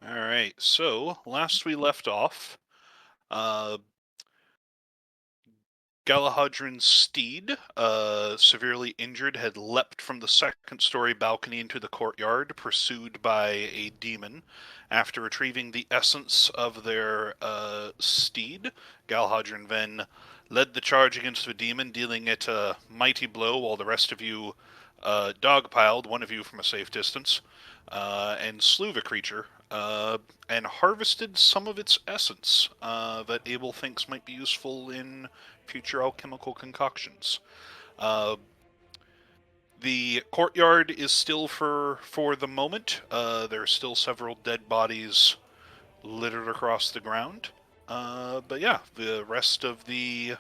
All right. So last we left off, uh, Galahadrin's steed, severely injured, had leapt from the second-story balcony into the courtyard, pursued by a demon. After retrieving the essence of their steed, Galahadrin then led the charge against the demon, dealing it a mighty blow, while the rest of you dogpiled, one of you from a safe distance, and slew the creature, and harvested some of its essence that Abel thinks might be useful in future alchemical concoctions. Uh, the courtyard is still for the moment. There are still several dead bodies littered across the ground. But yeah, the rest of the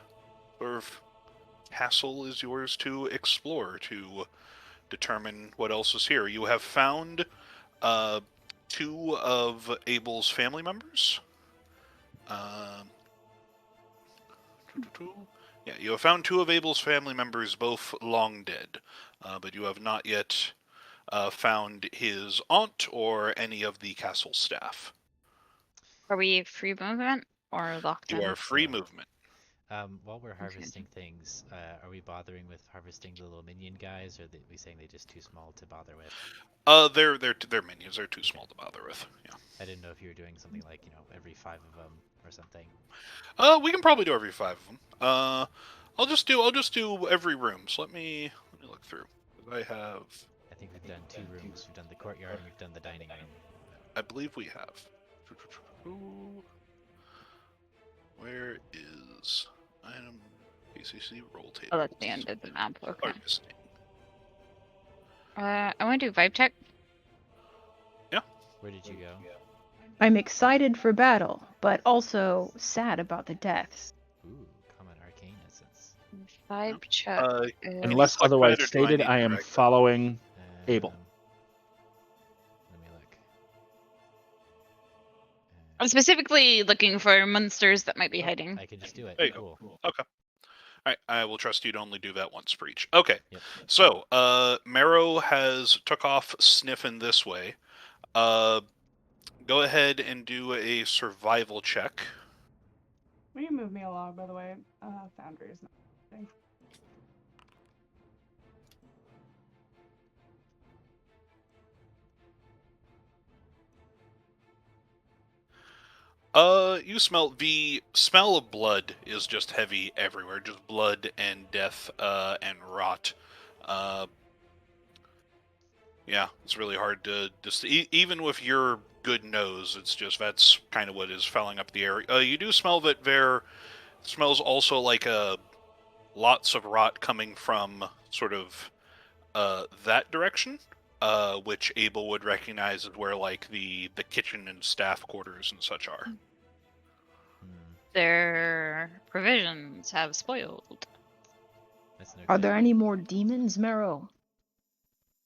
sort of castle is yours to explore to determine what else is here. You have found uh, two of Abel's family members. Um, Yeah, you have found two of Abel's family members, both long dead, but you have not yet found his aunt or any of the castle staff. Are we free movement or locked You in? are free movement. While we're Okay. harvesting things, are we bothering with harvesting the little minion guys, or are we saying they're just too small to bother with? They're minions. They're too Okay. small to bother with. Yeah. I didn't know if you were doing something like, every 5 of them or something. We can probably do every five of them. I'll just do every room. So let me look through. I have. I think we've done 2 rooms. We've done the courtyard and we've done the dining room. I believe we have. Where is item PCC roll table? Oh, that's the end of the map. Okay. Harvesting. I want to do vibe check. Yeah. Where did you go? I'm excited for battle, but also sad about the deaths. Ooh, common arcane essence. Vibe check. Can Unless you click otherwise that, or do I stated, need I to am drag that? following Abel. Let me look. I'm specifically looking for monsters that might be hiding. I can just do it. There you Cool. go. Okay. Alright, I will trust you to only do that once per each. Okay. Yep. So, Marrow has took off sniffing this way. Go ahead and do a survival check. Will you move me along, by the way? Foundry is not thing. You smell the smell of blood is just heavy everywhere, just blood and death, and rot. Yeah, it's really hard to just even with your good nose, it's just that's kind of what is fouling up the air. You do smell that there smells also like lots of rot coming from sort of that direction, which Abel would recognize as where like the kitchen and staff quarters and such are. Their provisions have spoiled. That's no Are good. there any more demons, Marrow?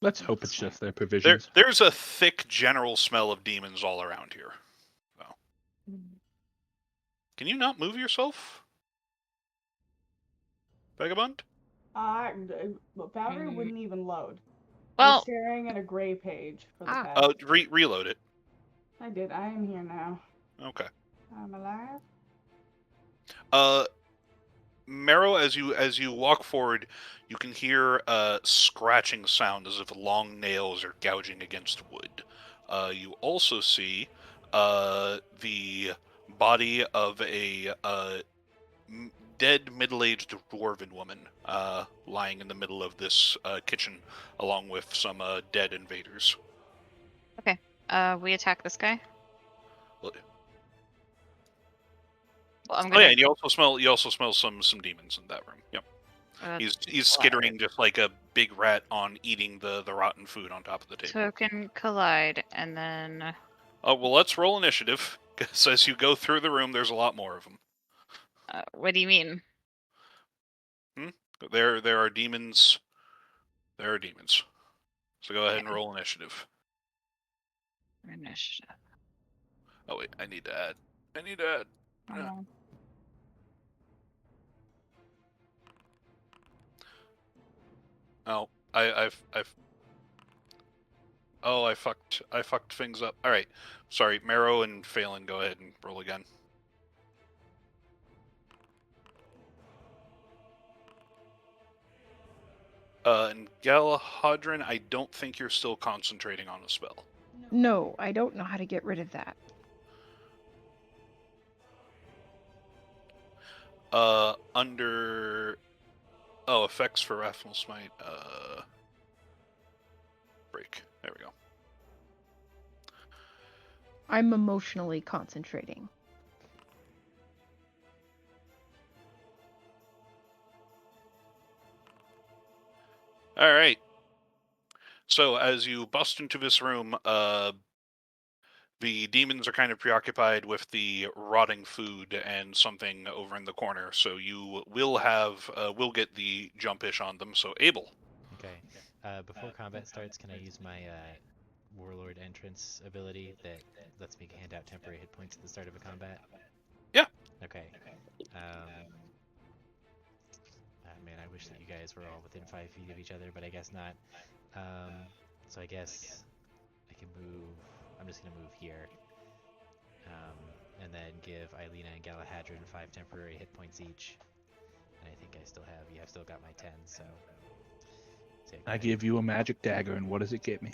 Let's hope it's just their provisions. There's a thick general smell of demons all around here. So. Can you not move yourself, Vagabond? Foundry wouldn't even load. Well, We're staring at a gray page for the past. Reload it. I did. I am here now. Okay. I'm alive. Marrow, as you walk forward, you can hear a scratching sound as if long nails are gouging against wood. You also see the body of a dead middle-aged dwarven woman lying in the middle of this kitchen, along with some dead invaders. okay. We attack this guy. Well, I'm oh gonna. yeah, and you also smell some demons in that room. Yep. He's skittering just like a big rat on eating the rotten food on top of the table. Token collide, and then. Oh well, let's roll initiative, because as you go through the room, there's a lot more of them. What do you mean? There are demons. There are demons. So go ahead and roll initiative. Initiative. Oh wait, I need to add. Oh, I've Oh, I fucked things up. All right, sorry. Marrow and Phelan, go ahead and roll again. And Galahadrin, I don't think you're still concentrating on a spell. No, I don't know how to get rid of that. Under effects for Wrathful Smite. Break. There we go. I'm emotionally concentrating. All right. So as you bust into this room, the demons are kind of preoccupied with the rotting food and something over in the corner. So you will get the jumpish on them. So Abel. Okay. Before combat starts, can I use my Warlord entrance ability that lets me hand out temporary hit points at the start of a combat? Yeah. Okay. Man, I wish that you guys were all within 5 feet of each other, but I guess not. So I guess I can move. I'm just gonna move here, and then give Eilina and Galahadrin 5 temporary hit points each. And I think I still have. Yeah, I've still got my 10. So. I give you a magic dagger, and what does it get me?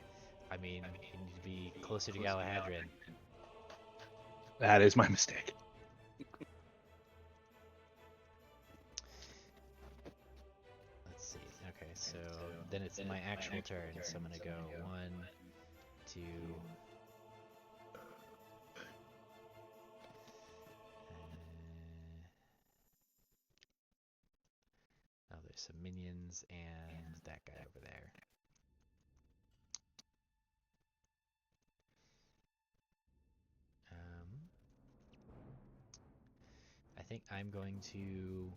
I mean, you need to be closer to Galahadrin. That is my mistake. Let's see. Okay, so then it's my actual turn. So I'm gonna go 1, 2. Oh, there's some minions and that guy over there. I think I'm going to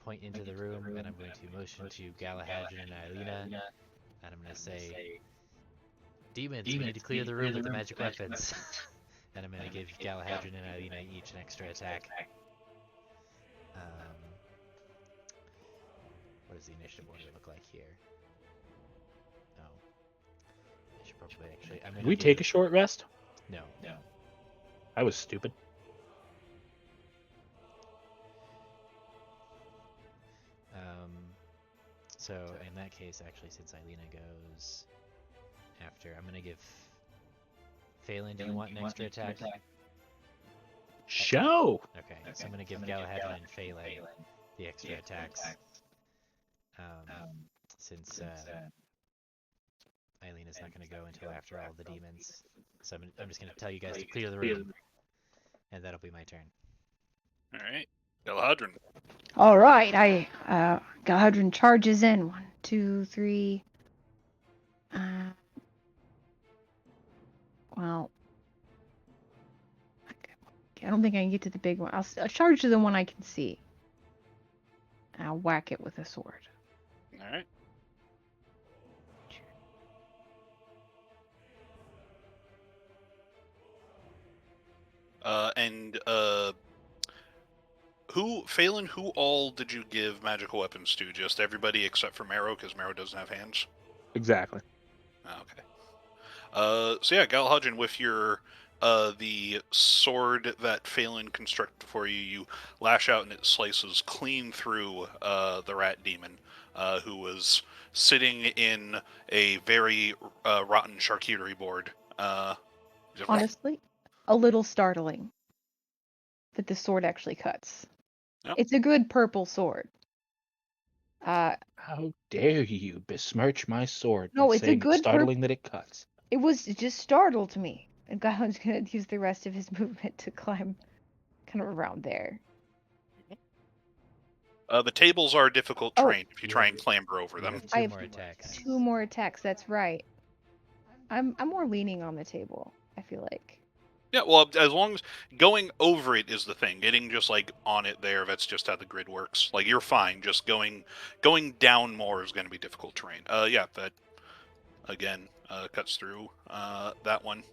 point into the room, and I'm going to motion to Galahadrin and Eilina, and I'm going to say, "Demons, we need to clear the room with the magic weapons." And I'm going to give Galahadrin and Eilina each an extra attack. What does the initiative order look like here? Oh, I should probably actually. Did we take a short rest? No. I was stupid. So in that case, actually, since Eilina goes after, I'm gonna give Phelan. Do you want an extra attack? Show. Okay, so I'm gonna give Galahadrin and Phelan the extra attacks. Since Eilina's not gonna go until after all the demons, so I'm just gonna tell you guys to clear the room, and that'll be my turn. All right, Galahadrin. All right, Galahadrin charges in. 1, 2, 3. Well, I don't think I can get to the big one. I'll charge to the one I can see. And I'll whack it with a sword. All right. Phelan, who all did you give magical weapons to? Just everybody except for Marrow, because Marrow doesn't have hands? Exactly. Okay. So yeah, Galahadrin, with your the sword that Phelan constructed for you, you lash out and it slices clean through the rat demon, who was sitting in a very rotten charcuterie board. Honestly, a little startling that the sword actually cuts. Yep. It's a good purple sword. How dare you besmirch my sword No, by it's a saying good startling that it cuts? It was just startled me. And God's gonna use the rest of his movement to climb kind of around there. The tables are difficult terrain if you try and clamber over them. I have 2 more attacks. 2 more attacks. That's right. I'm more leaning on the table, I feel like. Yeah, well, as long as going over it is the thing. Getting just like on it there, that's just how the grid works. Like you're fine. Just going down more is going to be difficult terrain. Yeah, that again cuts through that one.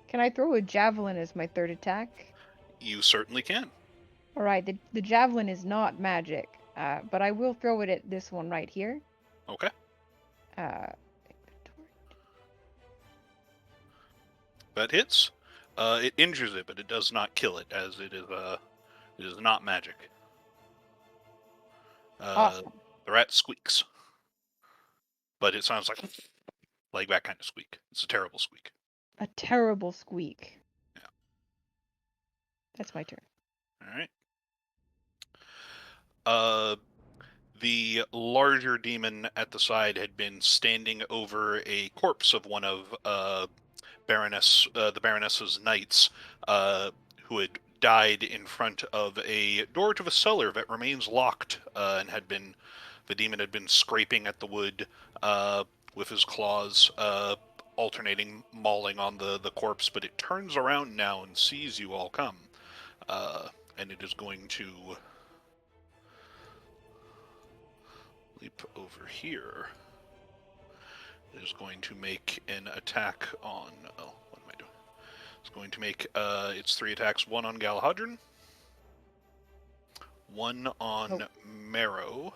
Can I throw a javelin as my 3rd attack? You certainly can. All right, the javelin is not magic. But I will throw it at this one right here. Okay. That hits. It injures it, but it does not kill it, as it is not magic. Awesome. The rat squeaks, but it sounds like that kind of squeak. It's a terrible squeak. A terrible squeak. Yeah. That's my turn. All right. The larger demon at the side had been standing over a corpse of one of the Baroness's knights, who had died in front of a door to the cellar that remains locked, and the demon had been scraping at the wood with his claws, alternating mauling on the corpse, but it turns around now and sees you all come, and it is going to leap over here. It is going to make an attack on... Oh, what am I doing? It's going to make its 3 attacks, 1 on Galahadron, 1 on Marrow.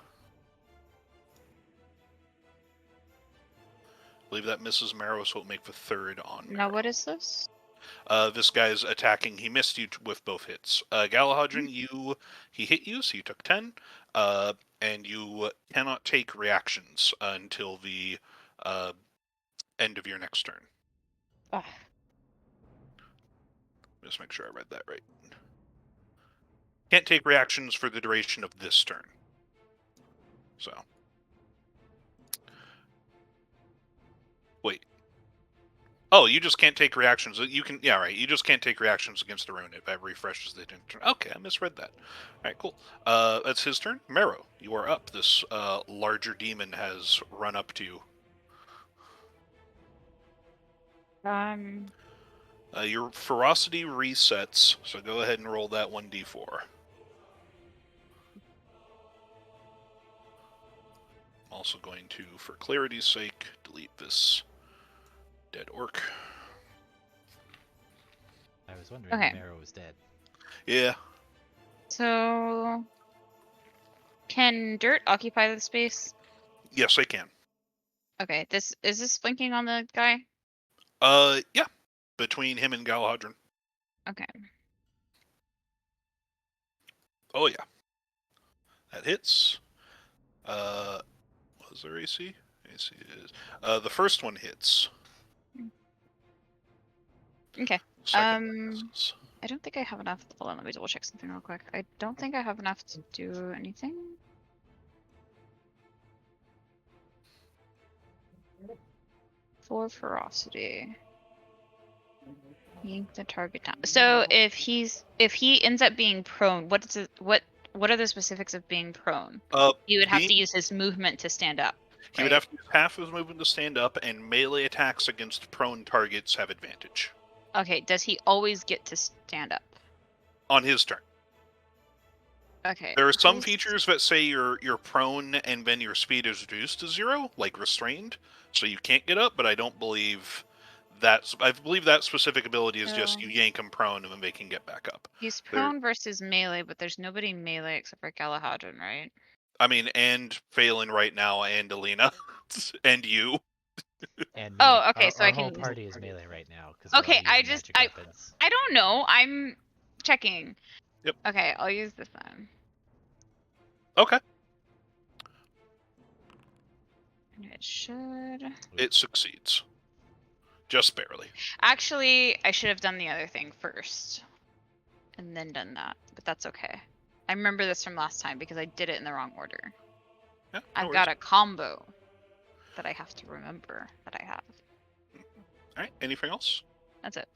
I believe that misses Marrow, so it'll make the 3rd on Marrow. Now, what is this? This guy's attacking. He missed you with both hits. Galahadron, he hit you, so you took 10. And you cannot take reactions until the end of your next turn. Ah. Just make sure I read that right. Can't take reactions for the duration of this turn. So. Wait. Oh, you just can't take reactions. You can, yeah, right. You just can't take reactions against the rune if that refreshes the turn. Okay, I misread that. All right, cool. That's his turn. Marrow, you are up. This larger demon has run up to you. Your ferocity resets, so go ahead and roll that 1d4. I'm also going to, for clarity's sake, delete this dead orc. I was wondering Okay. if Marrow was dead. Yeah. So, can dirt occupy the space? Yes, I can. Okay, is this blinking on the guy? Yeah. Between him and Galahadron. Okay. Oh, yeah. That hits. What was their AC? AC is... the first one hits. Okay. Second misses. I don't think I have enough. Hold on, let me double check something real quick. I don't think I have enough to do anything. For ferocity. Yank the target down. So if he ends up being prone, what are the specifics of being prone? You would have to use his movement to stand up. He would have to use half his movement to stand up, and melee attacks against prone targets have advantage. Okay, does he always get to stand up? On his turn. Okay. There are some features that say you're prone and then your speed is reduced to 0, like restrained, so you can't get up, but I don't believe that's... I believe that specific ability is just you yank him prone and then they can get back up. He's prone versus melee, but there's nobody melee except for Galahadron, right? I mean, and Phelan right now, and Alina, and you. And oh, okay, so our I can... whole party is melee right now. Okay, I don't know. I'm checking. Yep. Okay, I'll use this then. Okay. It should... It succeeds. Just barely. Actually, I should have done the other thing first. And then done that, but that's okay. I remember this from last time because I did it in the wrong order. Yeah, I've got a combo that I have to remember that I have. Alright, anything else? That's it.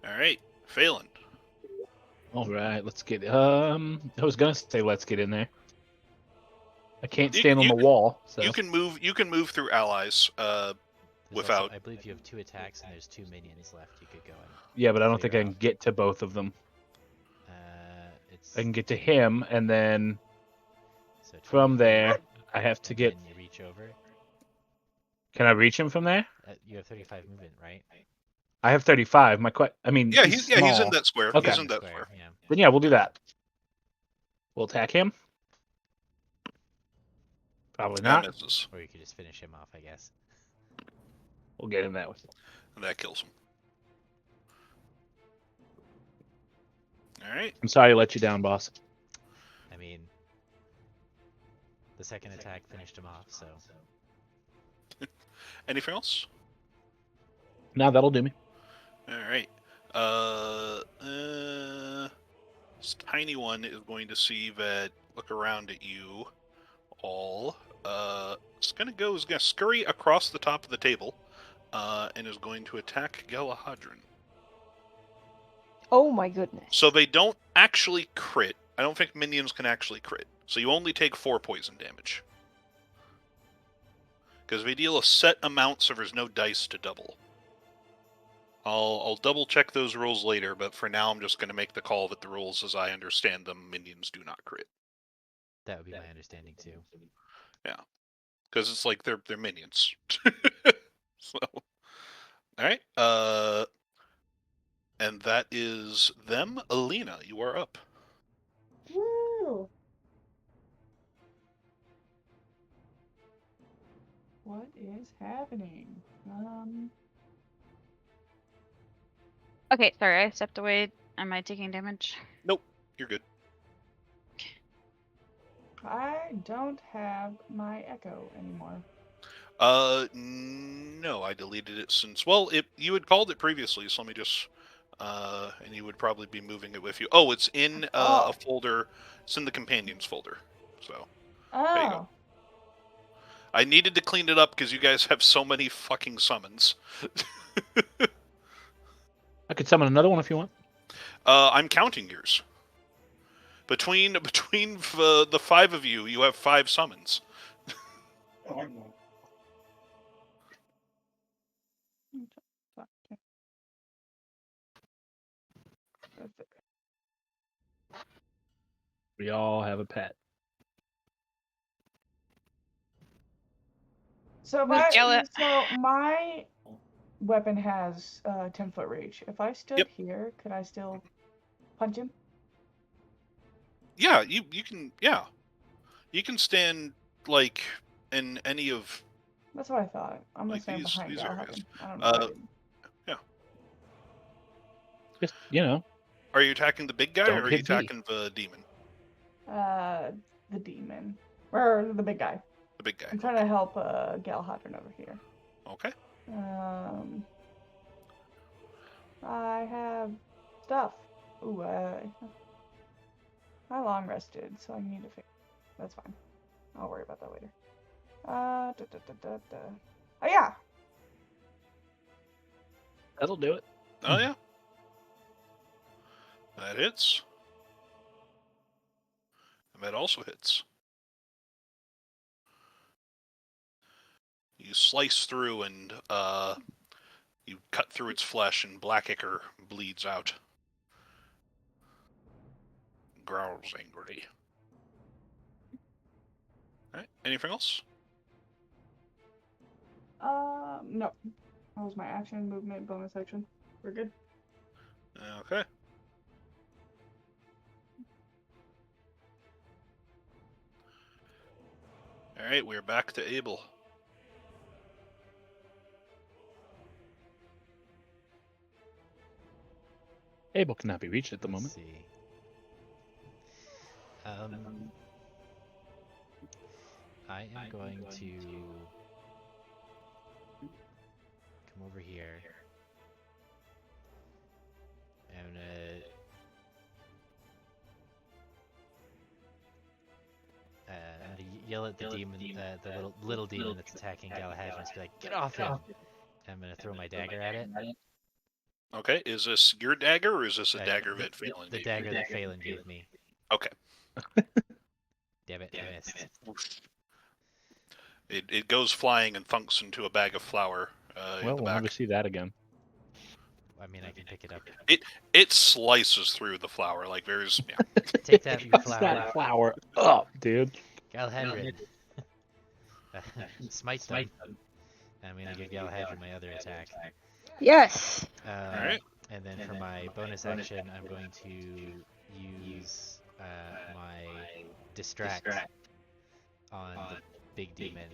Alright, Phelan. Alright, let's get... I was gonna say let's get in there. I can't stand on the wall, so... You can move through allies, without... Also, I believe you have 2 attacks and there's 2 minions left you could go in. Yeah, but I don't think I can get to both of them. I can get to him, and then so from there, I have to get... And you reach over. Can I reach him from there? You have 35 movement, right? I have 35. Yeah, he's in that square. Okay. He's in that square. Yeah. Then yeah, we'll do that. We'll attack him. Probably That not. misses. Or you could just finish him off, I guess. We'll get him that way. And that kills him. All right. I'm sorry to let you down, boss. I mean, the second attack finished him off, so. Anything else? No, that'll do me. All right. This tiny one is going to see that. Look around at you all. It's gonna scurry across the top of the table, and is going to attack Galahadron. Oh my goodness. So they don't actually crit. I don't think minions can actually crit. So you only take 4 poison damage. Because they deal a set amount, so there's no dice to double. I'll double check those rules later, but for now I'm just going to make the call that the rules as I understand them, minions do not crit. That would be my understanding too. Yeah. Because it's like they're minions. So, alright. And that is them. Alina, you are up. Woo! What is happening? Okay, sorry, I stepped away. Am I taking damage? Nope, you're good. I don't have my echo anymore. No, I deleted it since. Well, you had called it previously, so let me just. And you would probably be moving it with you. Oh, it's in a folder. It's in the companions folder. So there you go. Oh. I needed to clean it up because you guys have so many fucking summons. I could summon another one if you want. I'm counting yours. Between the 5 of you, you have 5 summons. We all have a pet. So my weapon has 10-foot reach. If I stood here, could I still punch him? Yeah, you can. Yeah, you can stand like in any of. That's what I thought. I'm gonna Like stand these behind areas. Galahadron. I don't know. Yeah. Just, Are you attacking the big guy Don't or are you hit me. attacking the demon? The demon. Or the big guy. The big guy. I'm trying to help Galahadron over here. Okay. I have stuff. Ooh, I long rested, so I need to fix. That's fine. I'll worry about that later. Oh yeah. That'll do it. Oh yeah. That hits. And that also hits. You slice through and you cut through its flesh and black ichor bleeds out. Growls angrily. Alright, anything else? No. That was my action, movement, bonus action. We're good. Okay. Alright, we're back to Abel. Abel cannot be reached at the Let's moment. see. I am going to come over here. I'm gonna yell at the demon, the little demon that's attacking Galahad, and just be like, "Get off him!" And I'm gonna throw my dagger at it. Okay, is this your dagger or is this a dagger that Phelan gave The you? dagger that Phelan gave me. Okay. Damn it, I missed. It goes flying and thunks into a bag of flour in Well, the we'll back. never see that again. I mean, I can pick it up. It slices through the flour like there's Take that, you Cuts flower. that flower up, dude. Galahadron. Smite them. I'm gonna give Galahadron my other attack. Yes. Alright. And then for my bonus action, I'm going to use my distract on the big demon.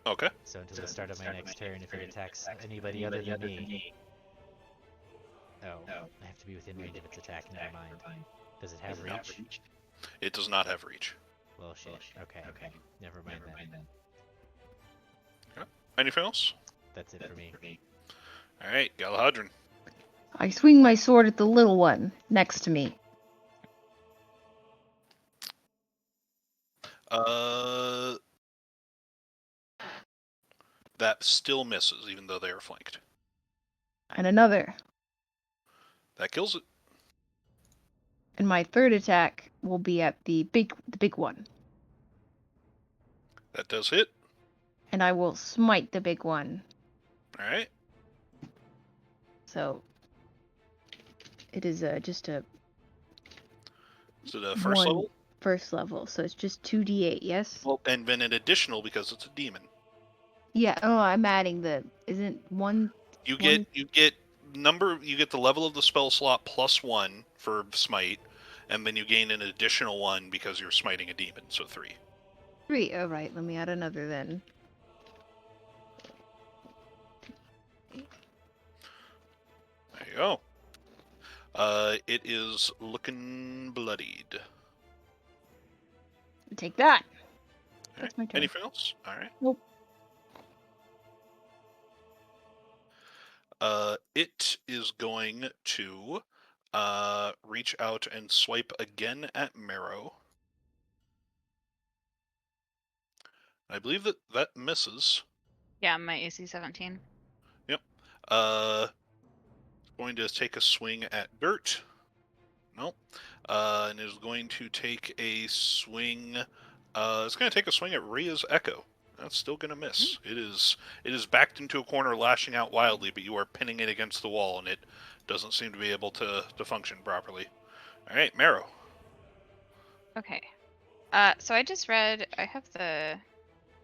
Okay. So until the start of my next turn, if it attacks anybody other than me... Oh, I have to be within range of its attack, never mind. Does it have reach? It does not have reach. Well, shit. Okay. Never mind then. Okay. Anything else? That's it for me. Alright, Galahadron. I swing my sword at the little one next to me. That still misses, even though they are flanked. And another. That kills it. And my third attack will be at the big one. That does hit. And I will smite the big one. Alright. So it is just a... Is it a first level? First level, so it's just 2d8, yes? Well, and then an additional because it's a demon. Yeah, I'm adding the... Isn't one... You get the level of the spell slot plus 1 for smite, and then you gain an additional 1 because you're smiting a demon, so 3. 3, oh right, let me add another then. There you go. It is looking bloodied. Take that! Right. That's my turn. Anything else? Alright. Nope. It is going to reach out and swipe again at Marrow. I believe that misses. Yeah, my AC 17. Yep. Going to take a swing at Dirt. Nope. And is going to take a swing. It's going to take a swing at Rhea's Echo. That's still going to miss. Mm-hmm. It is backed into a corner, lashing out wildly, but you are pinning it against the wall, and it doesn't seem to be able to function properly. All right, Marrow. Okay. So I just read. I have the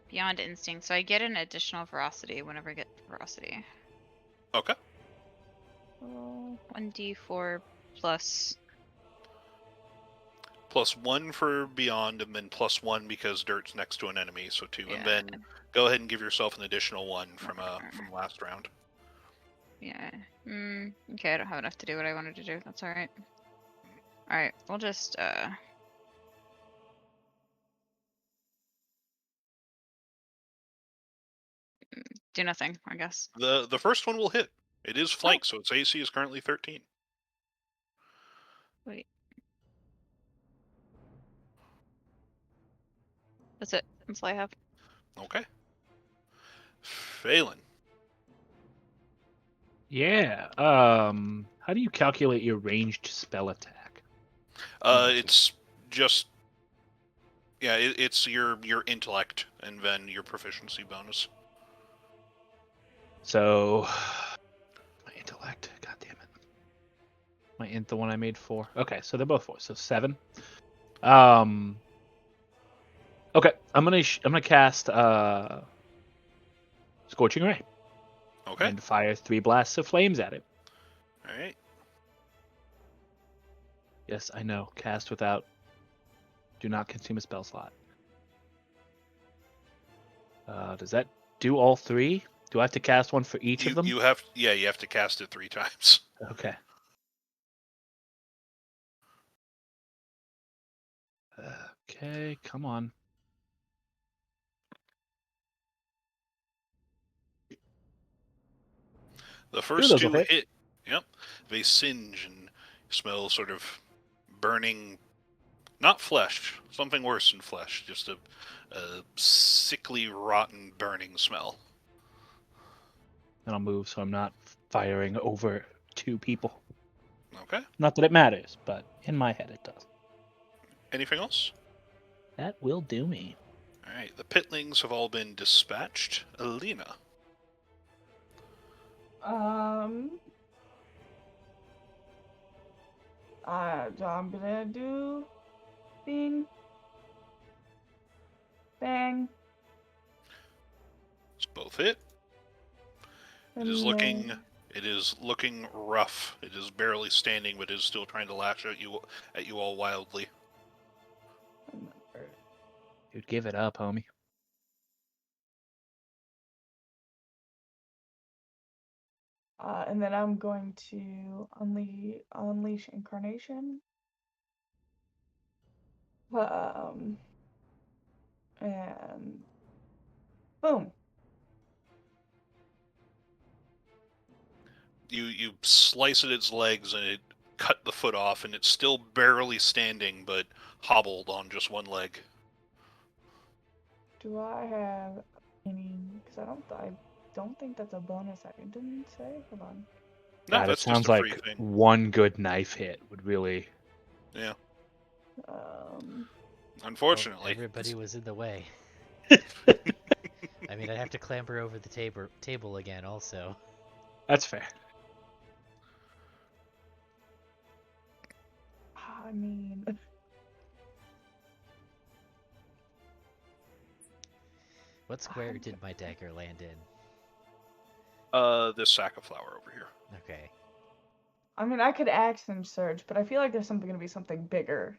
Beyond Instinct, so I get an additional ferocity whenever I get ferocity. Okay. 1d4 plus. Plus 1 for Beyond, and then plus 1 because Dirt's next to an enemy, so 2. Yeah. And then go ahead and give yourself an additional 1 from last round. Yeah. Okay, I don't have enough to do what I wanted to do. That's alright. Alright, we'll just, do nothing, I guess. The first one will hit. It is flanked, so its AC is currently 13. Wait. That's it. That's all I have. Okay. Phelan. Yeah. How do you calculate your ranged spell attack? It's just it's your intellect and then your proficiency bonus. So my intellect, god damn it. My int, the one I made 4. Okay, so they're both 4, so 7. Okay, I'm gonna cast Scorching Ray. Okay. And fire 3 blasts of flames at it. All right. Yes, I know. Cast without. Do not consume a spell slot. Does that do all 3? Do I have to cast one for each of them? You have to cast it 3 times. Okay. Okay, come on. The first 2 hit. hit. Yep. They singe and smell sort of burning, not flesh, something worse than flesh, just a sickly, rotten, burning smell. And I'll move so I'm not firing over 2 people. Okay. Not that it matters, but in my head it does. Anything else? That will do me. All right. The pitlings have all been dispatched. Alina. I'm gonna do bing, bang. It's both hit. It is looking rough. It is barely standing, but is still trying to lash at you all wildly. Dude, give it up, homie. And then I'm going to unleash incarnation. And boom. You slice at its legs and it cut the foot off, and it's still barely standing, but hobbled on just one leg. Do I have any? Because I don't think that's a bonus action. Didn't say. Hold on. No, God, it that's just sounds a free like thing. one good knife hit would really. Yeah. Um. Unfortunately. Well, everybody was in the way. I mean, I'd have to clamber over the table again, also. That's fair. I mean. What square did my dagger land in? This sack of flour over here. Okay. I mean, I could action surge, but I feel like there's going to be something bigger.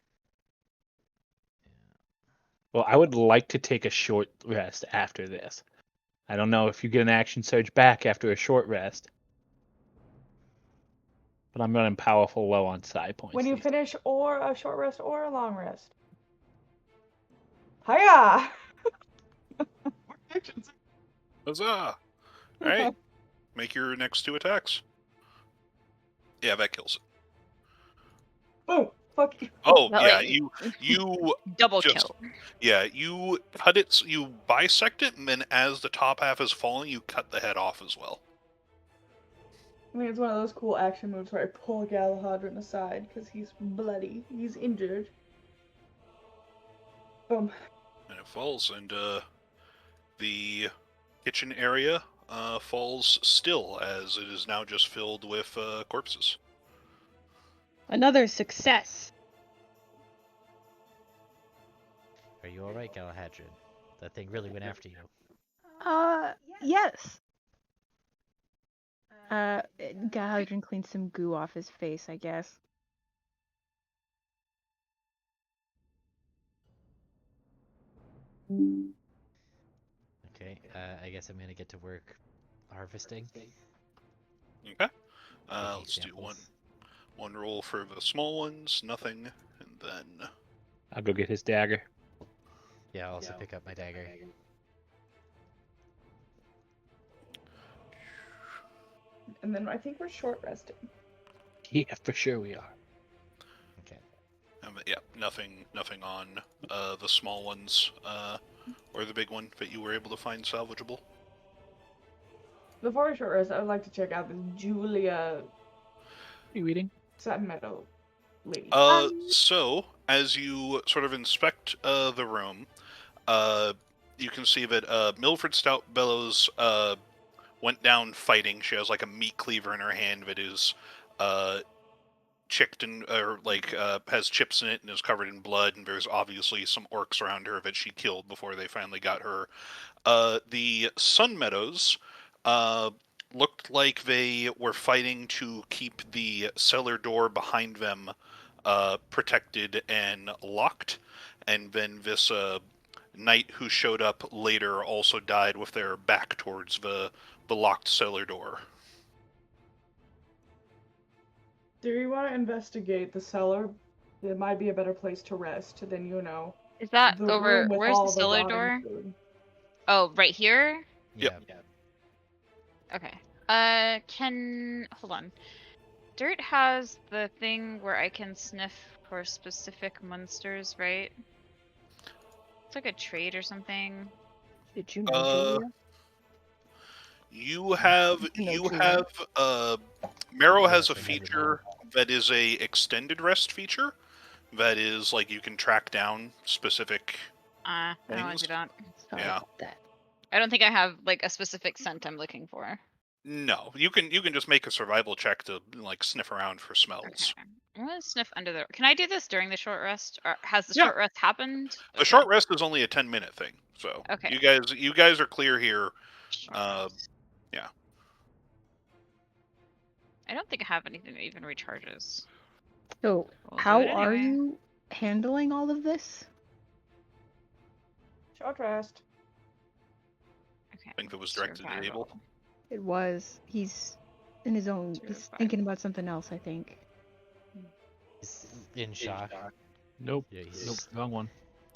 Well, I would like to take a short rest after this. I don't know if you get an action surge back after a short rest. But I'm running powerful low on psi points. When you finish or a short rest or a long rest. Hiya! Huzzah! Alright. Make your next 2 attacks. Yeah, that kills it. Boom! Fuck you. Oh, But, yeah, like, you double just, kill. yeah, you cut it, you bisect it, and then as the top half is falling, you cut the head off as well. I mean, it's one of those cool action moves where I pull Galahadrin aside because he's bloody. He's injured. Boom. And it falls, and the kitchen area falls still, as it is now just filled with corpses. Another success. Are you alright, Galahadrin? That thing really went after you. Yes. Galahadrin cleans some goo off his face, I guess. Okay, I guess I'm gonna get to work harvesting. Okay. Let's do one roll for the small ones, nothing, and then... I'll go get his dagger. Yeah, I'll also pick up my dagger. And then I think we're short resting. Yeah, for sure we are. Okay. Yeah, nothing on the small ones or the big one that you were able to find salvageable. Before we short rest, I would like to check out this Julia. Are you eating? Satin Meadow lady. So, as you sort of inspect the room, you can see that Milford Stout Bellows went down fighting. She has like a meat cleaver in her hand that is chipped and has chips in it and is covered in blood, and there's obviously some orcs around her that she killed before they finally got her. The Sun Meadows looked like they were fighting to keep the cellar door behind them protected and locked, and then this knight who showed up later also died with their back towards the locked cellar door. Do you want to investigate the cellar? It might be a better place to rest than, Is that the over? room with Where's all the cellar rotting door? food. Oh, right here? Yep. Okay. Hold on. Dirt has the thing where I can sniff for specific monsters, right? It's like a trait or something. Did you know, Julia? You have Marrow has a feature that is a extended rest feature. That is like you can track down specific I don't want to do that. Sorry Yeah. about that. I don't think I have like a specific scent I'm looking for. No, you can just make a survival check to like sniff around for smells. Okay. I'm gonna sniff under the. Can I do this during the short rest? Or has the Yeah. short rest happened? The short rest is only a 10-minute thing, so Okay. you guys are clear here. Yeah. I don't think I have anything that even recharges. So, We'll do how it are anyway. you handling all of this? Short rest. Okay. I think that was directed at Abel. Survival. It was. He's in his own. Two, He's five. thinking about something else, I think. He's in shock. Nope. Yeah, he's Nope. Wrong one.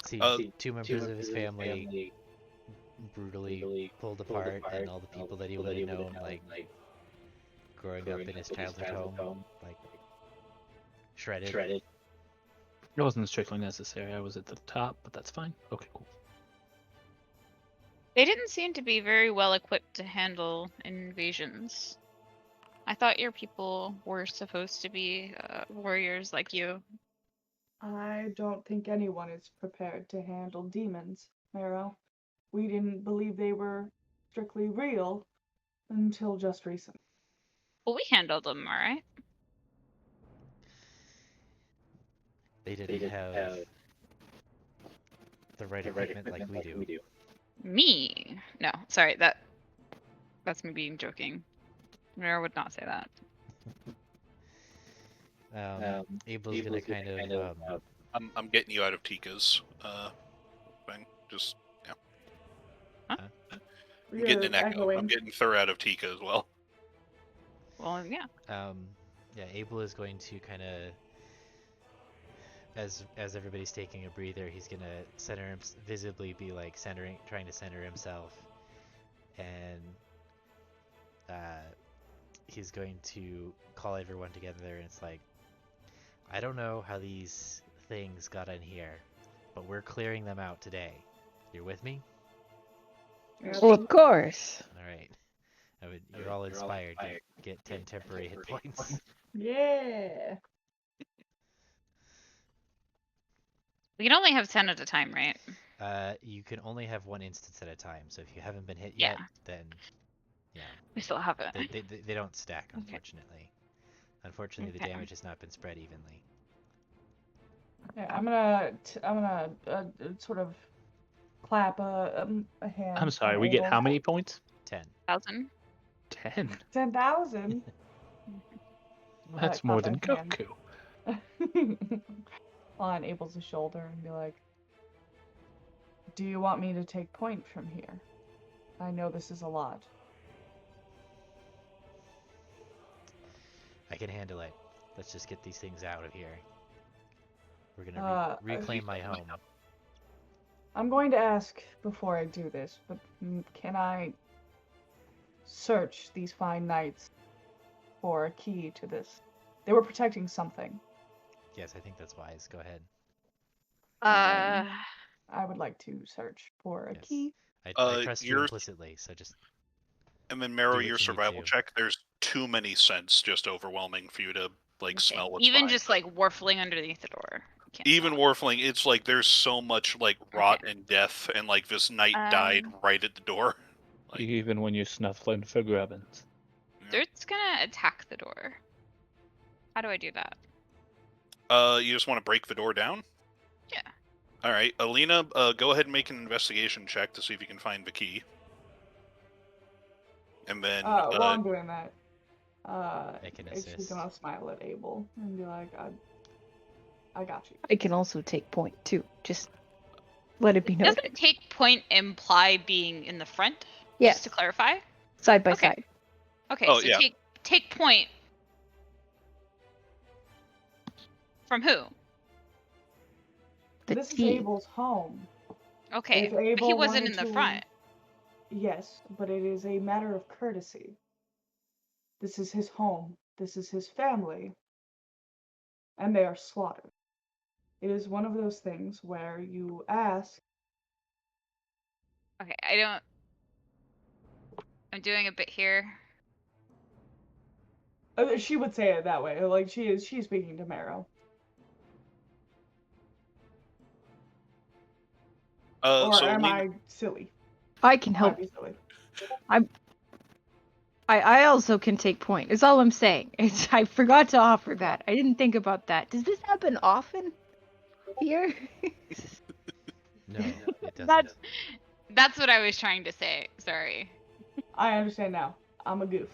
see two members of his family brutally pulled apart, and all the people that he would have known, like growing up in his childhood home, like shredded. It wasn't strictly necessary. I was at the top, but that's fine. Okay, cool. They didn't seem to be very well equipped to handle invasions. I thought your people were supposed to be warriors like you. I don't think anyone is prepared to handle demons, Marrow. We didn't believe they were strictly real until just recently. Well, we handled them, all right. They didn't have the right equipment like we do. Me? No, sorry. That's me being joking. Mira would not say that. Abel's gonna kind of I'm getting you out of Tika's thing. Just Huh? I'm getting an You're echo. I'm echoing. getting Thur out of Tika as well. Well, yeah. yeah, Abel is going to kind of, as everybody's taking a breather, he's gonna visibly be like trying to center himself, and he's going to call everyone together, and it's like, I don't know how these things got in here, but we're clearing them out today. You're with me? Well, of course. All right. You're all inspired. Get 10 temporary hit points. Yeah. We can only have 10 at a time, right? You can only have one instance at a time. So if you haven't been hit Yeah. yet, then yeah, We still have it. they don't stack, Okay. unfortunately. Unfortunately, the Okay. damage has not been spread evenly. Yeah, I'm gonna sort of clap a hand. I'm sorry. on We get Abel. how many points? 10. 1,000. 10. 10,000. That's more than clap that Goku. On Abel's shoulder and be like, "Do you want me to take point from here? I know this is a lot." I can handle it. Let's just get these things out of here. We're gonna reclaim my home. I'm going to ask before I do this, but can I search these fine knights for a key to this? They were protecting something. Yes, I think that's wise. Go ahead. I would like to search for a Yes. key. I trust you implicitly, so just. And then Marrow, what your you need survival to. check. There's too many scents just overwhelming for you to like Okay. smell what's Even behind just it. like warfling underneath the door. Can't Even tell. Warfling, it's like there's so much like rot and death, and like this knight died right at the door. Like, Even when you're snuffling for grubbins. Dirt's gonna attack the door. How do I do that? you just want to break the door down? Yeah. All right, Alina, go ahead and make an investigation check to see if you can find the key. And then While I'm doing that, Make an she's assist. gonna smile at Abel and be like, I got you. I can also take point too. Just let it be noted. Doesn't take point imply being in the front? Yes. Just to clarify? Side by Okay. side. Okay, Oh, so yeah. take point from who? The This is key. Abel's home. Okay, If but he Abel wasn't wanted in the to- front. Yes, but it is a matter of courtesy. This is his home. This is his family. And they are slaughtered. It is one of those things where you ask. Okay, I'm doing a bit here. She would say it that way. Like she's speaking to Marrow. Or so am Alina, I silly? I can help. Might be silly. I also can take point. Is all I'm saying. I forgot to offer that. I didn't think about that. Does this happen often here? No, it doesn't. That's what I was trying to say. Sorry. I understand now. I'm a goof.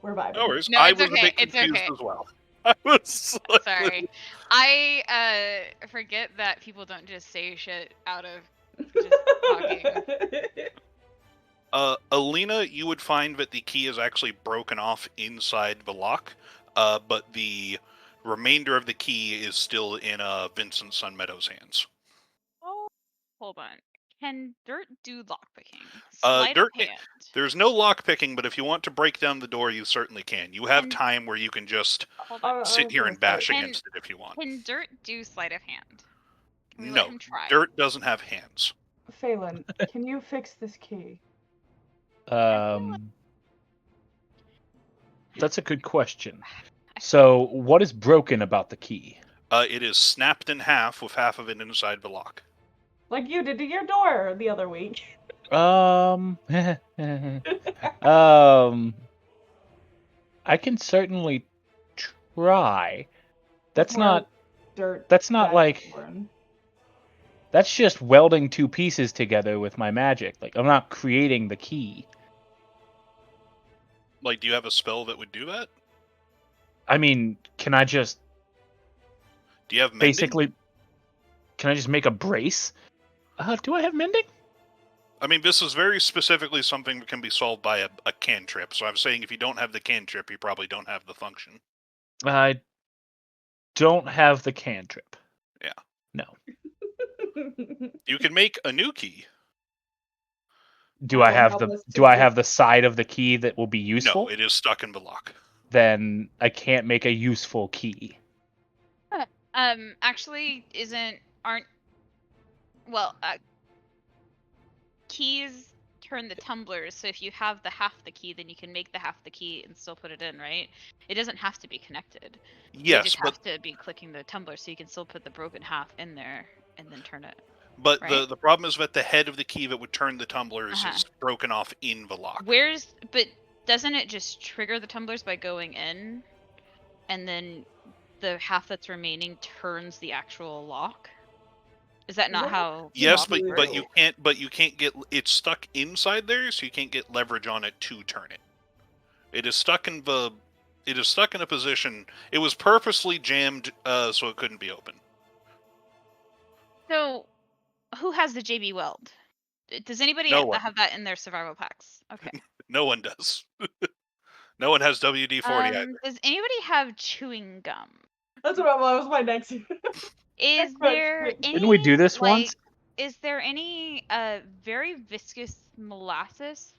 We're vibing. no worries. No, I it's was okay, a bit it's confused okay. as well. I was like, Sorry. I forget that people don't just say shit out of just talking. Alina, you would find that the key is actually broken off inside the lock, but the remainder of the key is still in Vincent Sunmeadow's hands. Oh, hold on. Can Dirt do lockpicking? Sleight Dirt, of hand. there's no lock picking, but if you want to break down the door, you certainly can. You have And- time where you can just Hold on. sit here and bash Can- against it if you want. Can Dirt do sleight of hand? Can we No, let him try? Dirt doesn't have hands. Phelan, can you fix this key? That's a good question. So, what is broken about the key? It is snapped in half with half of it inside the lock. Like you did to your door the other week. I can certainly try. That's More not. dirt. That's not like. Born. That's just welding two pieces together with my magic. Like, I'm not creating the key. Like, do you have a spell that would do that? I mean, can I just Do you have mending? basically? Can I just make a brace? Do I have mending? I mean, this is very specifically something that can be solved by a cantrip. So I'm saying if you don't have the cantrip, you probably don't have the function. I don't have the cantrip. Yeah. No. You can make a new key. Do I have the side of the key that will be useful? No, it is stuck in the lock. Then I can't make a useful key. Actually, keys turn the tumblers, so if you have the half the key, then you can make the half the key and still put it in, right? It doesn't have to be connected. Yes, you just have to be clicking the tumbler, so you can still put the broken half in there and then turn it. But right? the problem is that the head of the key that would turn the tumblers is broken off in the lock. But doesn't it just trigger the tumblers by going in, and then the half that's remaining turns the actual lock? Is that not how? Yes, but you can't get it's stuck inside there, so you can't get leverage on it to turn it. It is stuck in a position. It was purposely jammed so it couldn't be open. So, who has the JB Weld? Does anybody have that in their survival packs? Okay. No one does. No one has WD-40 either. Does anybody have chewing gum? That's what was my next. Is there any? Didn't we do this once? Is there any very viscous molasses?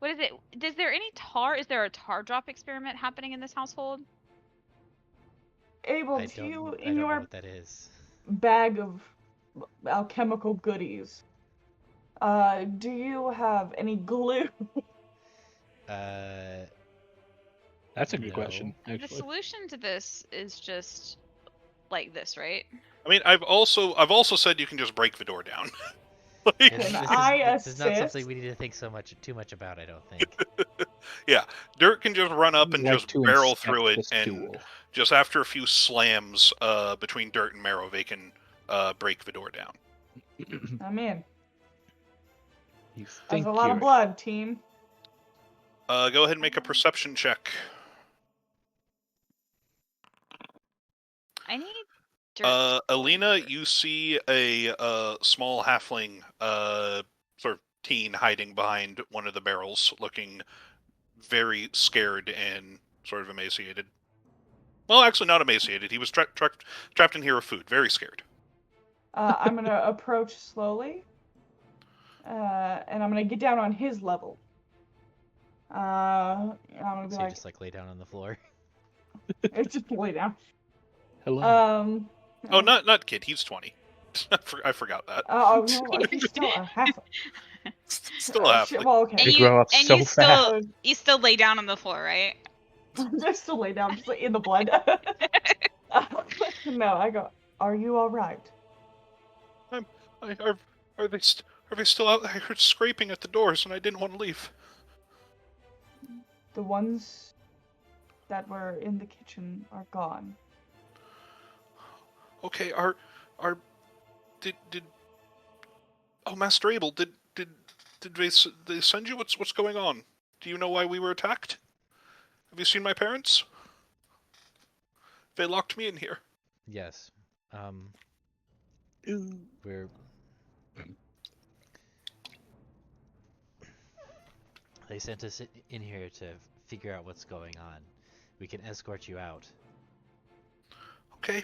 What is it? Is there any tar? Is there a tar drop experiment happening in this household? Abel, I don't know what that is. Bag of alchemical goodies, do you have any glue? That's a good question. Actually. The solution to this is just like this, right? I mean, I've also said you can just break the door down. This is not something we need to think too much about, I don't think. Yeah, Dirt can just run up and just barrel through it, and tool. just after a few slams between Dirt and Marrow, they can break the door down. I'm in. That's a lot of blood, team. Go ahead and make a perception check. I need Dirt. Alina, you see a small halfling, sort of teen, hiding behind one of the barrels, looking very scared and sort of emaciated. Well, actually, not emaciated. He was trapped in here with food. Very scared. I'm gonna approach slowly, and I'm gonna get down on his level. I'm gonna be so you just lay down on the floor. It's just lay down. Hello. Oh, not kid. He's 20. I forgot that. Oh, no, he's still a half. Still a half. Well, okay. They grow up so fast. You still lay down on the floor, right? I still lay down, just like in the blood. No, I go. Are you all right? Are they still out there? I heard scraping at the doors, and I didn't want to leave. The ones that were in the kitchen are gone. Okay, did Master Abel, did they send you? What's going on? Do you know why we were attacked? Have you seen my parents? They locked me in here. Yes. They sent us in here to figure out what's going on. We can escort you out. Okay.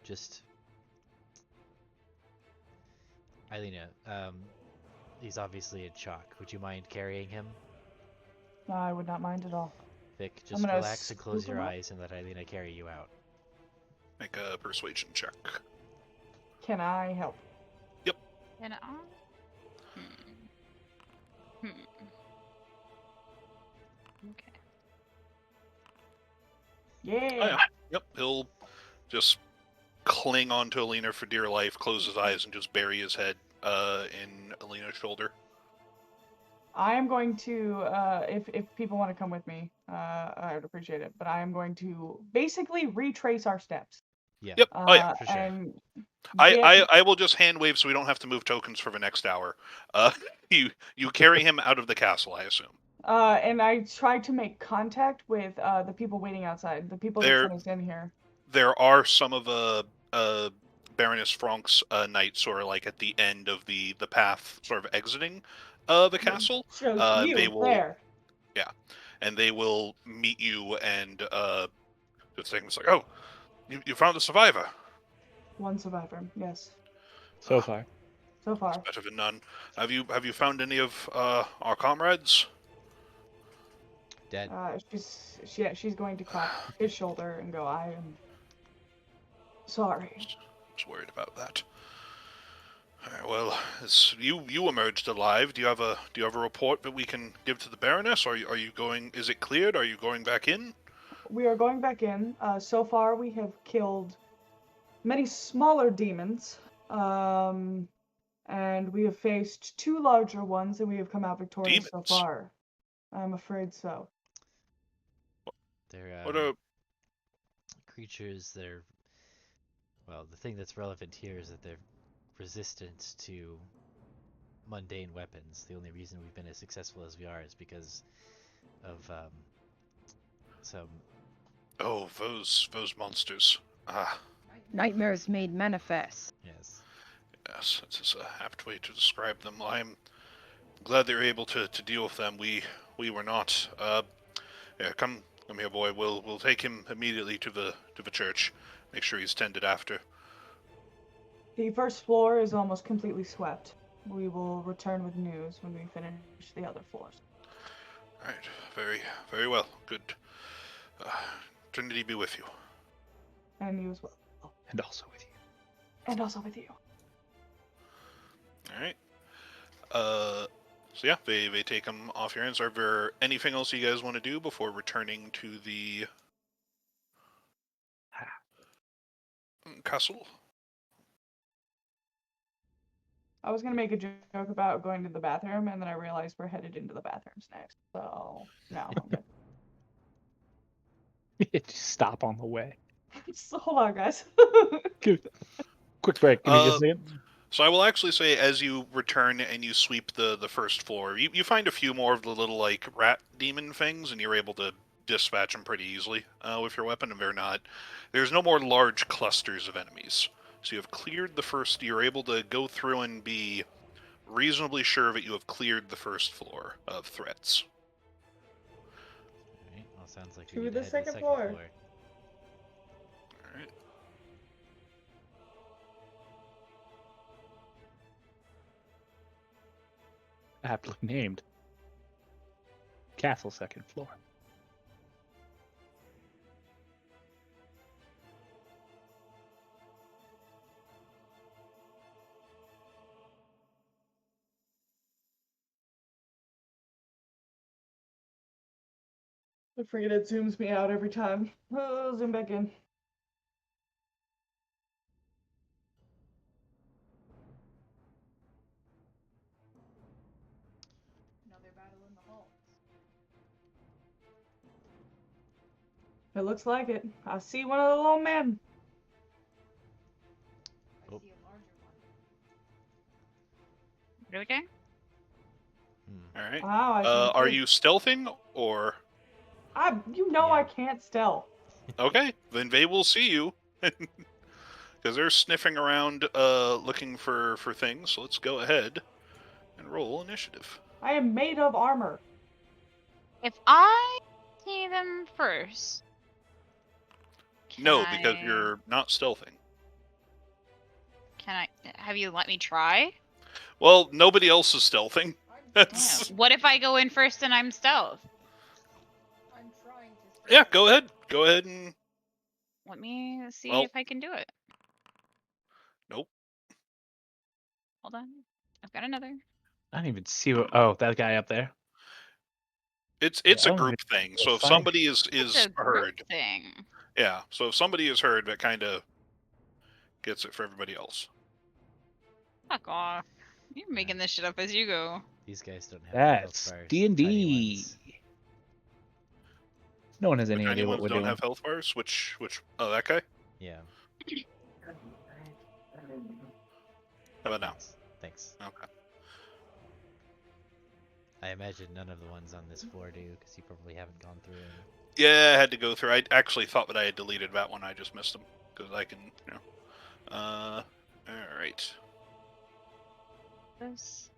Just... Eilina, he's obviously in shock. Would you mind carrying him? No, I would not mind at all. Vic, I'm just gonna relax and close scoop your him up. eyes and let Eilina carry you out. Make a persuasion check. Can I help? And Okay. Yeah. Oh, yeah. Yep. He'll just cling onto Alina for dear life, close his eyes, and just bury his head in Alina's shoulder. I am going to, if people want to come with me, I would appreciate it. But I am going to basically retrace our steps. Yeah. Yep. Oh yeah. For sure. And I will just hand wave so we don't have to move tokens for the next hour. You carry him out of the castle, I assume. And I try to make contact with the people waiting outside, the people that sent us in here. There are some of Baroness Frank's knights who are like at the end of the path, sort of exiting the castle. Shows you They will, there. yeah, and they will meet you and just think it's like, oh, you found a survivor. One survivor, yes. So far. So far. Better than none. Have you found any of our comrades? Dead. She's going to clap his shoulder and go, I am sorry. I was worried about that. Alright, well, you emerged alive. Do you have a report that we can give to the Baroness? Are you going? Is it cleared? Are you going back in? We are going back in. So far, we have killed many smaller demons, and we have faced 2 larger ones, and we have come out victorious Demons? so far. I'm afraid so. They're What are creatures. Well, the thing that's relevant here is that they're resistant to mundane weapons. The only reason we've been as successful as we are is because of some... Oh, those monsters. Ah, Nightmares made manifest. Yes. yes, that's a apt way to describe them. I'm glad they were able to deal with them. We were not. Yeah, come here, boy. We'll take him immediately to the church. Make sure he's tended after. The first floor is almost completely swept. We will return with news when we finish the other floors. All right, very well. Good. Trinity be with you. And you as well. And also with you. And also with you. All right. So yeah, they take him off your hands. Are there anything else you guys want to do before returning to the castle? I was gonna make a joke about going to the bathroom, and then I realized we're headed into the bathrooms next. So no, I'm good. Just stop on the way. So hold on, guys. Quick break. Give me just a second. So I will actually say, as you return and you sweep the first floor, you find a few more of the little like rat demon things, and you're able to dispatch them pretty easily with your weapon. And there's no more large clusters of enemies. So you have cleared the first. You're able to go through and be reasonably sure that you have cleared the first floor of threats. Alright, well, sounds like To we need the to head to second the second floor. floor. All right. Aptly named. Castle second floor. I forget it zooms me out every time. Oh, zoom back in. Another battle in the halls. It looks like it. I see one of the little men. Oh. I see a larger one. What are we doing? Hmm. All right. Wow, I see Are two. you stealthing or? Yeah. I can't stealth. Okay, then they will see you. Because they're sniffing around looking for things, so let's go ahead and roll initiative. I am made of armor. If I see them first, No, because I- you're not stealthing. Can I? Have you let me try? Well, nobody else is stealthing. Damn. That's What if I go in first and I'm stealth? I'm trying to. yeah. Go ahead. Go ahead and Let me see Well- if I can do it. nope. Hold on. I've got another. I don't even see what. Oh, that guy up there. It's Yeah, a I don't group even- thing. So if fine. somebody It's is a group heard, thing. yeah. So if somebody is heard, that kind of gets it for everybody else. Fuck off. You're making this shit up as you go. These guys don't have That's health bars, D and tiny D. ones. No one has The any tiny idea what ones we're don't doing. have health bars. Which? Oh, that guy. Yeah. How about now? Thanks. Okay. I imagine none of the ones on this floor do, because you probably haven't gone through them. Yeah, I had to go through. I actually thought that I had deleted that one. I just missed them because I can, All right. This.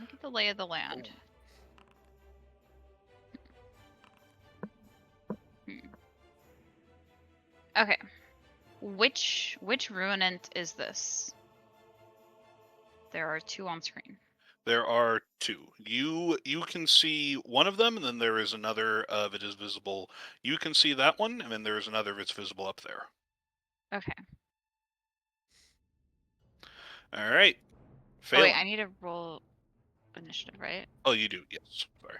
Look at the lay of the land. Okay. Which ruinant is this? There are two on screen. There are two. You can see one of them, and then there is another that is visible. You can see that one, and then there is another that's visible up there. Okay. All right. Oh Fail. wait, I need to roll initiative, right? Oh, you do. Yes. Sorry.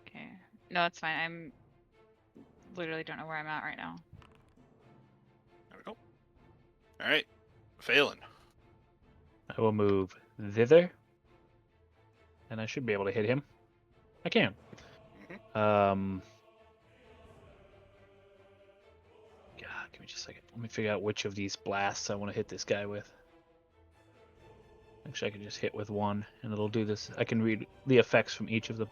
Okay. No, it's fine. I'm literally don't know where I'm at right now. There we go. All right. Phelan. I will move thither, and I should be able to hit him. I can. God, give me just a second. Let me figure out which of these blasts I want to hit this guy with. Actually, I can just hit with one, and it'll do this. I can read the effects from each of them.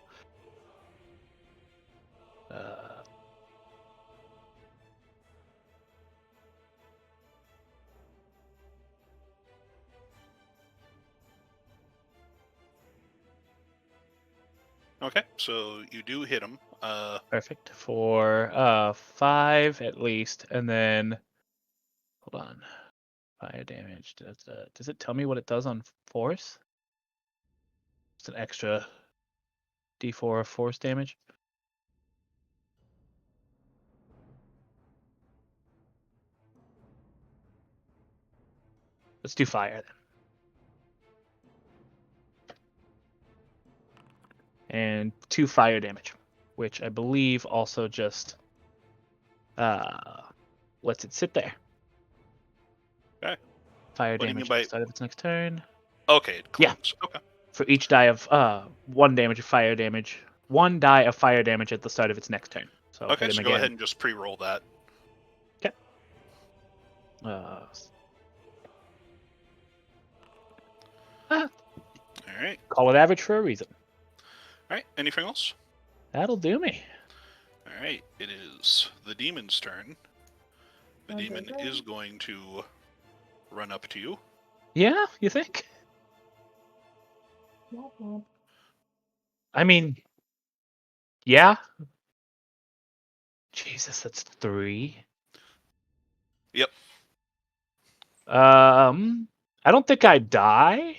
Okay, so you do hit him. Perfect. For 5 at least, and then hold on. Fire damage. Does it tell me what it does on force? It's an extra D4 of force damage. Let's do fire then. And 2 fire damage, which I believe also just lets it sit there. Okay. Fire What do you damage mean at by- the start of its next turn. Okay, it Yeah. clumps. Okay. For each die of 1 damage of fire damage, 1 die of fire damage at the start of its next turn. So Okay, hit him so again. go ahead and just pre-roll that. Uh, All right. call it average for a reason. All right. Anything else? That'll do me. All right. It is the demon's turn. The Okay, demon great. is going to run up to you. Yeah, you think? Womp womp. I mean, yeah. Jesus, that's 3. Yep. I don't think I die.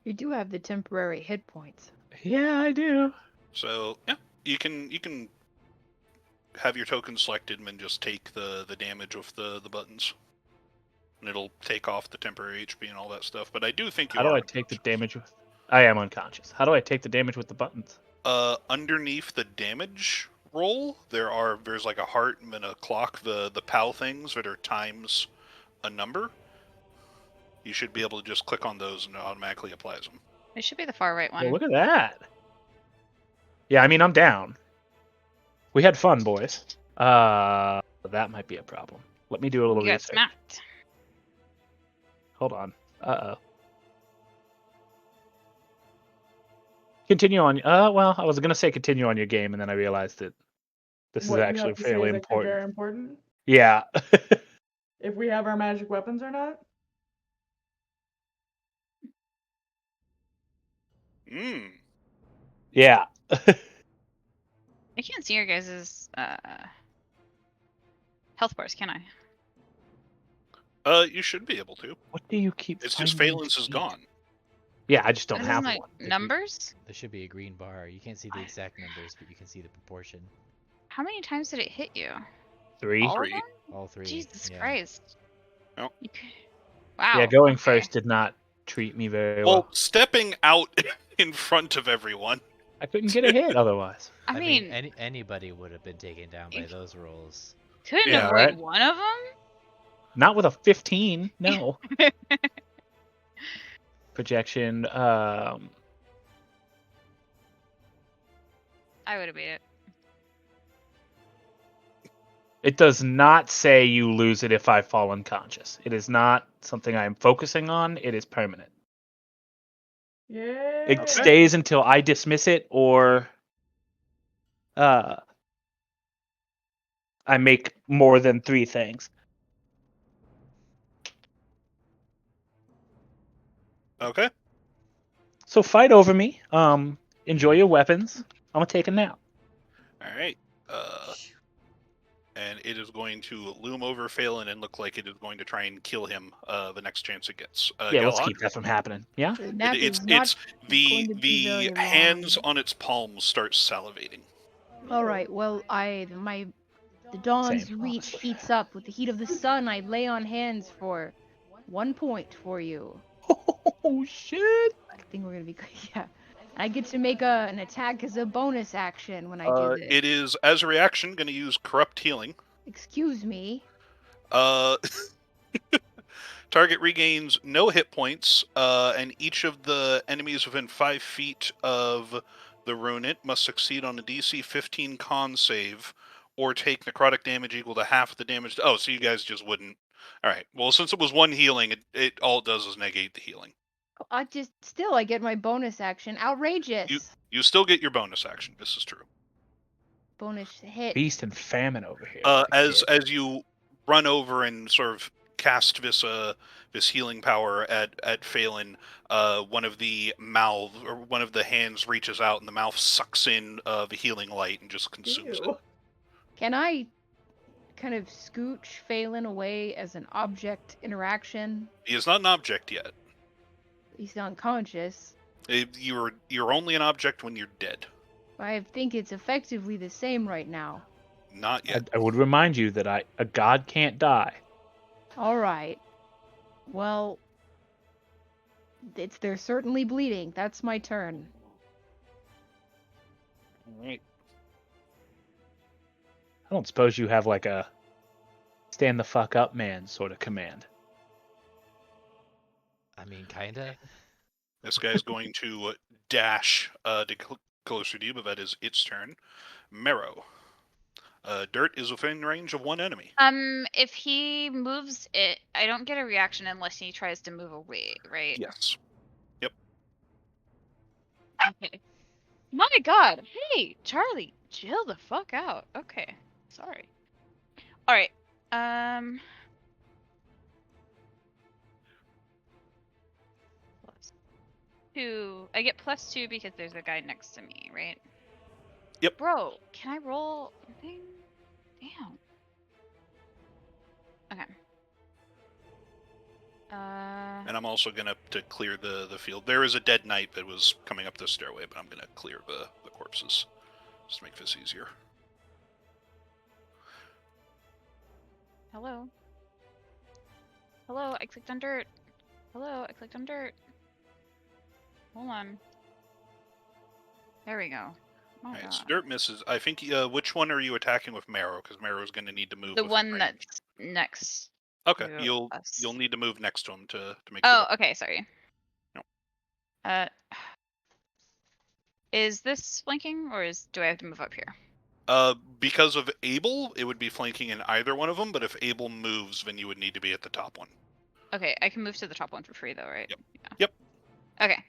You do have the temporary hit points. Yeah, I do. So yeah, you can have your token selected and then just take the damage with the buttons, and it'll take off the temporary HP and all that stuff. But I do think you How do are I take the damage with? I am unconscious. How do I take the damage with the buttons? underneath the damage roll, there's like a heart and then a clock, the POW things that are times a number. You should be able to just click on those and it automatically applies them. It should be the far right one. Well, look at that. Yeah, I mean, I'm down. We had fun, boys. That might be a problem. Let me do a little You got research. smacked. Hold on. Uh-oh. Continue on. Well, I was gonna say continue on your game, and then I realized that this What is you actually have to say fairly is actually important. very important. Yeah. if we have our magic weapons or not? Hmm. Yeah. I can't see your guys' health bars, can I? You should be able to. What do you keep It's just finding Phelan's to is eat? gone. Yeah, I just don't This is have my one. numbers? There should be a green bar. You can't see the exact numbers, but you can see the proportion. How many times did it hit you? 3. All of Three. them? All 3. Jesus yeah. Christ. Oh. You c- Wow. Yeah, going okay. first did not treat me very Well, well. stepping out in front of everyone. I couldn't get a hit otherwise. I mean, anybody would have been taken down by those rolls. couldn't Yeah, avoid right. one of them? Not with a 15, no. Projection, I would have beat it. it does not say you lose it if I fall unconscious. It is not something I'm focusing on. It is permanent. Yeah. It stays until I dismiss it or I make more than 3 things. Okay. So fight over me. Enjoy your weapons. I'm gonna take a nap. All right. And it is going to loom over Phelan and look like it is going to try and kill him the next chance it gets. Yeah, let's Galahad? keep that from happening. Yeah. The nap It's is not the going to be very hands long. on its palms start salivating. All right. Well, the dawn's Same, reach honestly. heats up with the heat of the sun. I lay on hands for 1 point for you. Oh shit! I think we're gonna be good. Yeah. I get to make an attack as a bonus action when I do this. It is, as a reaction, going to use Corrupt Healing. Excuse me. Target regains no hit points, and each of the enemies within 5 feet of the runit must succeed on a DC 15 con save, or take necrotic damage equal to half of the damage. Oh, so you guys just wouldn't. All right. Well, since it was 1 healing, it all it does is negate the healing. I get my bonus action. Outrageous. You still get your bonus action. This is true. Bonus hit. Feast and famine over here. As you run over and sort of cast this healing power at Phelan, one of the hands reaches out and the mouth sucks in the healing light and just consumes it. Can I kind of scooch Phelan away as an object interaction? He is not an object yet. He's unconscious. You're only an object when you're dead. I think it's effectively the same right now. Not yet. I would remind you that a god can't die. All right. Well, they're certainly bleeding. That's my turn. All right. I don't suppose you have like a stand the fuck up man sort of command. I mean, kinda. This guy's going to dash closer to you, but that is its turn. Marrow. Dirt is within range of 1 enemy. If he moves it, I don't get a reaction unless he tries to move away, right? Yes. Yep. Okay. My God! Hey, Charlie, chill the fuck out. Okay, sorry. All right. +2. I get +2 because there's a guy next to me, right? Yep. Bro, can I roll anything? Damn. Okay. And I'm also gonna to clear the field. There is a dead knight that was coming up the stairway, but I'm gonna clear the corpses just to make this easier. Hello. Hello, I clicked on dirt. Hello, I clicked on dirt. Hold on. There we go. Oh, Alright, God. so dirt misses. I think, which one are you attacking with Marrow? Because Marrow's going to need to move The within one range. that's next. Okay, to you'll us. need to move next to him to make. Oh, okay, sorry. No. Is this flanking, or do I have to move up here? Because of Abel, it would be flanking in either one of them. But if Abel moves, then you would need to be at the top one. Okay, I can move to the top one for free, though, right? Yep. Yeah. Yep. Okay.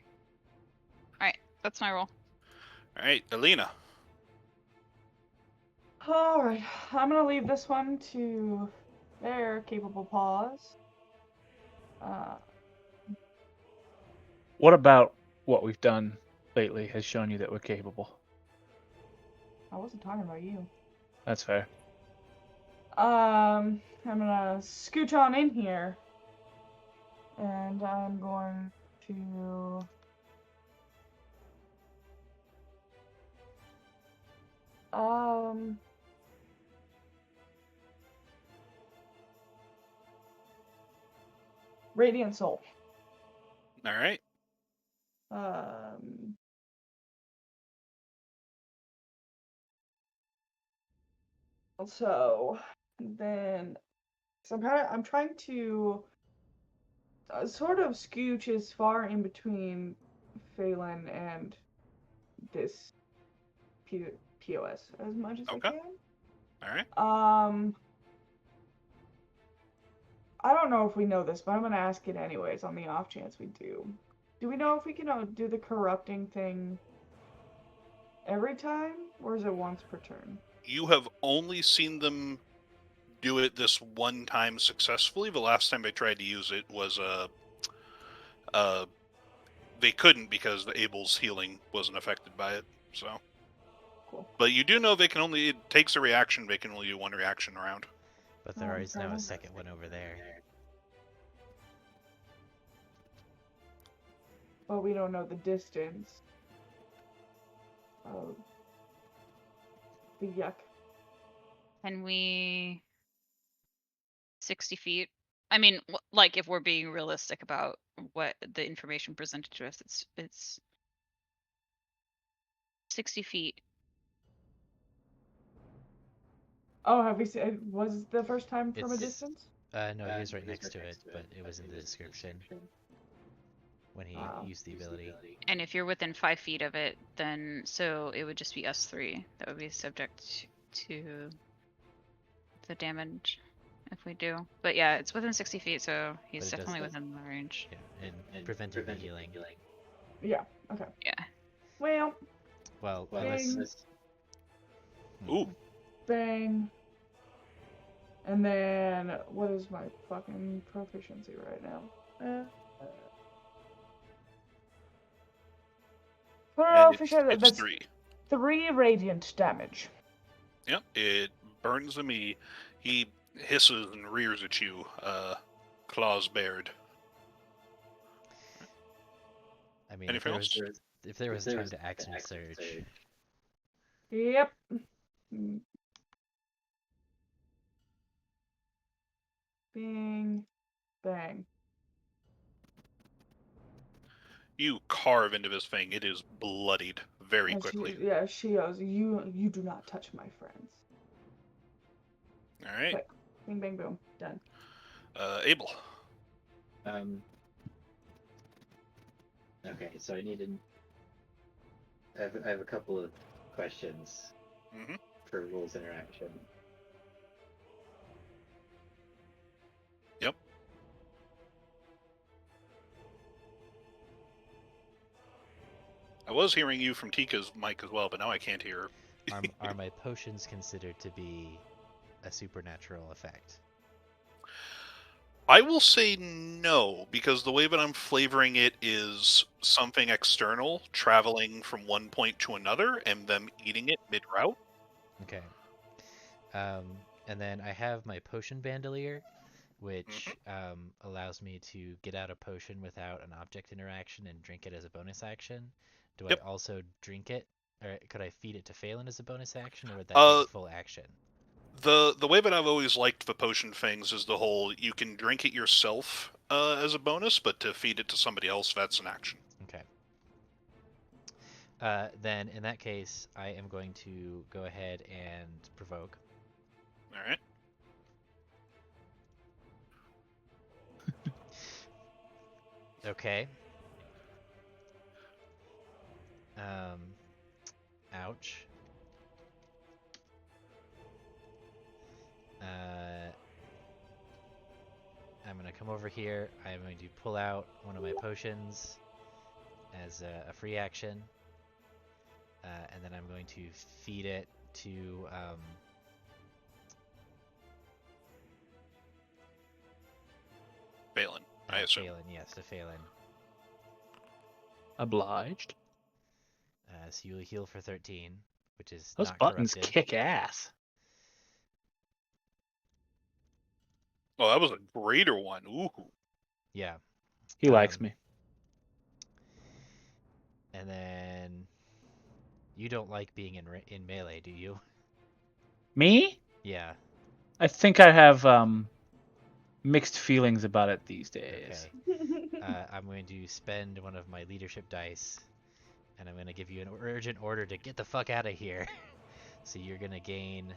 All right, that's my roll. All right, Alina. Alright, I'm gonna leave this one to They're capable paws. What about what we've done lately has shown you that we're capable? I wasn't talking about you. That's fair. I'm gonna scooch on in here. And I'm going to... Radiant Soul. All right. So then, I'm trying to sort of scooch as far in between Phelan and this POS as much as I Okay. can. All right. I don't know if we know this, but I'm gonna ask it anyways on the off chance we do. Do we know if we can do the corrupting thing every time, or is it once per turn? You have only seen them do it this one time successfully. The last time they tried to use it was they couldn't because the Abel's healing wasn't affected by it. So, Cool. but you do know they can only, it takes a reaction. They can only do one reaction around. But there is now a second one over there. But we don't know the distance of the yuck. Can we 60 feet? I mean, like if we're being realistic about what the information presented to us, it's 60 feet. Oh, have we seen? Was the first time from a It's- distance? No, he was right next to it, but it was in the description when he used the ability. And if you're within 5 feet of it, then so it would just be us three that would be subject to the damage if we do. But yeah, it's within 60 feet, so he's definitely within the range. Yeah, and preventing the healing. Yeah. Okay. Yeah. Well, bang, Ooh. bang. And then what is my fucking proficiency right now? Proficiency. It's 3. 3 radiant damage. Yep. It burns him. He hisses and rears at you, claws bared. I mean, Anything else? if there was time to action surge. Yep. Bing, bang. You carve into this thing. It is bloodied very And quickly. she goes, you do not touch my friends. All right. Quick. Bing, bang, boom. Done. Abel. Okay, so I have a couple of questions for rules interaction. Yep. I was hearing you from Tika's mic as well, but now I can't hear her. Are my potions considered to be a supernatural effect? I will say no, because the way that I'm flavoring it is something external traveling from one point to another and them eating it mid-route. Okay. And then I have my potion bandolier, which allows me to get out a potion without an object interaction and drink it as a bonus action. Do Yep. I also drink it, or could I feed it to Phelan as a bonus action, or would that be a full action? The way that I've always liked the potion things is the whole you can drink it yourself as a bonus, but to feed it to somebody else, that's an action. Okay. Then in that case, I am going to go ahead and provoke. All right. Okay. Ouch. I'm gonna come over here. I'm going to pull out one of my potions as a free action, and then I'm going to feed it to I assume. Phelan, yes, to Phelan. Obliged. So you'll heal for 13, which is Those not buttons corrupted. kick ass. Oh, that was a greater one. Ooh. Yeah. He likes me. And then you don't like being in melee, do you? Me? Yeah. I think I have mixed feelings about it these days. Okay. I'm going to spend one of my leadership dice, and I'm going to give you an urgent order to get the fuck out of here. So you're going to gain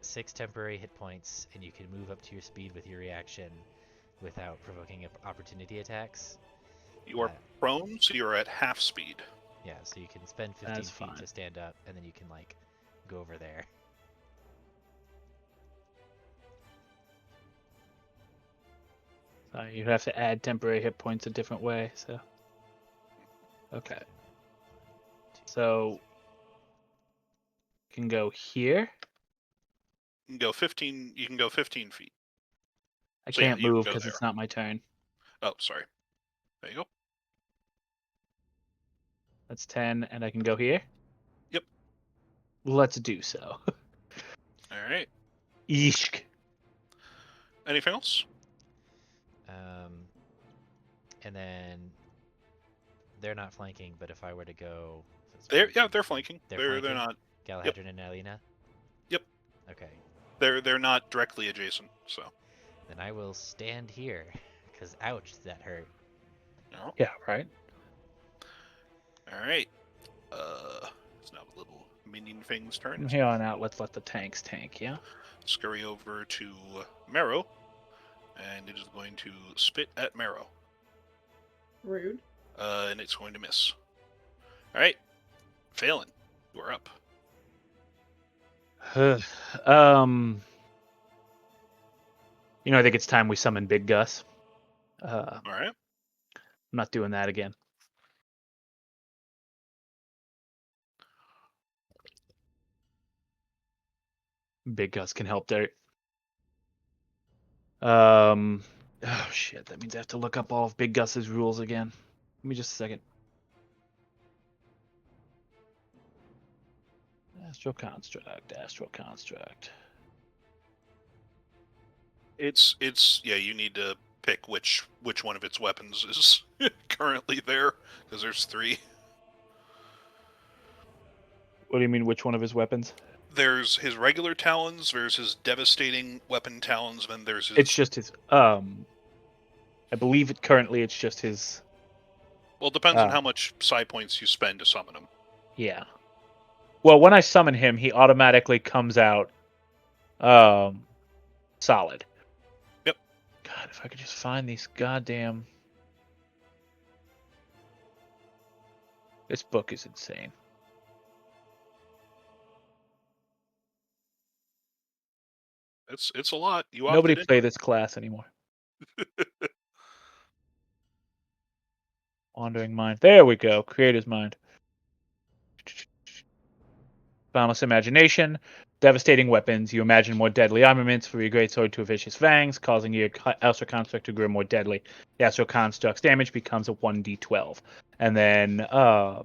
6 temporary hit points, and you can move up to your speed with your reaction without provoking opportunity attacks. You are prone, so you're at half speed. Yeah, so you can spend 15 That's feet fine. to stand up, and then you can, like, go over there. You have to add temporary hit points a different way, so. Okay. So, you can go here. You can go 15. You can go 15 feet. I So, yeah, can't you can move go because there. it's not my turn. Oh, sorry. There you go. That's 10, and I can go here? Yep. Let's do so. All right. Eeshk. Anything else? And then they're not flanking, but if I were to go, They're flanking. They're They're flanking? not. Galahadron and Alina? Yep. Okay. They're not directly adjacent, so. Then I will stand here, because ouch, that hurt. No. Yeah, right. All right. It's now the little minion thing's turn. From here on out, let's let the tanks tank, yeah? Scurry over to Marrow, and it is going to spit at Marrow. Rude. And it's going to miss. All right. Phelan, you are up. I think it's time we summon Big Gus. All right. I'm not doing that again. Big Gus can help Dirt. Oh shit, that means I have to look up all of Big Gus's rules again. Give me just a second. Astral Construct. It's yeah. You need to pick which one of its weapons is currently there, because there's 3. What do you mean, which one of his weapons? There's his regular talons, there's his devastating weapon talons, then there's his... It's just his, I believe currently it's just his... Well, it depends on how much psi points you spend to summon him. Yeah. Well, when I summon him, he automatically comes out, solid. Yep. God, if I could just find these goddamn... This book is insane. It's a lot. You Nobody opted play into this class anymore. Wandering Mind. There we go. Creator's Mind. Boundless Imagination. Devastating weapons. You imagine more deadly armaments for your greatsword to vicious fangs, causing your Astral Construct to grow more deadly. The Astral Construct's damage becomes a 1d12. And then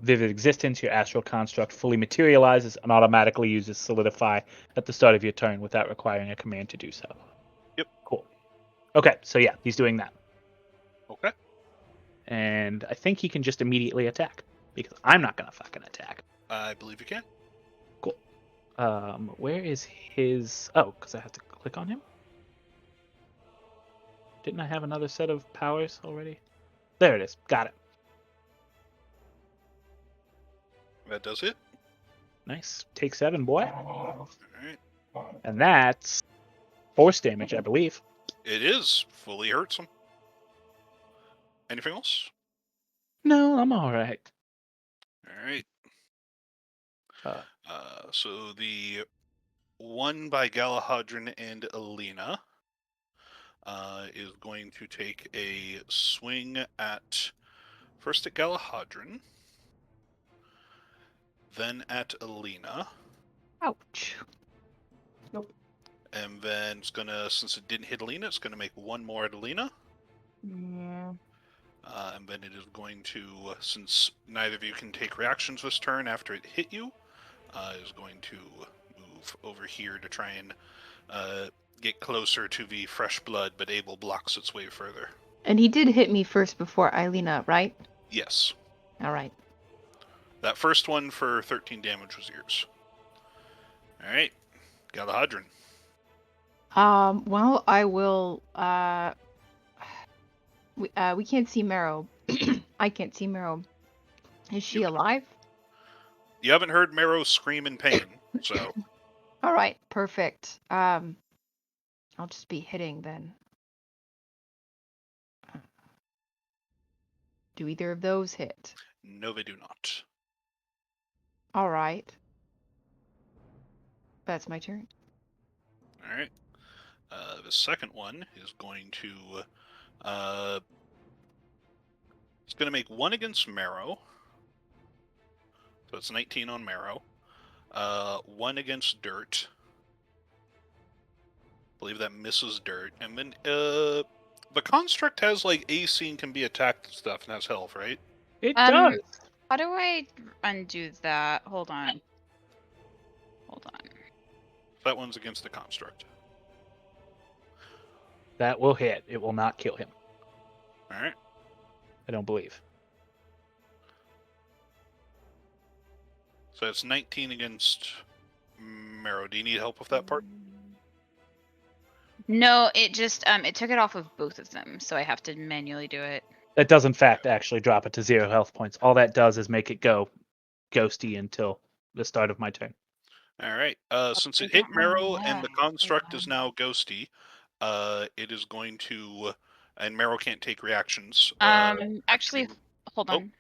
Vivid Existence, your Astral Construct fully materializes and automatically uses Solidify at the start of your turn without requiring a command to do so. Yep. Cool. Okay, so yeah, he's doing that. Okay. And I think he can just immediately attack, because I'm not going to fucking attack. I believe you can. Cool. Where is his... Oh, because I have to click on him? Didn't I have another set of powers already? There it is. Got it. That does it. Nice. Take 7, boy. All right. And that's force damage, I believe. It is. Fully hurts him. Anything else? No, I'm all right. All right. So the one by Galahadron and Alina is going to take a swing at first at Galahadron, then at Alina. Ouch. Nope. then it's gonna, since it didn't hit Alina, it's gonna make one more at Alina. Yeah. And then it is going to, since neither of you can take reactions this turn after it hit you, is going to move over here to try and get closer to the fresh blood, but Abel blocks its way further. And he did hit me first before Eilina, right? Yes. All right. That first one for 13 damage was yours. Alright. Galahadran. Well, I will, we can't see Marrow. I can't see Marrow. Is she alive? You haven't heard Marrow scream in pain, so. All right, perfect. I'll just be hitting then. Do either of those hit? No, they do not. All right. That's my turn. Alright. The second one is going to, it's going to make one against Marrow. So it's 19 on Marrow. One against Dirt. I believe that misses Dirt. And then, the construct has, like, AC and can be attacked and stuff and has health, right? It does. How do I undo that? Hold on. That one's against the construct. That will hit. It will not kill him. Alright. I don't believe. So it's 19 against Marrow. Do you need help with that part? No, it just it took it off of both of them, so I have to manually do it. That does, in fact, actually drop it to 0 health points. All that does is make it go ghosty until the start of my turn. Alright. Since it hit Marrow and the construct is now ghosty, it is going to... And Marrow can't take reactions. Actually, hold on.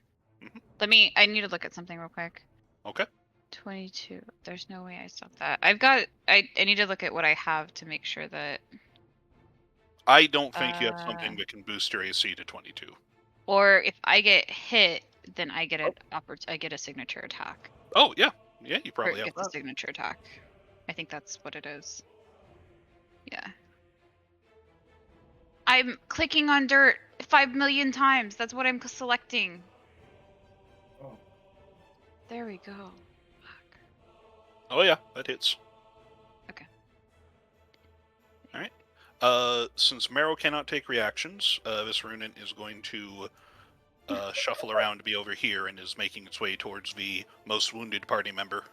Mhm. I need to look at something real quick. Okay. 22. There's no way I stopped that. I need to look at what I have to make sure that... I don't think you have something that can boost your AC to 22. Or if I get hit, then I get I get a signature attack. Oh, yeah. Yeah, you probably Or have it's a that. signature attack. I think that's what it is. Yeah. I'm clicking on Dirt 5 million times. That's what I'm selecting. Oh. There we go. Fuck. Oh, yeah. That hits. Okay. Alright. Since Marrow cannot take reactions, this Runin is going to shuffle around to be over here and is making its way towards the most wounded party member.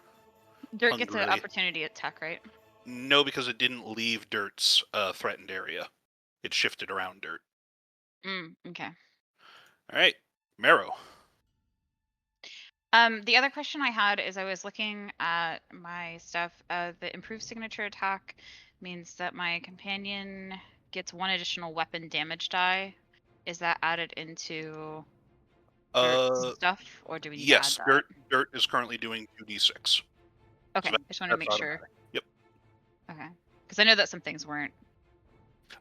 Dirt gets an Hungrily. opportunity attack, right? No, because it didn't leave Dirt's threatened area. It shifted around Dirt. Okay. Alright. Marrow. The other question I had is I was looking at my stuff. The improved signature attack means that my companion gets 1 additional weapon damage die. Is that added into Dirt's stuff, or do we need to add that? Dirt is currently doing 2d6. Okay, So I just want to make sure. Yep. Okay, because I know that some things weren't.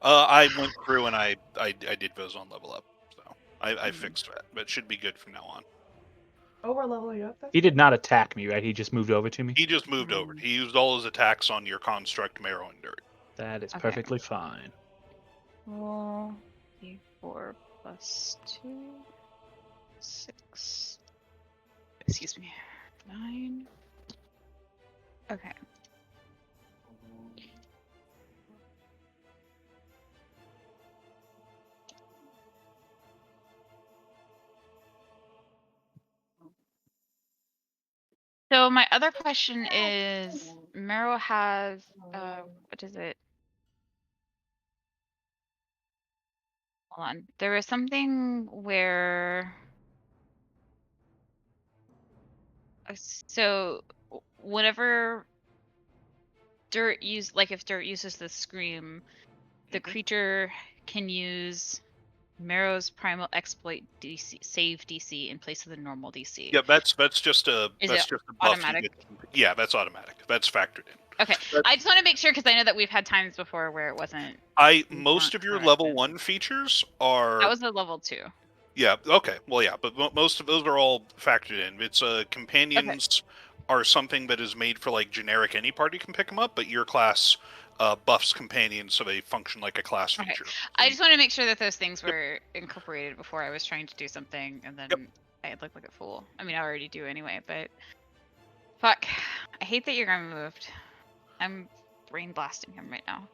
I went through and I did those on level up, so I fixed that, but it should be good from now on. Oh, we're leveling up. He did not attack me, right? He just moved over to me? He just moved over. He used all his attacks on your construct, Marrow, and Dirt. That is perfectly fine. 4 plus 2, 6. Excuse me. 9. Okay. So my other question is, Marrow has, what is it? Hold on. There was something where, so whenever Dirt if Dirt uses the scream, the creature can use Marrow's primal exploit DC, save DC in place of the normal DC. Yeah, that's just a Is that's it just a buff. automatic? Yeah, that's automatic. That's factored in. Okay, I just want to make sure because I know that we've had times before where it wasn't. Most of your level 1 features are. That was a level 2. Yeah. Okay. Well, yeah, but most of those are all factored in. It's a companion's are something that is made for like generic any party can pick them up, but your class buffs companions so they function like a class Okay. feature. I just want to make sure that those things were incorporated before I was trying to do something, and then I look like a fool. I mean, I already do anyway, but fuck. I hate that you're moved. I'm brain blasting him right now.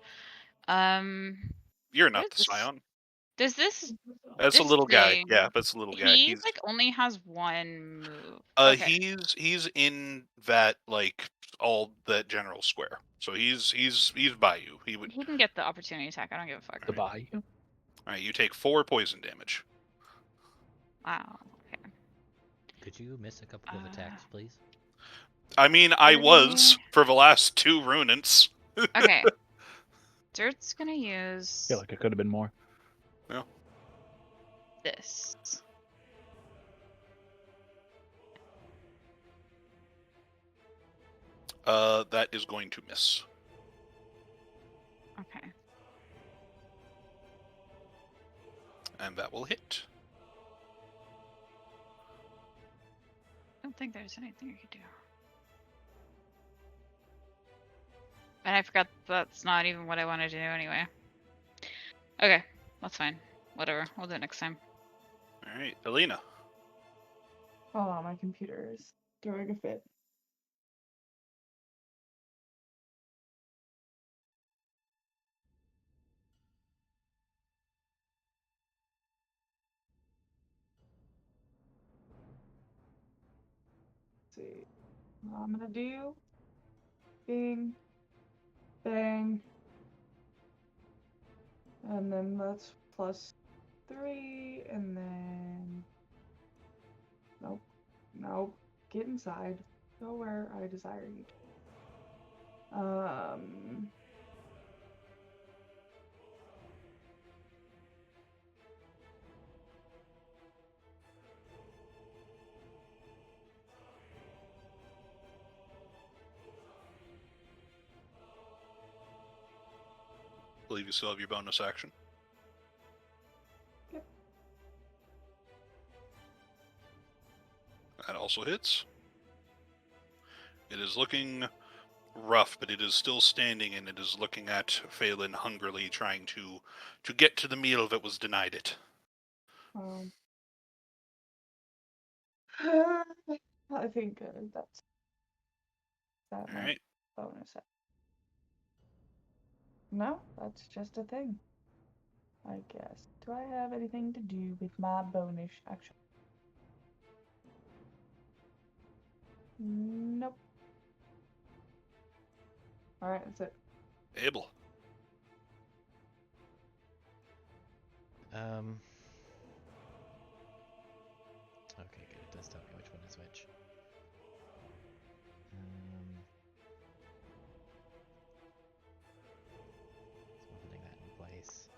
You're what not is the this? Scion. Does this That's a this little guy. thing? Yeah, that's a little guy. He like only has one move. Okay. He's in that like all that general square. So he's by you. He would. He can get the opportunity attack. I don't give a fuck. The bayou. All right, you take 4 poison damage. Wow. Okay. Could you miss a couple of attacks, please? I mean, I was for the last 2 ruinants. Okay. Dirt's gonna use I feel like it could have been more. Yeah. this. That is going to miss. Okay. And that will hit. I don't think there's anything I could do. And I forgot that's not even what I wanted to do anyway. Okay, that's fine. Whatever, we'll do it next time. Alright, Alina. Hold on, my computer is throwing a fit. Let's see. What I'm gonna do. Bing. Bang. And then that's +3, and then... Nope. Nope. Get inside. Go where I desire you to. I believe you still have your bonus action. Yep. That also hits. It is looking rough, but it is still standing, and it is looking at Phelan hungrily, trying to get to the meal that was denied it. I think that's that All right. bonus. No, that's just a thing. I guess. Do I have anything to do with my bonus action? Nope. Alright, that's it. Abel. Okay, good. It does tell me which one is which. So I'm putting that in place.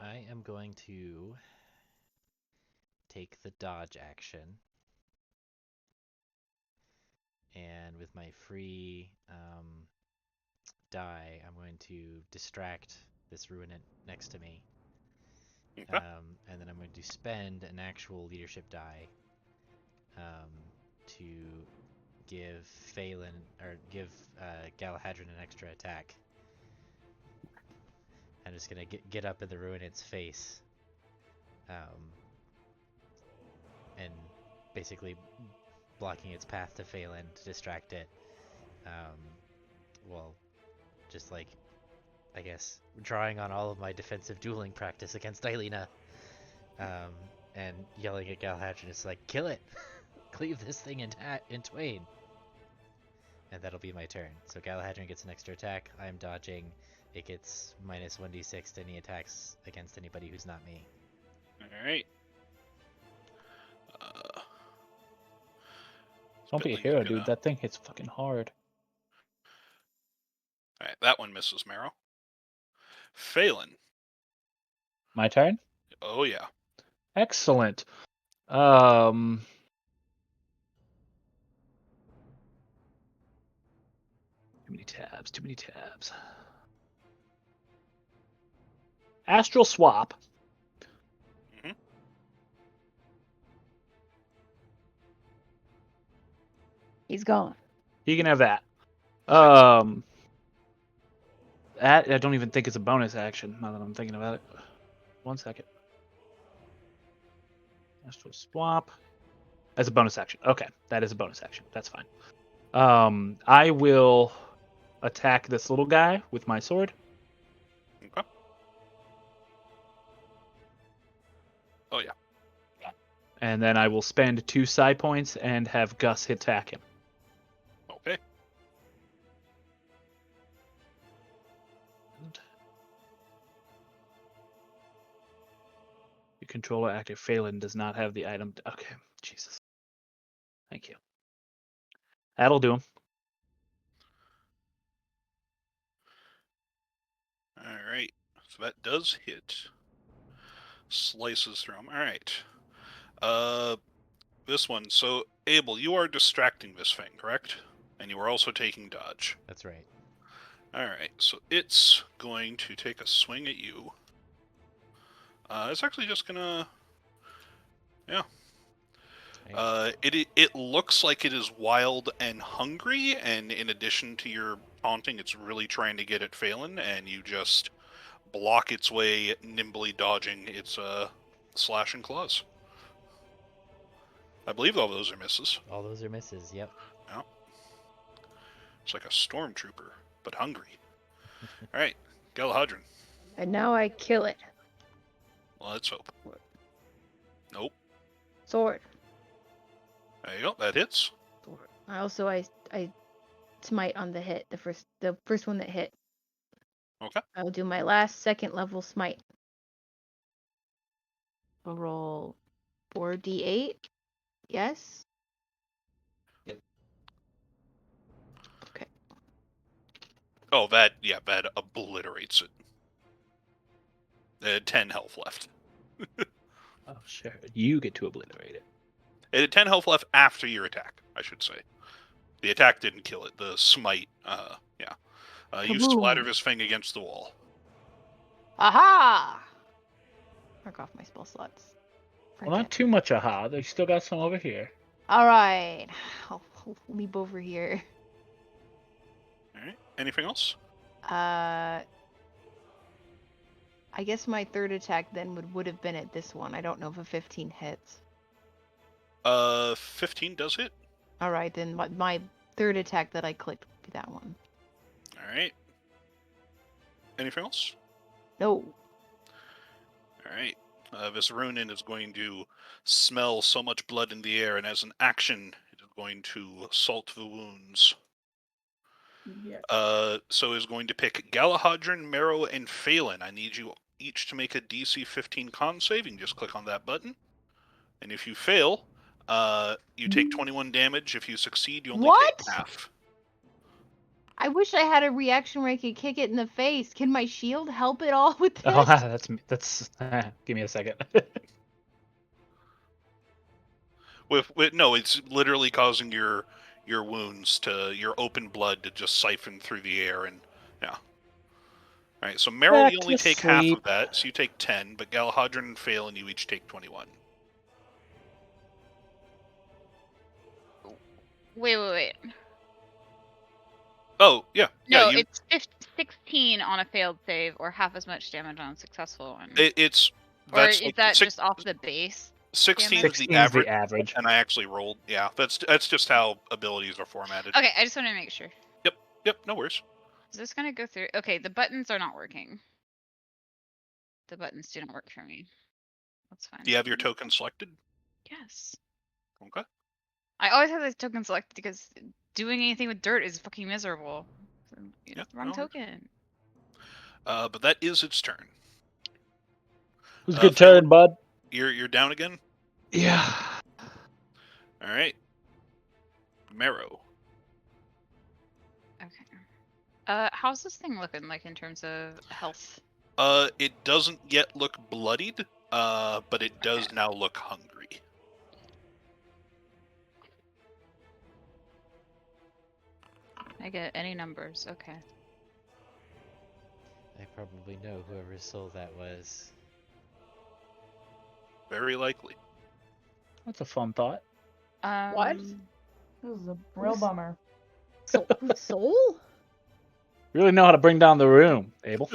I am going to take the dodge action, and with my free die, I'm going to distract this ruinant next to me. Okay. And then I'm going to spend an actual leadership die to give Phelan, or give Galahadron an extra attack. I'm just gonna get up in the ruinant's face, and basically blocking its path to Phelan to distract it. Well, just like, I guess, drawing on all of my defensive dueling practice against Eilina, and yelling at Galahadron, it's like, kill it! Cleave this thing in twain! And that'll be my turn. So Galahadron gets an extra attack, I'm dodging, it gets minus 1d6 to any attacks against anybody who's not me. Alright. Don't be a hero, dude. That thing hits fucking hard. Alright, that one misses Marrow. Phelan. My turn? Oh yeah. Excellent. Too many tabs. Too many tabs. Astral swap. Mhm. He's gone. He can have that. That I don't even think it's a bonus action. Now that I'm thinking about it. 1 second. Astral swap. As a bonus action. Okay, that is a bonus action. That's fine. I will attack this little guy with my sword. Okay. Oh yeah. And then I will spend 2 psi points and have Gus attack him. Okay. Your controller active Phelan does not have the item. Okay, Jesus. Thank you. That'll do him. All right. So that does hit. Slices through him. All right. This one. So Abel, you are distracting this thing, correct? And you are also taking dodge. That's right. All right. So it's going to take a swing at you. It's actually just gonna. Yeah. Right. It looks like it is wild and hungry, and in addition to your taunting, it's really trying to get at Phelan, and you just block its way, nimbly dodging its slashing claws. I believe all those are misses. All those are misses. Yep. Yeah. It's like a stormtrooper, but hungry. All right, Galahadron. And now I kill it. Well, let's hope. Nope. Sword. There you go. That hits. Sword. I smite on the hit. The first one that hit. Okay. I'll do my last second level smite. I'll roll 4d8. Yes. Yep. Okay. Oh, that obliterates it. 10 health left. Oh, sure. You get to obliterate it. It had 10 health left after your attack, I should say. The attack didn't kill it. The smite, yeah. You splatter Kaboom. this thing against the wall. Aha! Mark off my spell slots. Well, not too much aha. They still got some over here. All right. I'll leap over here. All right. Anything else? I guess my third attack then would have been at this one. I don't know if a 15 hits. 15 does hit. All right, then my third attack that I clicked would be that one. All right. Anything else? No. All right. This Runin is going to smell so much blood in the air, and as an action, it is going to salt the wounds. Yes. So is going to pick Galahadron, Marrow, and Phelan. I need you each to make a DC 15 con save. You can just click on that button. And if you fail, you take 21 damage. If you succeed, you only What? take half. I wish I had a reaction where I could kick it in the face. Can my shield help at all with this? Oh, that's. Give me a second. No, it's literally causing your wounds your open blood to just siphon through the air, and yeah. All right, so Meryl, Back you only to take half sleep. of that, so you take 10, but Galahadron and Phelan, you each take 21. Wait. Oh, yeah. No, Yeah, it's 16 on a failed save, or half as much damage on a successful one. Or that's is like that just off the base? 16 is damage? the 16 average, the average. and I actually rolled. Yeah, that's just how abilities are formatted. Okay, I just want to make sure. Yep, no worries. Is this gonna go through? Okay, the buttons are not working. The buttons do not work for me. That's fine. Do you have your token selected? Yes. Okay. I always have this token selected because doing anything with dirt is fucking miserable. So, Yeah, wrong no worries. token. But that is its turn. It was a good Phelan, turn, bud. You're down again. Yeah. All right. Marrow. Okay. How's this thing looking like in terms of health? It doesn't yet look bloodied. but it does now look hungry. I get any numbers. Okay. I probably know whoever's soul that was. Very likely. That's a fun thought. What? This is a real bummer. Soul? Really know how to bring down the room, Abel.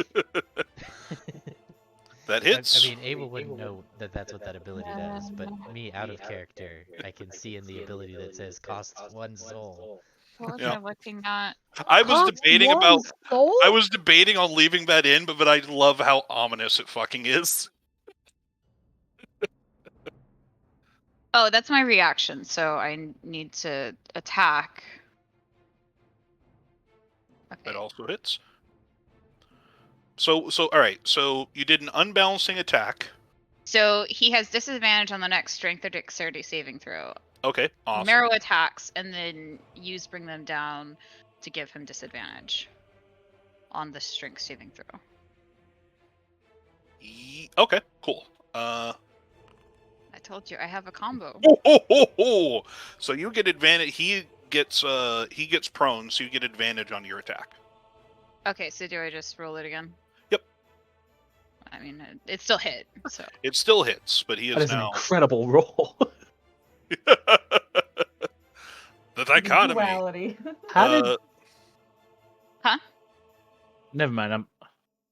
That I hits. mean, Abel wouldn't know that that's what that ability does, but me, out of character, I can see in the ability that says costs 1 soul. What was Yeah. I looking at? I was Cost debating one about. soul? I was debating on leaving that in, but I love how ominous it fucking is. Oh, that's my reaction. So I need to attack. That Okay. also hits. So all right. So you did an unbalancing attack. So he has disadvantage on the next strength or dexterity saving throw. Okay, awesome. Marrow attacks, and then use bring them down to give him disadvantage on the strength saving throw. Okay, cool. I told you I have a combo. So you get advantage. He gets prone, so you get advantage on your attack. Okay, so do I just roll it again? Yep. I mean, it still hit. So It still hits, but he That is is an now incredible roll. the dichotomy. Duality. How did? Huh? Never mind.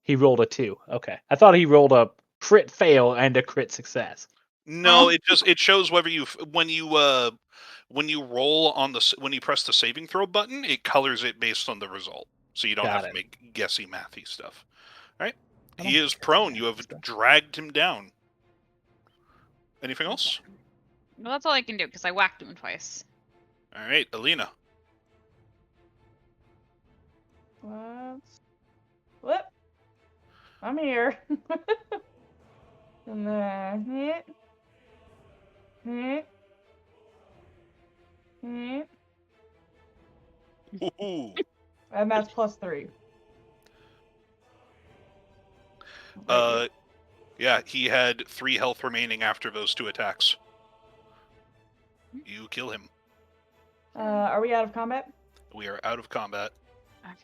He rolled a 2. Okay, I thought he rolled a crit fail and a crit success. No, it shows whether when you roll on when you press the saving throw button, it colors it based on the result, so you don't have to make guessy mathy stuff. All right, he is prone. You have dragged him down. Anything else? Well, that's all I can do because I whacked him twice. All right, Alina. What? I'm here. And then Ooh. and that's +3. Yeah, he had 3 health remaining after those 2 attacks. You kill him. Are we out of combat? We are out of combat.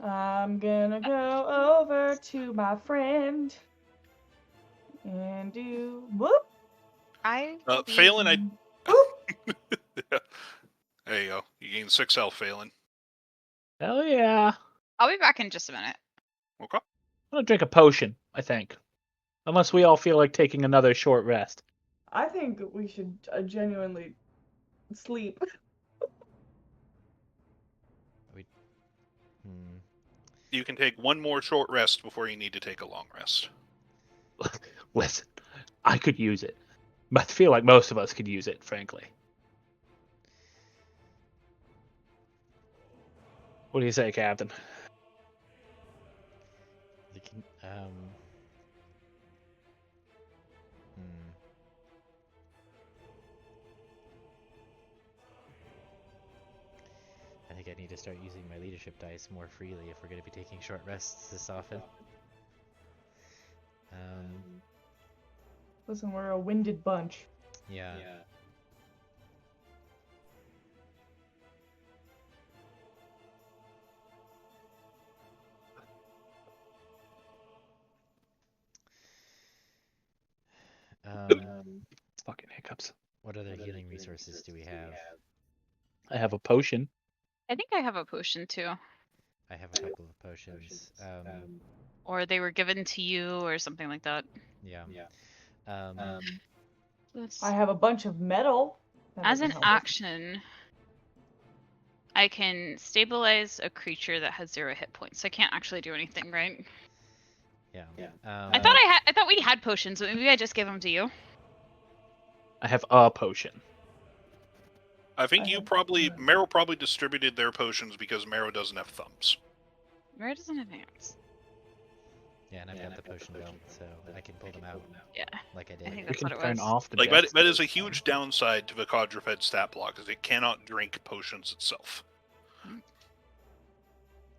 I'm gonna go over to my friend and do whoop. Phelan, there you go. You gain 6 health, Phelan. Hell yeah! I'll be back in just a minute. Okay. I'm gonna drink a potion, I think. Unless we all feel like taking another short rest. I think we should genuinely sleep. You can take 1 more short rest before you need to take a long rest. Listen, I could use it. But I feel like most of us could use it, frankly. What do you say, Captain? I think I need to start using my leadership dice more freely if we're going to be taking short rests this often. Listen, we're a winded bunch. Yeah. Fucking hiccups. What other healing resources do we have? I have a potion. I think I have a potion too. I have a couple of potions. Or they were given to you or something like that. Yeah. I have a bunch of metal. As an action, I can stabilize a creature that has 0 hit points. I can't actually do anything, right? Yeah. I thought we had potions, but maybe I just gave them to you. I have a potion. I think Marrow probably distributed their potions because Marrow doesn't have thumbs. Marrow doesn't have hands. Yeah, and I've got the potion belt, so I can pull them out. Yeah. Like I did. I think We that's can what it turn was. off the Like death that is a save huge downside to the quadruped stat block, is it cannot drink potions itself.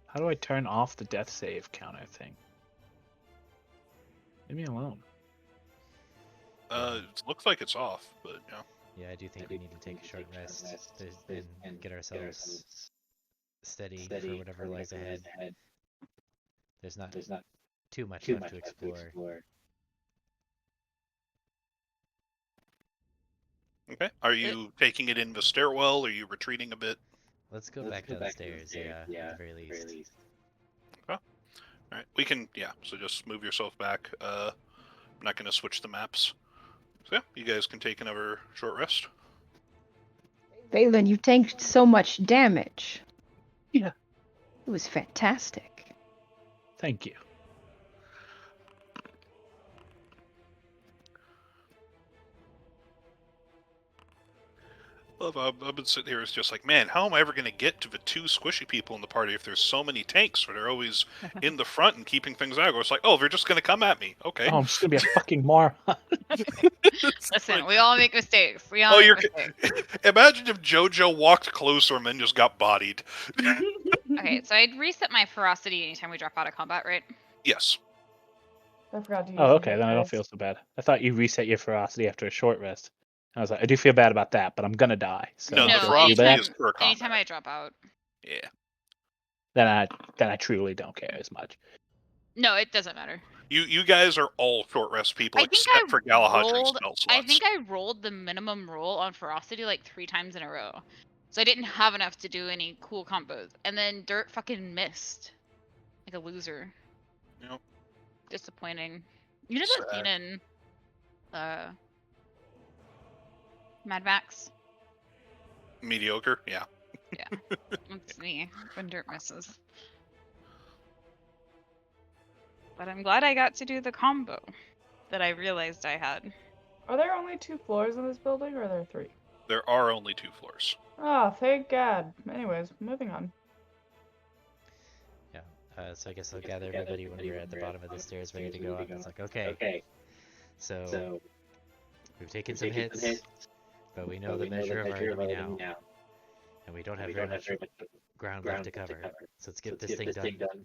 How do I turn off the death save counter thing? Leave me alone. It looks like it's off, but yeah. Yeah, I do think we need to take a short rest and get ourselves steady for whatever lies ahead. There's not too much left to explore. Okay. Are you taking it in the stairwell? Are you retreating a bit? Let's go back downstairs, yeah, at the very least. Okay. Alright, we can, so just move yourself back. I'm not going to switch the maps. So yeah, you guys can take another short rest. Valen, you tanked so much damage. Yeah. It was fantastic. Thank you. I've been sitting here, it's just like, man, how am I ever going to get to the two squishy people in the party if there's so many tanks where they're always in the front and keeping things aggro? It's like, oh, they're just going to come at me. Okay. Oh, I'm just gonna be a fucking moron. Listen, like, we all make mistakes. We all make mistakes. Imagine if JoJo walked closer and then just got bodied. Okay, so I'd reset my ferocity anytime we drop out of combat, right? Yes. I forgot to use Oh, the okay, hit then I don't dice. feel so bad. I thought you reset your ferocity after a short rest. I was like, I do feel bad about that, but I'm gonna die. So No, the No, ferocity do that. is for combat. anytime I drop out. Yeah. Then I truly don't care as much. No, it doesn't matter. You guys are all short rest people I think except for Galahad and rolled. spell slots. I think I rolled the minimum roll on ferocity like 3 times in a row, so I didn't have enough to do any cool combos. And then Dirt fucking missed, like a loser. Yep. Disappointing. You know that scene in Mad Max? Mediocre, yeah. It's me when Dirt misses. But I'm glad I got to do the combo that I realized I had. Are there only 2 floors in this building, or are there 3? There are only 2 floors. Oh, thank God. Anyways, moving on. Yeah. So I guess I'll gather everybody when we're at the bottom of the stairs, ready to go up. It's like, okay. So we've taken some hits, but we know the measure of our enemy now, and we don't have very much ground left to cover. So let's get this thing done.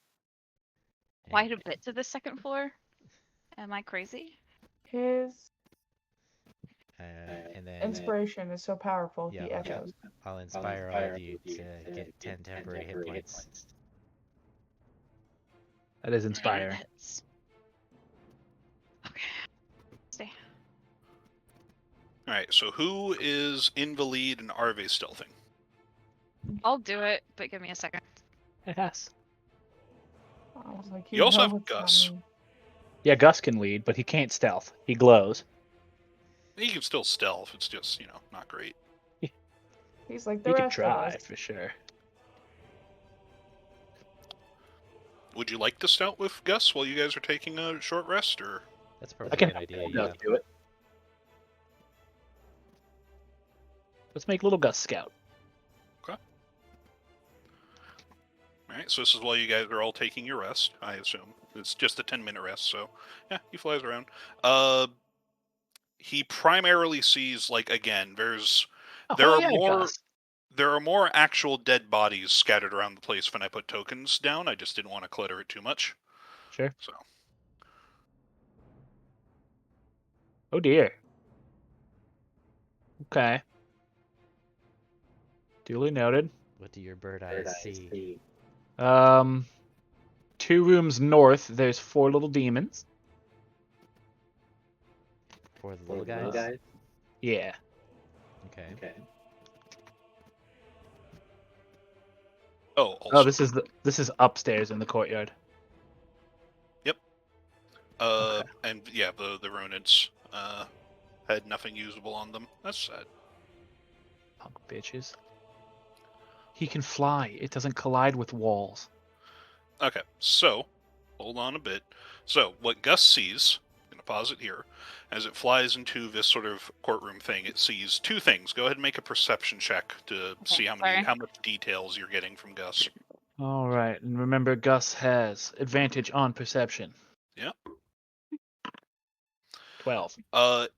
Quite a bit to the second floor. Am I crazy? His And then inspiration is so powerful, yeah, he echoes. I'll inspire all of you to get 10 temporary hit points. That is inspiring. Okay. Stay. Alright, so who is in the lead and are they stealthing? I'll do it, but give me a second. Yes. I was like, You also know have it's not Gus. me. Yeah, Gus can lead, but he can't stealth. He glows. You can still stealth, it's just, not great. He's like the He can rest of try us. for sure. Would you like to scout with Gus while you guys are taking a short rest, or? That's I probably a can good idea, Gus yeah. do it. Let's make little Gus scout. Alright, so this is while you guys are all taking your rest, I assume. It's just a 10-minute rest, so yeah, he flies around. He primarily sees, again, there are more actual dead bodies scattered around the place when I put tokens down. I just didn't want to clutter it too much. Sure. So. Oh dear. Okay. Duly noted. What do your bird eyes see? 2 rooms north, there's 4 little demons. 4 the little guys? Yeah. Okay. Oh, also, this is upstairs in the courtyard. Yep. Okay. And yeah, the Ronins had nothing usable on them. That's sad. Punk bitches. He can fly. It doesn't collide with walls. Okay, so hold on a bit. So what Gus sees, I'm gonna pause it here, as it flies into this sort of courtroom thing, it sees 2 things. Go ahead and make a perception check to see how much details you're getting from Gus. All right, and remember, Gus has advantage on perception. Yeah. 12.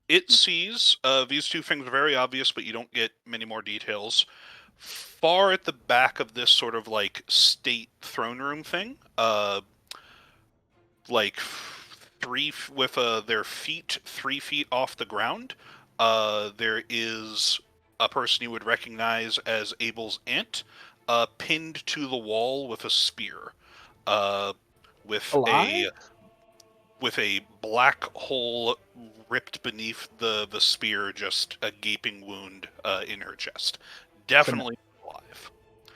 It sees these 2 things are very obvious, but you don't get many more details. Far at the back of this sort of state throne room thing, their feet 3 feet off the ground, there is a person you would recognize as Abel's aunt, pinned to the wall with a spear, with Alive? a black hole ripped beneath the spear, just a gaping wound in her chest. Definitely alive.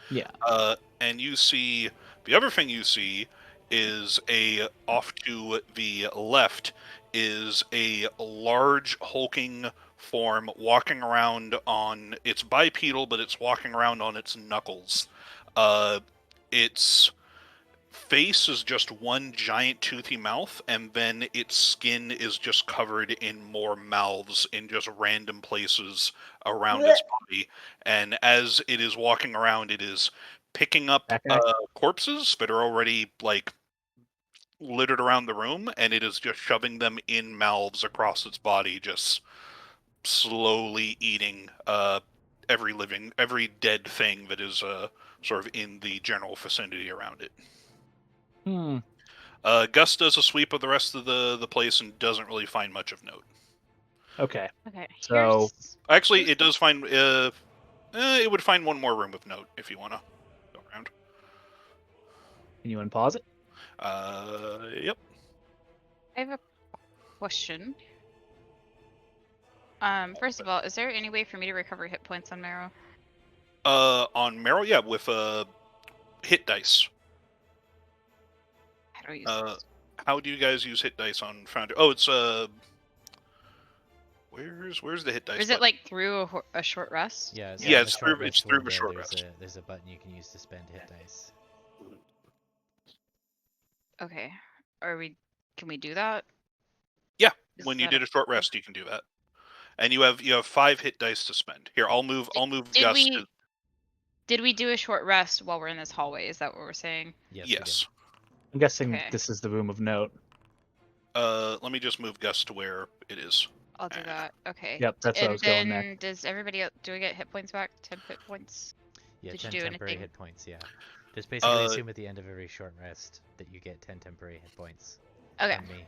Yeah. And you see, the other thing you see is off to the left is a large hulking form walking around on, it's bipedal, but it's walking around on its knuckles. Its face is just one giant toothy mouth, and then its skin is just covered in more mouths in just random places around its body. And as it is walking around, it is picking up That guy? corpses that are already like littered around the room, and it is just shoving them in mouths across its body, just slowly eating every dead thing that is sort of in the general vicinity around it. Gus does a sweep of the rest of the place and doesn't really find much of note. Okay. Okay. So- Actually, it does find. It would find one more room with note if you want to go around. Can you unpause it? Yep. I have a question. First of all, is there any way for me to recover hit points on Marrow? On Meryl, yeah, with hit dice. How do I use this? How do you guys use hit dice on Founder? Oh, it's where's the hit dice? Is it like through a short rest? Yeah, Yeah, on it's the short through- rest it's through the window, short there's rest. there's a button you can use to spend hit dice. Okay. Can we do that? Yeah, Is when you that did a short rest, you can do that, and you have 5 hit dice to spend. Here, I'll move Did Gus. we did we do a short rest while we're in this hallway? Is that what we're saying? Yes. Yes. I'm guessing Okay. this is the room of note. Let me just move Gus to where it is. I'll do that. Okay. Yep, that's what I And was going then there. does everybody else, do we get hit points back? 10 hit points? Yeah, Did you 10 do temporary anything? hit points, yeah. Just basically assume at the end of every short rest that you get 10 temporary hit points. Okay. From me.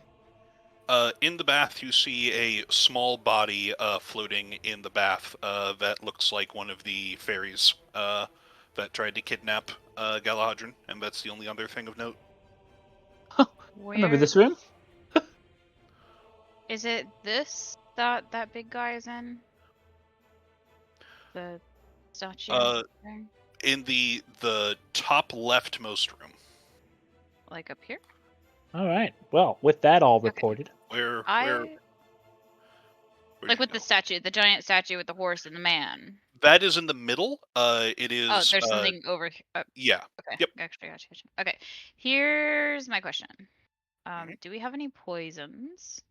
In the bath, you see a small body floating in the bath that looks like one of the fairies that tried to kidnap Galahadron, and that's the only other thing of note. I remember this room. Is it this that big guy is in? The statue thing? In the top leftmost room. Like up here? All right. Well, with that all reported, Where Like with the statue, the giant statue with the horse and the man. That is in the middle. It is. Oh, there's something over here. Yeah. Okay. Yep. Gotcha. Okay. Here's my question. Do we have any poisons?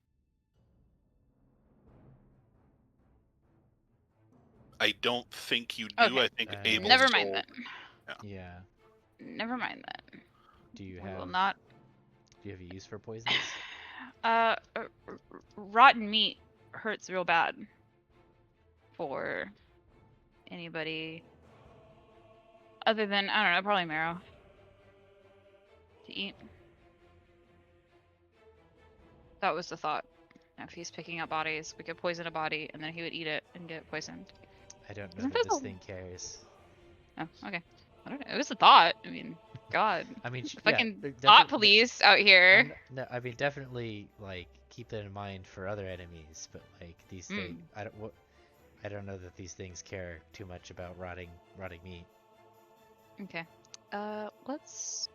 I don't think you do. Okay. I think Abel. Never mind then. Yeah. Never mind then. Do you We will have not. Do you have a use for poisons? Rotten meat hurts real bad for anybody other than, I don't know, probably Marrow to eat. That was the thought. If he's picking up bodies, we could poison a body and then he would eat it and get poisoned. I don't know Isn't that that this the- thing carries. Oh, okay. I don't know. It was a thought. I mean, God. I mean, Fucking thought police out here. No, I mean definitely like keep that in mind for other enemies, but like these things, I don't know that these things care too much about rotting meat. Okay.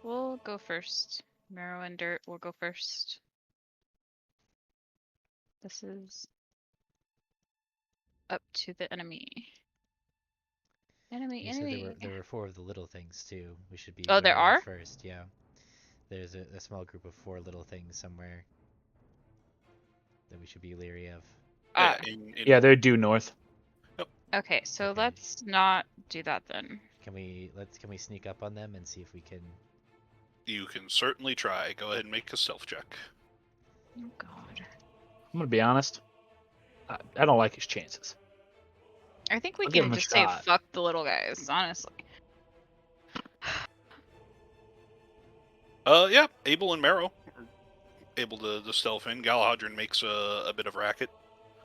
We'll go first. Marrow and Dirt will go first. This is up to the enemy. You said there were 4 of the little things too. We should be. Oh, there wary of are? first. Yeah. There's a small group of 4 little things somewhere that we should be leery of. Yeah, they're due north. Okay, so Okay. let's not do that then. Can we sneak up on them and see if we can? You can certainly try. Go ahead and make a stealth check. Oh God. I'm gonna be honest. I don't like his chances. I think we I'll give can him a just say shot. fuck the little guys, honestly. Yeah, Abel and Marrow. able to stealth in. Galahadron makes a bit of racket.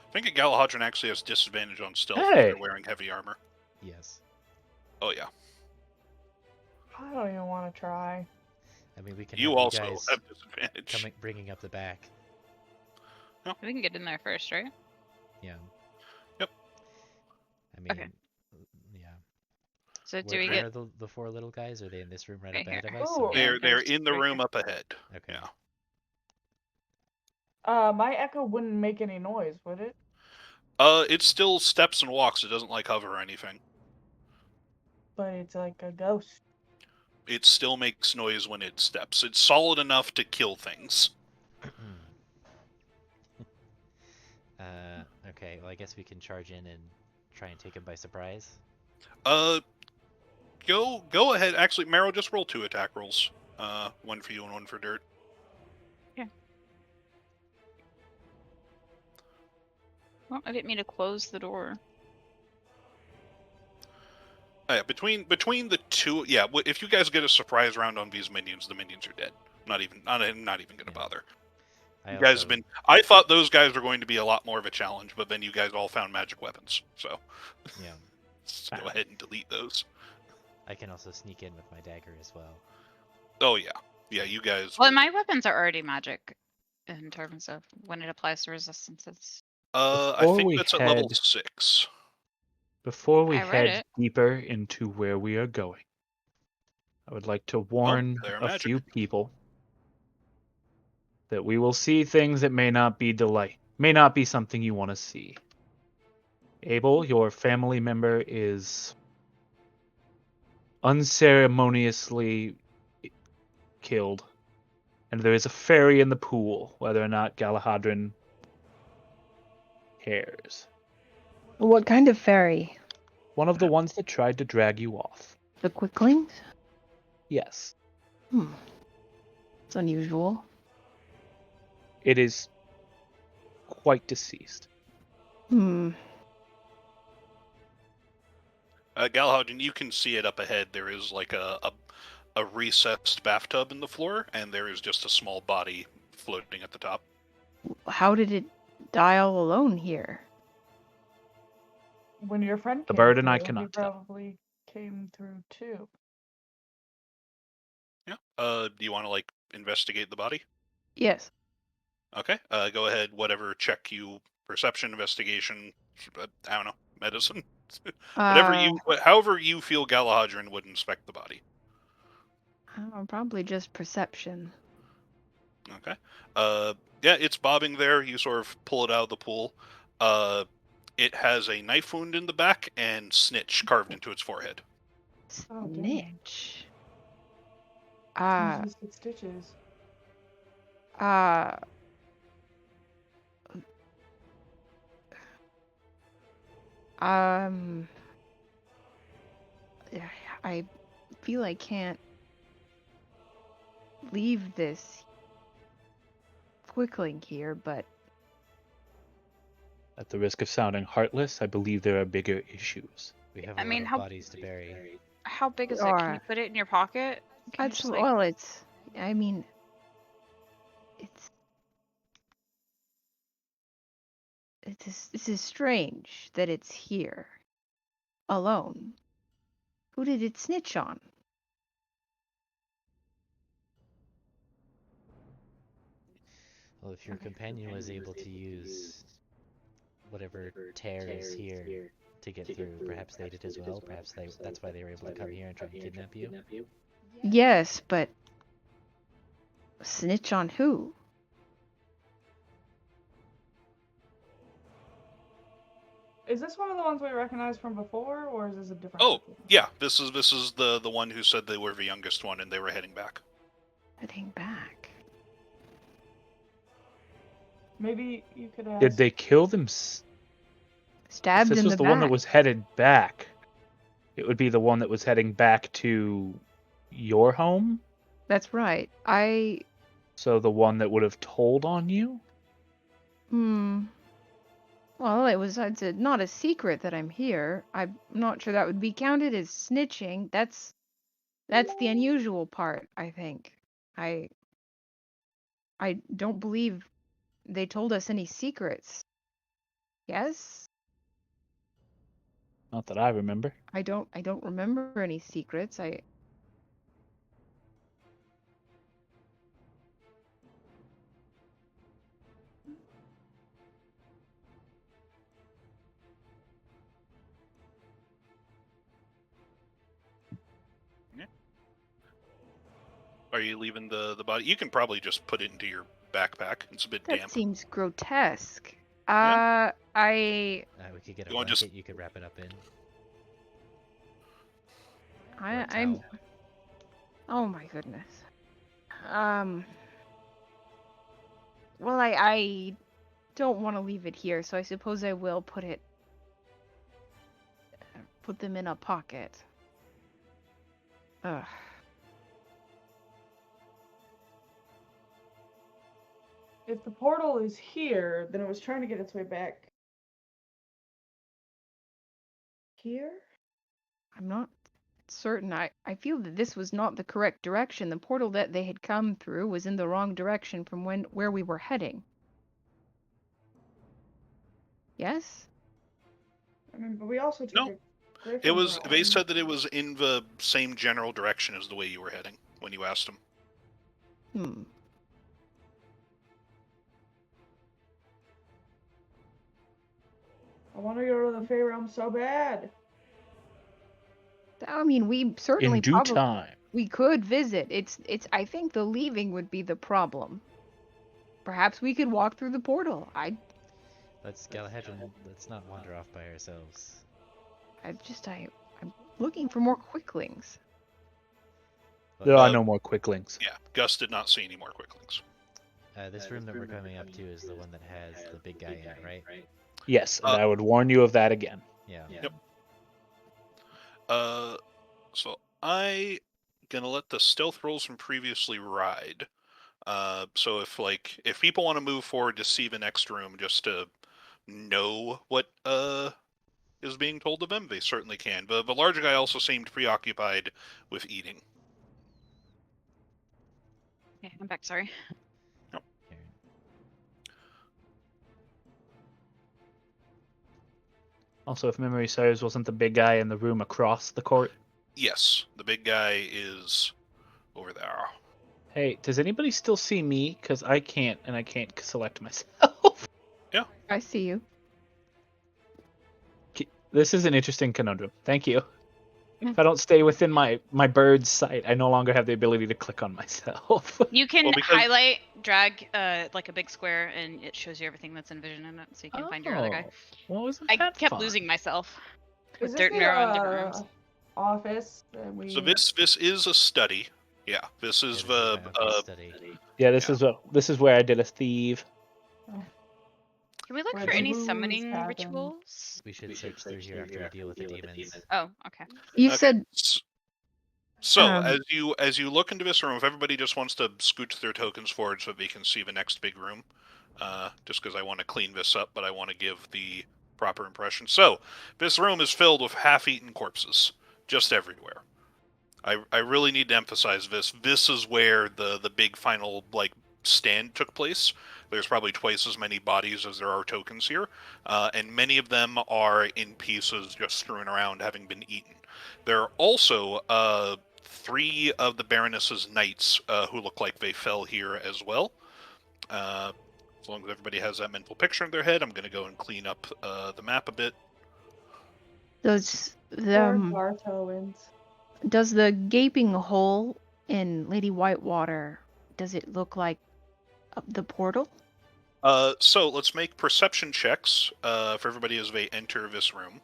I think a Galahadron actually has disadvantage on stealth if Hey! they're wearing heavy armor. Yes. Oh yeah. I don't even want to try. I mean, we can You have you also guys have disadvantage. bringing up the back. We can get in there first, right? Yeah. Yep. I mean, Okay. yeah. So do Where, we where get are the four little guys? Are they in this room right Right up ahead here. of us? Oh. or- Yeah, They're there's in the right room here. up ahead. Okay. Yeah. My echo wouldn't make any noise, would it? It still steps and walks. It doesn't like hover or anything. But it's like a ghost. It still makes noise when it steps. It's solid enough to kill things. Okay, well, I guess we can charge in and try and take him by surprise. Go ahead. Actually, Marrow, just roll 2 attack rolls. One for you and one for Dirt. Well, I didn't mean to close the door. Yeah, between the two, yeah. If you guys get a surprise round on these minions, the minions are dead. Not even going to bother. You guys have been. I thought those guys were going to be a lot more of a challenge, but then you guys all found magic weapons. So Yeah. just go ahead and delete those. I can also sneak in with my dagger as well. Oh yeah, you guys. Well, my weapons are already magic in terms of when it applies to resistances. I Before think we that's at level head- 6. Before we I read head it. deeper into where we are going, I would like to warn they're a magic. few people that we will see things that may not be something you want to see. Abel, your family member is unceremoniously killed, and there is a fairy in the pool, whether or not Galahadron cares. What kind of fairy? One of the ones that tried to drag you off. The quicklings? Yes. It's unusual. It is quite deceased. Galahadron, you can see it up ahead. There is like a recessed bathtub in the floor, and there is just a small body floating at the top. How did it die all alone here? When your friend The came bird and through, I he cannot tell. probably came through too. Yeah. Do you want to like investigate the body? Yes. Okay. Go ahead. Whatever check you perception, investigation. I don't know, medicine. However you feel Galahadron would inspect the body. Probably just perception. Okay. Yeah, it's bobbing there. You sort of pull it out of the pool. It has a knife wound in the back and snitch carved into its forehead. Oh, damn. Snitch. Jesus, it stitches. I feel I can't leave this quickling here, but At the risk of sounding heartless, I believe there are bigger issues. We have I a mean, lot how- of bodies to bury. How big is it? Can you put it in your pocket? Can you that's just, like... well. I mean, this is strange that it's here, alone. Who did it snitch on? Well, if your companion was able to use whatever tear is here to get through, perhaps they did as well. Perhaps that's why they were able to come here and try and kidnap you. Yes, but snitch on who? Is this one of the ones we recognized from before, or is this a different? Oh, yeah. This is the one who said they were the youngest one and they were heading back. Heading back. Maybe you could ask. Did they kill them? Stabbed If this in was the the one back. that was headed back, it would be the one that was heading back to your home? That's right. So the one that would have told on you? Well, it's not a secret that I'm here. I'm not sure that would be counted as snitching. That's the unusual part, I think. I don't believe they told us any secrets. Yes? Not that I remember. I don't remember any secrets. Are you leaving the body? You can probably just put it into your backpack. It's a bit That damp. seems grotesque. Yeah. I We could get a You want blanket just- you could wrap it up in. I'm oh my goodness. Well, I don't want to leave it here, so I suppose I will put them in a pocket. Ugh. If the portal is here, then it was trying to get its way back here? I'm not certain. I feel that this was not the correct direction. The portal that they had come through was in the wrong direction from where we were heading. Yes? I mean, but we also took No. a griffin It was. roll. They said that it was in the same general direction as the way you were heading when you asked them. Hmm. I want to go to the Fey Realm so bad. I mean, we certainly In due probably time. we could visit. It's I think the leaving would be the problem. Perhaps we could walk through the portal. Let's Galahadrian, let's not wander off by ourselves. I'm looking for more quicklings. There are no more quicklings. Yeah, Gus did not see any more quicklings. This room that we're coming up to is the one that has the big guy in it, right? Yes, and I would warn you of that again. Yeah. Yep. So I gonna let the stealth rolls from previously ride. So if people want to move forward to see the next room just to know what is being told of them, they certainly can. But the larger guy also seemed preoccupied with eating. Okay, I'm back. Sorry. Here. Also, if memory serves, wasn't the big guy in the room across the court? Yes, the big guy is over there. Hey, does anybody still see me? Because I can't select myself. Yeah. I see you. This is an interesting conundrum. Thank you. If I don't stay within my bird's sight, I no longer have the ability to click on myself. You can Well, because- highlight, drag like a big square, and it shows you everything that's in vision in it, so you can find your other guy. Well, isn't I that kept fun? losing myself Is with this dirt and the arrow in different rooms. office that we? So this is a study. Yeah, this is the study. Yeah, this is where I did a thieve. Can we look Where for the any moves summoning happen. rituals? We should search through here after we deal with the demons. Oh, okay. You Okay. said So Um, as you look into this room, if everybody just wants to scooch their tokens forward so they can see the next big room, just because I want to clean this up, but I want to give the proper impression. So this room is filled with half-eaten corpses, just everywhere. I really need to emphasize this. This is where the big final stand took place. There's probably twice as many bodies as there are tokens here, and many of them are in pieces, just strewn around, having been eaten. There are also 3 of the Baroness's knights who look like they fell here as well. As long as everybody has that mental picture in their head, I'm going to go and clean up the map a bit. does Poor Bartowans. does the gaping hole in Lady Whitewater, does it look like the portal? So let's make perception checks for everybody as they enter this room.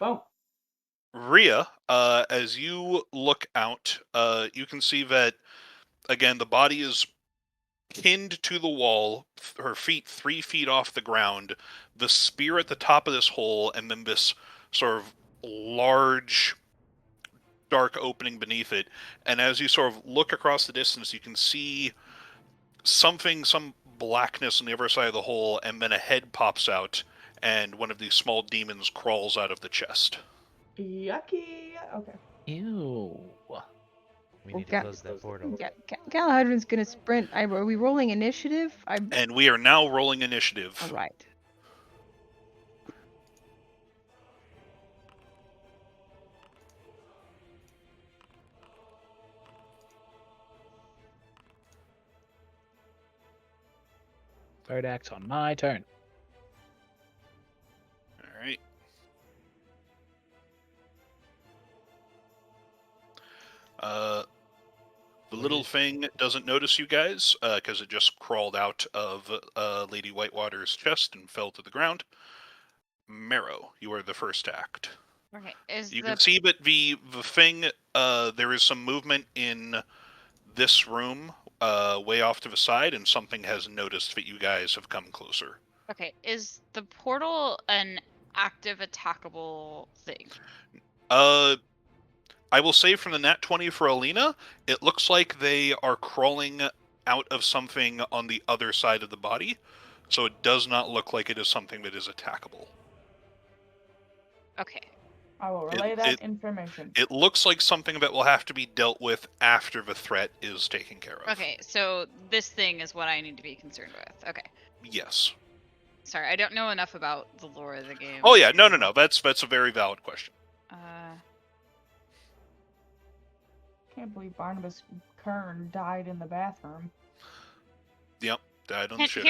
Boom. Rhea, as you look out, you can see that, again, the body is pinned to the wall, her feet 3 feet off the ground, the spear at the top of this hole, and then this sort of large, dark opening beneath it. And as you sort of look across the distance, you can see some blackness on the other side of the hole, and then a head pops out, and one of these small demons crawls out of the chest. Yucky. Okay. Ew. We Well, need to close that portal. Galahadron's gonna sprint. Are we rolling initiative? And we are now rolling initiative. All right. Third act's on my turn. All right. The little thing doesn't notice you guys because it just crawled out of Lady Whitewater's chest and fell to the ground. Marrow, you are the first to act. Okay. You can see that the thing, there is some movement in this room way off to the side, and something has noticed that you guys have come closer. Okay. Is the portal an active attackable thing? I will say from the nat 20 for Alina, it looks like they are crawling out of something on the other side of the body, so it does not look like it is something that is attackable. Okay. I will relay that information. It looks like something that will have to be dealt with after the threat is taken care of. Okay, so this thing is what I need to be concerned with. Okay. Yes. Sorry, I don't know enough about the lore of the game. Oh yeah, no. That's a very valid question. Can't believe Barnabas Kern died in the bathroom. Yep, died on the shit.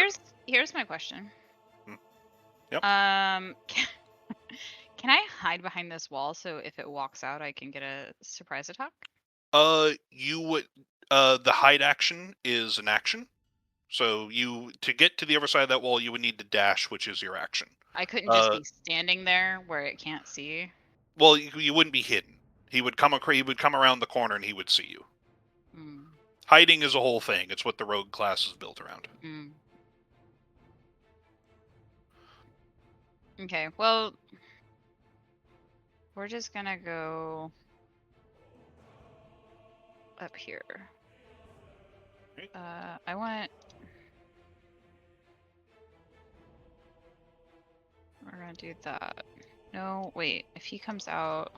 Here's my question. Yep. Can I hide behind this wall so if it walks out, I can get a surprise attack? You would. The hide action is an action. So to get to the other side of that wall, you would need to dash, which is your action. I couldn't just be standing there where it can't see. Well, you wouldn't be hidden. He would come around the corner and he would see you. Mm. Hiding is a whole thing. It's what the rogue class is built around. Mm. Okay, well, we're just gonna go up here. I want. We're gonna do that. No, wait. If he comes out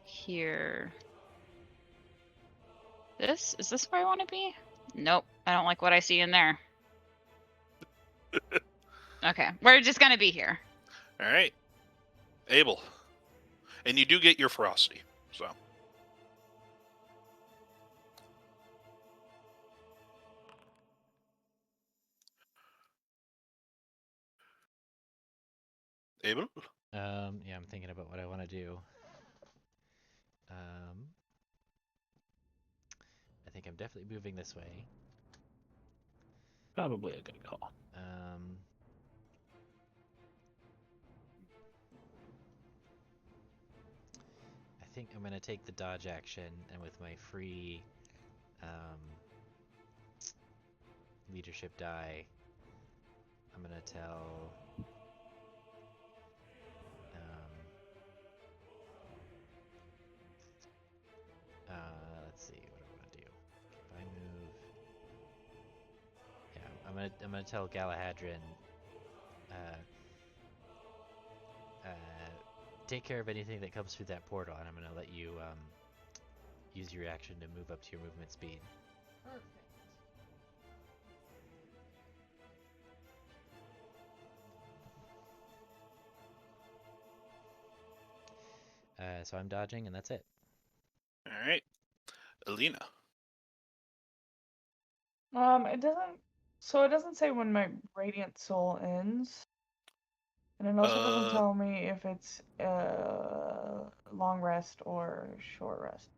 here, is this where I want to be? Nope. I don't like what I see in there. Okay, we're just gonna be here. All right, Abel, and you do get your ferocity. So. Abel? Yeah, I'm thinking about what I want to do. I think I'm definitely moving this way. Probably a good call. I think I'm gonna take the dodge action, and with my free leadership die, I'm gonna tell let's see, what do I want to do? If I move, yeah, I'm gonna tell Galahadron, take care of anything that comes through that portal, and I'm gonna let you use your action to move up to your movement speed. Perfect. So I'm dodging, and that's it. All right, Alina. It doesn't. So it doesn't say when my radiant soul ends, and it also doesn't tell me if it's long rest or short rest.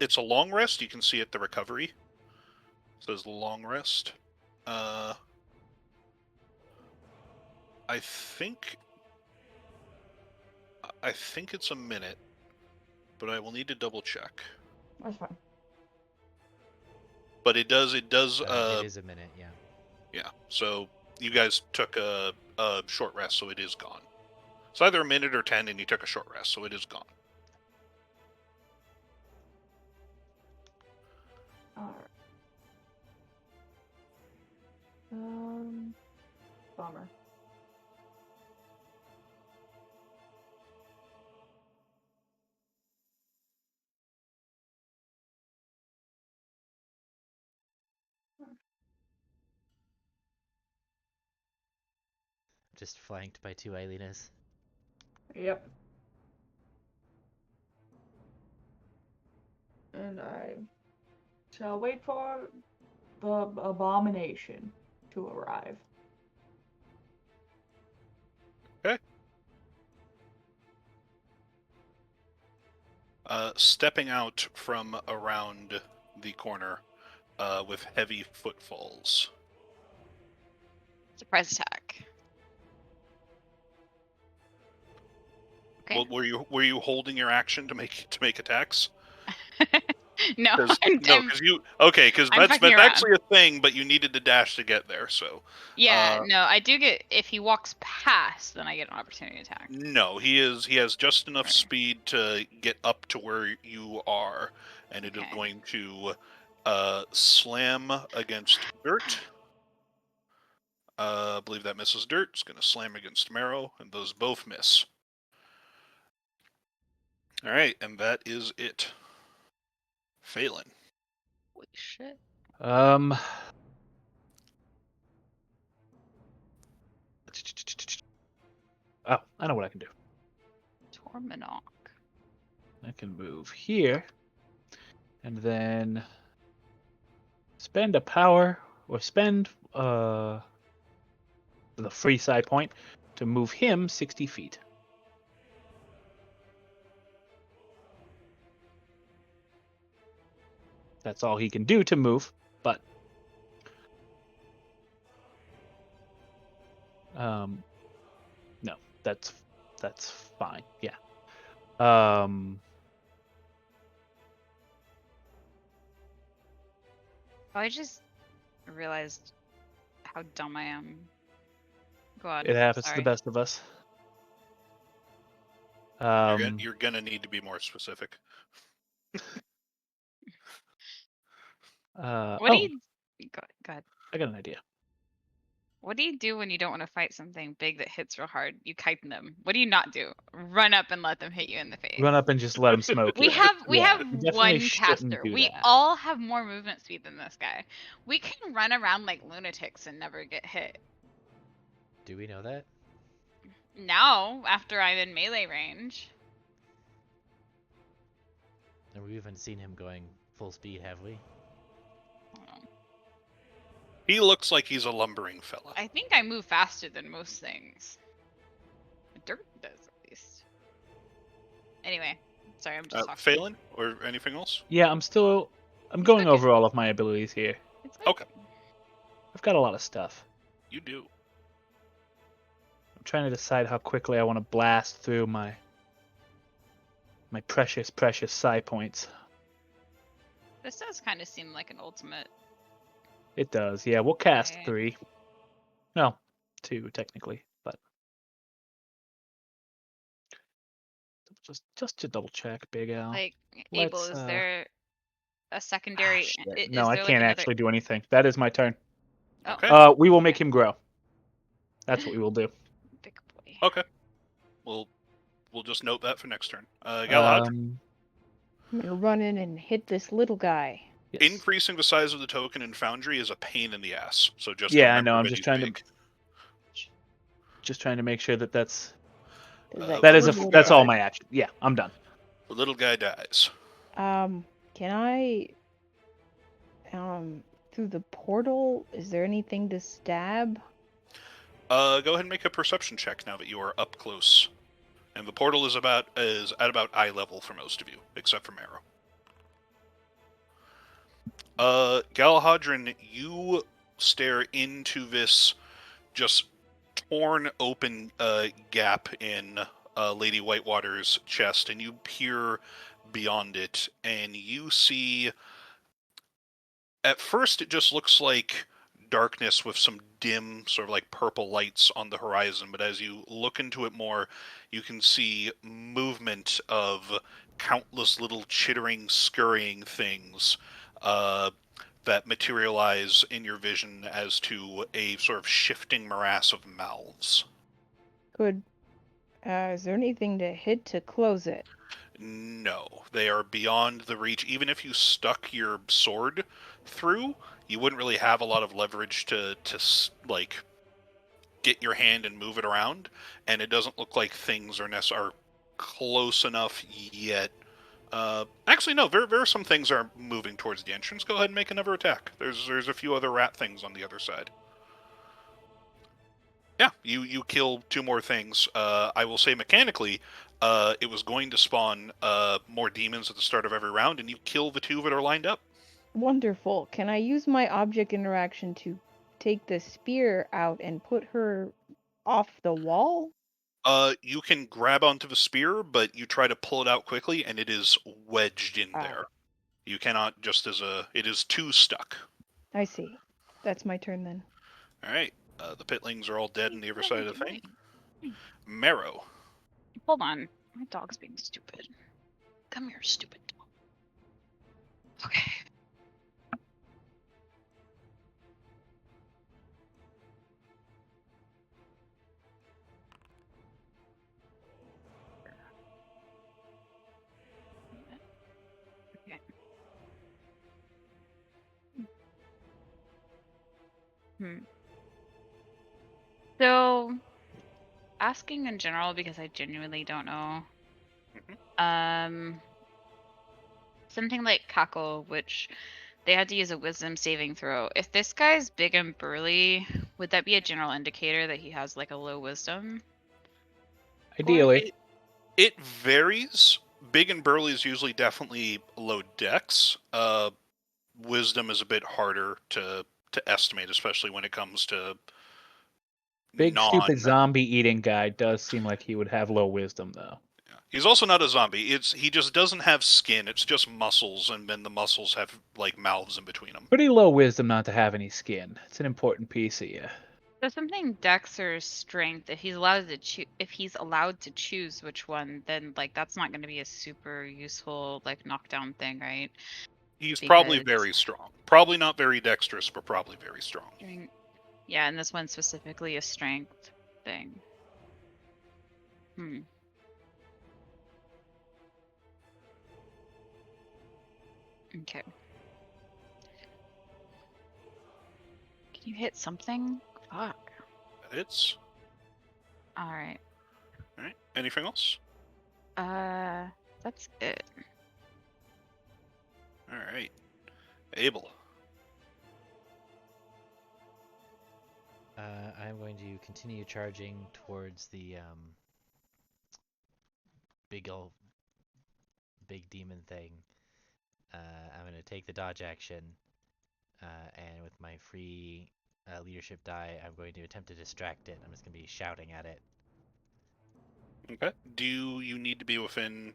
It's a long rest. You can see at the recovery. It says long rest. I think it's a minute, but I will need to double check. That's fine. But it does. It is a minute, yeah. Yeah. So you guys took a short rest, so it is gone. It's either a minute or 10, and you took a short rest, so it is gone. Alright. just flanked by 2 Ailenas. Yep. And I shall wait for the abomination to arrive. Okay. Stepping out from around the corner with heavy footfalls. Surprise attack. Okay. Well, were you holding your action to make attacks? No, Because I'm that's fucking around. actually a thing, but you needed to dash to get there. So Yeah, no, I do get, if he walks past, then I get an opportunity attack. no, he has just enough Right. speed to get up to where you are, and it is Okay. going to slam against dirt. I believe that misses dirt. It's going to slam against marrow, and those both miss. All right, and that is it. Phelan. Holy shit. Oh, I know what I can do. Torminok. I can move here, and then spend a power, or spend the free side point to move him 60 feet. That's all he can do to move, but no, that's fine. Yeah. I just realized how dumb I am. Go on. It happens to Sorry. the best of us. You're gonna need to be more specific. What do you... Go ahead. I got an idea. What do you do when you don't want to fight something big that hits real hard? You kite them. What do you not do? Run up and let them hit you in the face. Run up and just let him smoke. We you. have Yeah, you definitely one shouldn't caster. do We that. all have more movement speed than this guy. We can run around like lunatics and never get hit. Do we know that? Now, after I'm in melee range. And we haven't seen him going full speed, have we? He looks like he's a lumbering fella. I think I move faster than most things. Dirt does, at least. Anyway, sorry, I'm just talking. Phelan, or anything else? Yeah, I'm going okay. over all of my abilities here. It's Okay. I've got a lot of stuff. You do. I'm trying to decide how quickly I want to blast through my precious psi points. This does kind of seem like an ultimate. It does. Yeah, we'll cast Okay. 3. No, 2 technically, but just to double check, Big Al. Like, Abel, is there a secondary? Shit. Is No, I there, like, can't another... actually do anything. That is my turn. Oh. Okay. We will make him grow. That's what we will do. Big boy. Okay. We'll just note that for next turn. Galahad? I'm gonna run in and hit this little guy. Yes. Increasing the size of the token in Foundry is a pain in the ass. So just Yeah, I remember know. I'm that just he's trying big. just trying to make sure that's Little that's guy. all my action. Yeah, I'm done. The little guy dies. Can I through the portal, is there anything to stab? Go ahead and make a perception check now that you are up close. And the portal is at about eye level for most of you, except for Marrow. Galahadrin, you stare into this just torn open gap in Lady Whitewater's chest, and you peer beyond it, and you see... At first, it just looks like darkness with some dim, sort of like purple lights on the horizon, but as you look into it more, you can see movement of countless little chittering, scurrying things that materialize in your vision as to a sort of shifting morass of mouths. Good. Is there anything to hit to close it? No, they are beyond the reach. Even if you stuck your sword through, you wouldn't really have a lot of leverage to like get your hand and move it around, and it doesn't look like things are close enough yet. Actually, no. There are some things are moving towards the entrance. Go ahead and make another attack. There's a few other rat things on the other side. Yeah, you kill 2 more things. I will say mechanically, it was going to spawn more demons at the start of every round, and you kill the 2 that are lined up. Wonderful. Can I use my object interaction to take the spear out and put her off the wall? You can grab onto the spear, but you try to pull it out quickly, and it is wedged in there. You cannot just it is too stuck. I see. That's my turn then. All right. The pitlings are all dead on the other side of the thing. Marrow. Hold on. My dog's being stupid. Come here, stupid dog. Okay. Okay. So, asking in general because I genuinely don't know. Something like Cackle, which they had to use a wisdom saving throw. If this guy's big and burly, would that be a general indicator that he has like a low wisdom? Ideally. It varies. Big and burly is usually definitely low dex. Wisdom is a bit harder to estimate, especially when it comes to Big stupid zombie eating guy does seem like he would have low wisdom though. Yeah. He's also not a zombie. He just doesn't have skin. It's just muscles, and then the muscles have like mouths in between them. Pretty low wisdom not to have any skin. It's an important piece of you. So something dex or strength. If he's allowed to choose which one, then like that's not going to be a super useful like knockdown thing, right? He's probably very strong. Probably not very dexterous, but probably very strong. Yeah, and this one's specifically a strength thing. Okay. Can you hit something? Fuck. That hits. Alright. Alright. Anything else? That's it. Alright. Abel. I'm going to continue charging towards the big demon thing. I'm going to take the dodge action, and with my free leadership die, I'm going to attempt to distract it. I'm just going to be shouting at it. Okay. Do you need to be within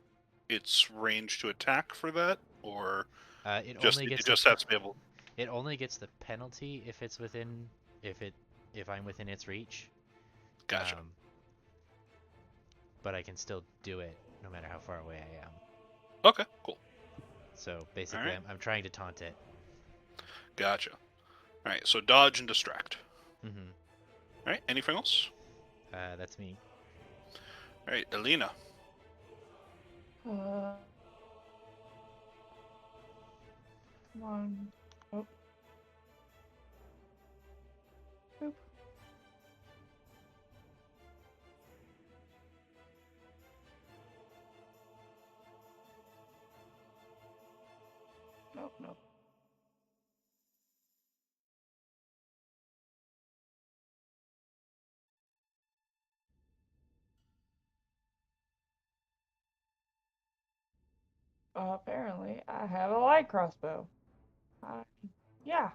its range to attack for that, or it just has to be able? It only gets the penalty if it's within if I'm within its reach. Gotcha. But I can still do it no matter how far away I am. Okay, cool. So basically, right. I'm trying to taunt it. Gotcha. All right, so dodge and distract. Mm-hmm. All right, anything else? That's me. All right, Alina. Come on. Oh. Boop. Nope, nope. Apparently, I have a light crossbow. Yeah.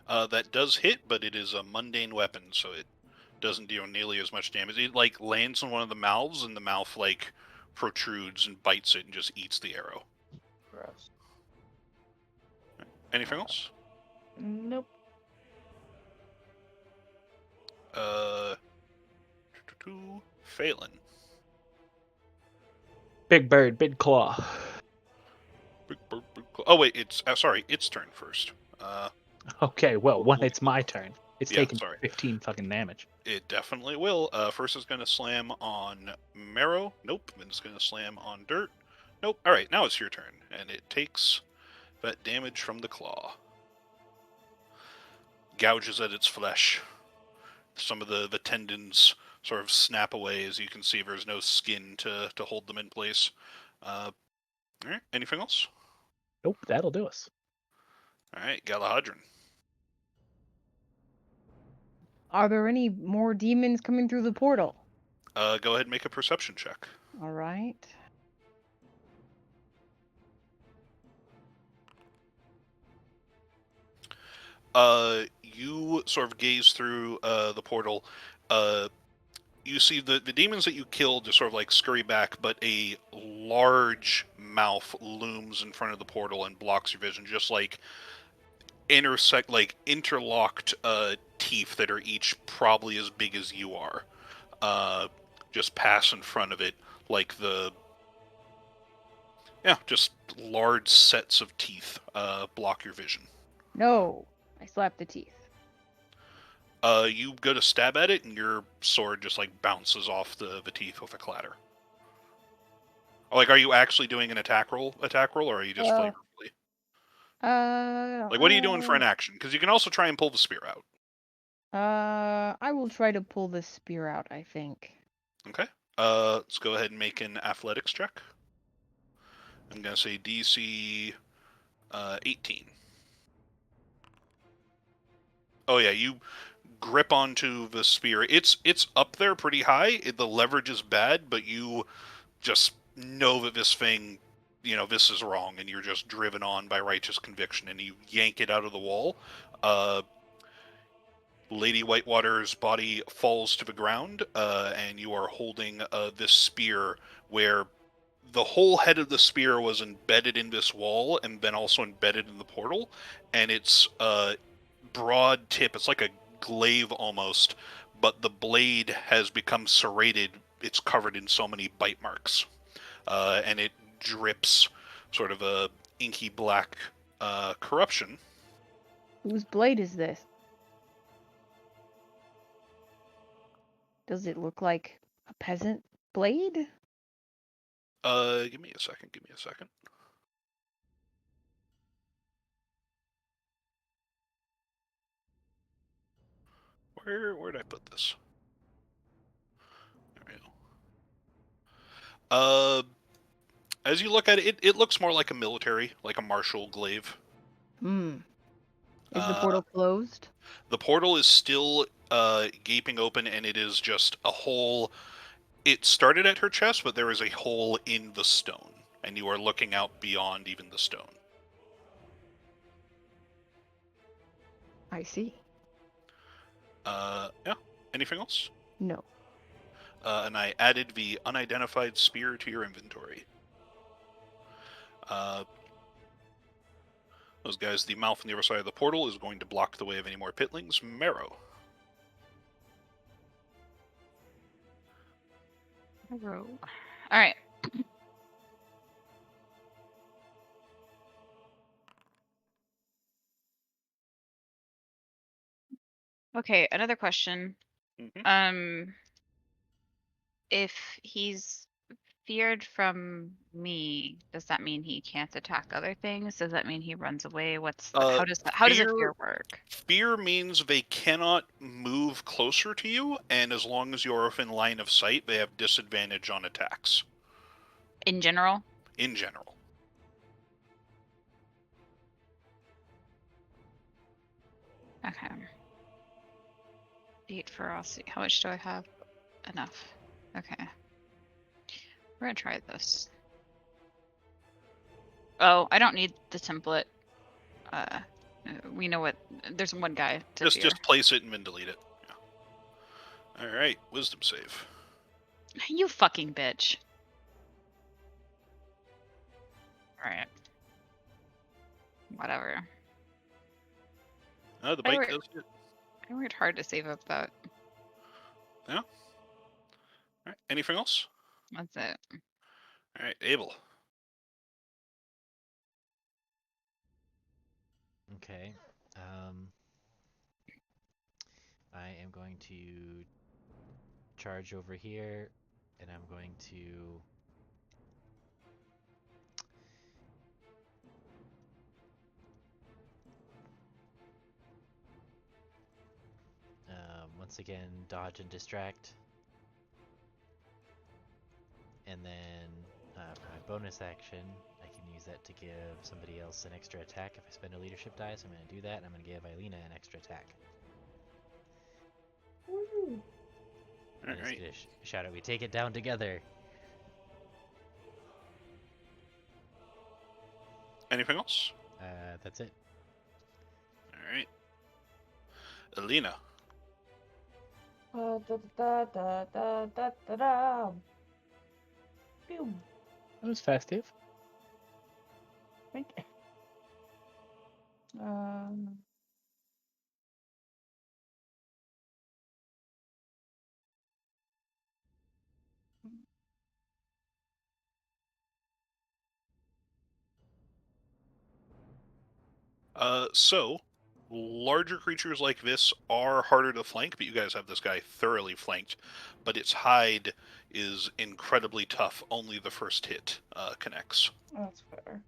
That does hit, but it is a mundane weapon, so it doesn't deal nearly as much damage. It like lands on one of the mouths, and the mouth like protrudes and bites it and just eats the arrow. Gross. Anything else? Nope. Phelan. Big bird, big claw. Big bird, big claw. Oh wait, it's sorry, its turn first. Okay, well, when it's my turn, it's taking 15 fucking damage. It definitely will. First is going to slam on Marrow. Nope. Then it's going to slam on Dirt. Nope. All right, now it's your turn, and it takes that damage from the claw. gouges at its flesh. Some of the tendons sort of snap away, as you can see there's no skin to hold them in place. All right, anything else? Nope, that'll do us. All right, Galahadron. Are there any more demons coming through the portal? Go ahead and make a perception check. All right. You sort of gaze through the portal. You see the demons that you killed just sort of like scurry back, but a large mouth looms in front of the portal and blocks your vision, just like interlocked teeth that are each probably as big as you are. Just pass in front of it like just large sets of teeth block your vision. No. I slap the teeth. You go to stab at it, and your sword just like bounces off the teeth with a clatter. Like, are you actually doing an attack roll, or are you just flavorfully? Like, what are you doing for an action? Because you can also try and pull the spear out. I will try to pull the spear out, I think. Okay. Let's go ahead and make an athletics check. I'm gonna say DC 18. Oh yeah, you grip onto the spear. It's up there pretty high. The leverage is bad, but you just know that this thing, this is wrong, and you're just driven on by righteous conviction, and you yank it out of the wall. Lady Whitewater's body falls to the ground, and you are holding this spear where the whole head of the spear was embedded in this wall and then also embedded in the portal, and its broad tip, it's like a glaive almost, but the blade has become serrated. It's covered in so many bite marks, and it drips sort of a inky black corruption. Whose blade is this? Does it look like a peasant blade? Give me a second. Where did I put this? There we go. As you look at it, it looks more like a military, like a martial glaive. Is the portal closed? The portal is still gaping open, and it is just a hole. It started at her chest, but there is a hole in the stone, and you are looking out beyond even the stone. I see. Yeah. Anything else? No. And I added the unidentified spear to your inventory. Those guys, the mouth on the other side of the portal is going to block the way of any more pitlings. Marrow. All right. Okay, another question. Mm-hmm. If he's feared from me, does that mean he can't attack other things? Does that mean he runs away? How does a fear work? Fear means they cannot move closer to you, and as long as you're within line of sight, they have disadvantage on attacks. In general? In general. Okay. 8 ferocity. How much do I have? Enough. Okay. We're gonna try this. Oh, I don't need the template. We know what. There's one guy to fear. Just place it and then delete it. Yeah. All right, wisdom save. You fucking bitch. All right. Whatever. The bite does it. I worked hard to save up that. Yeah. All right. Anything else? That's it. All right, Abel. Okay. I am going to charge over here, and I'm going to once again dodge and distract. And then for my bonus action, I can use that to give somebody else an extra attack if I spend a leadership die. So I'm going to do that, and I'm going to give Eilina an extra attack. Woo. I'm just Alright. going to shout out, we take it down together. Anything else? That's it. Alright. Alina. Da da da da da da da. Pew. That was festive. Thank you. So, larger creatures like this are harder to flank, but you guys have this guy thoroughly flanked. But its hide is incredibly tough. Only the first hit connects. That's fair.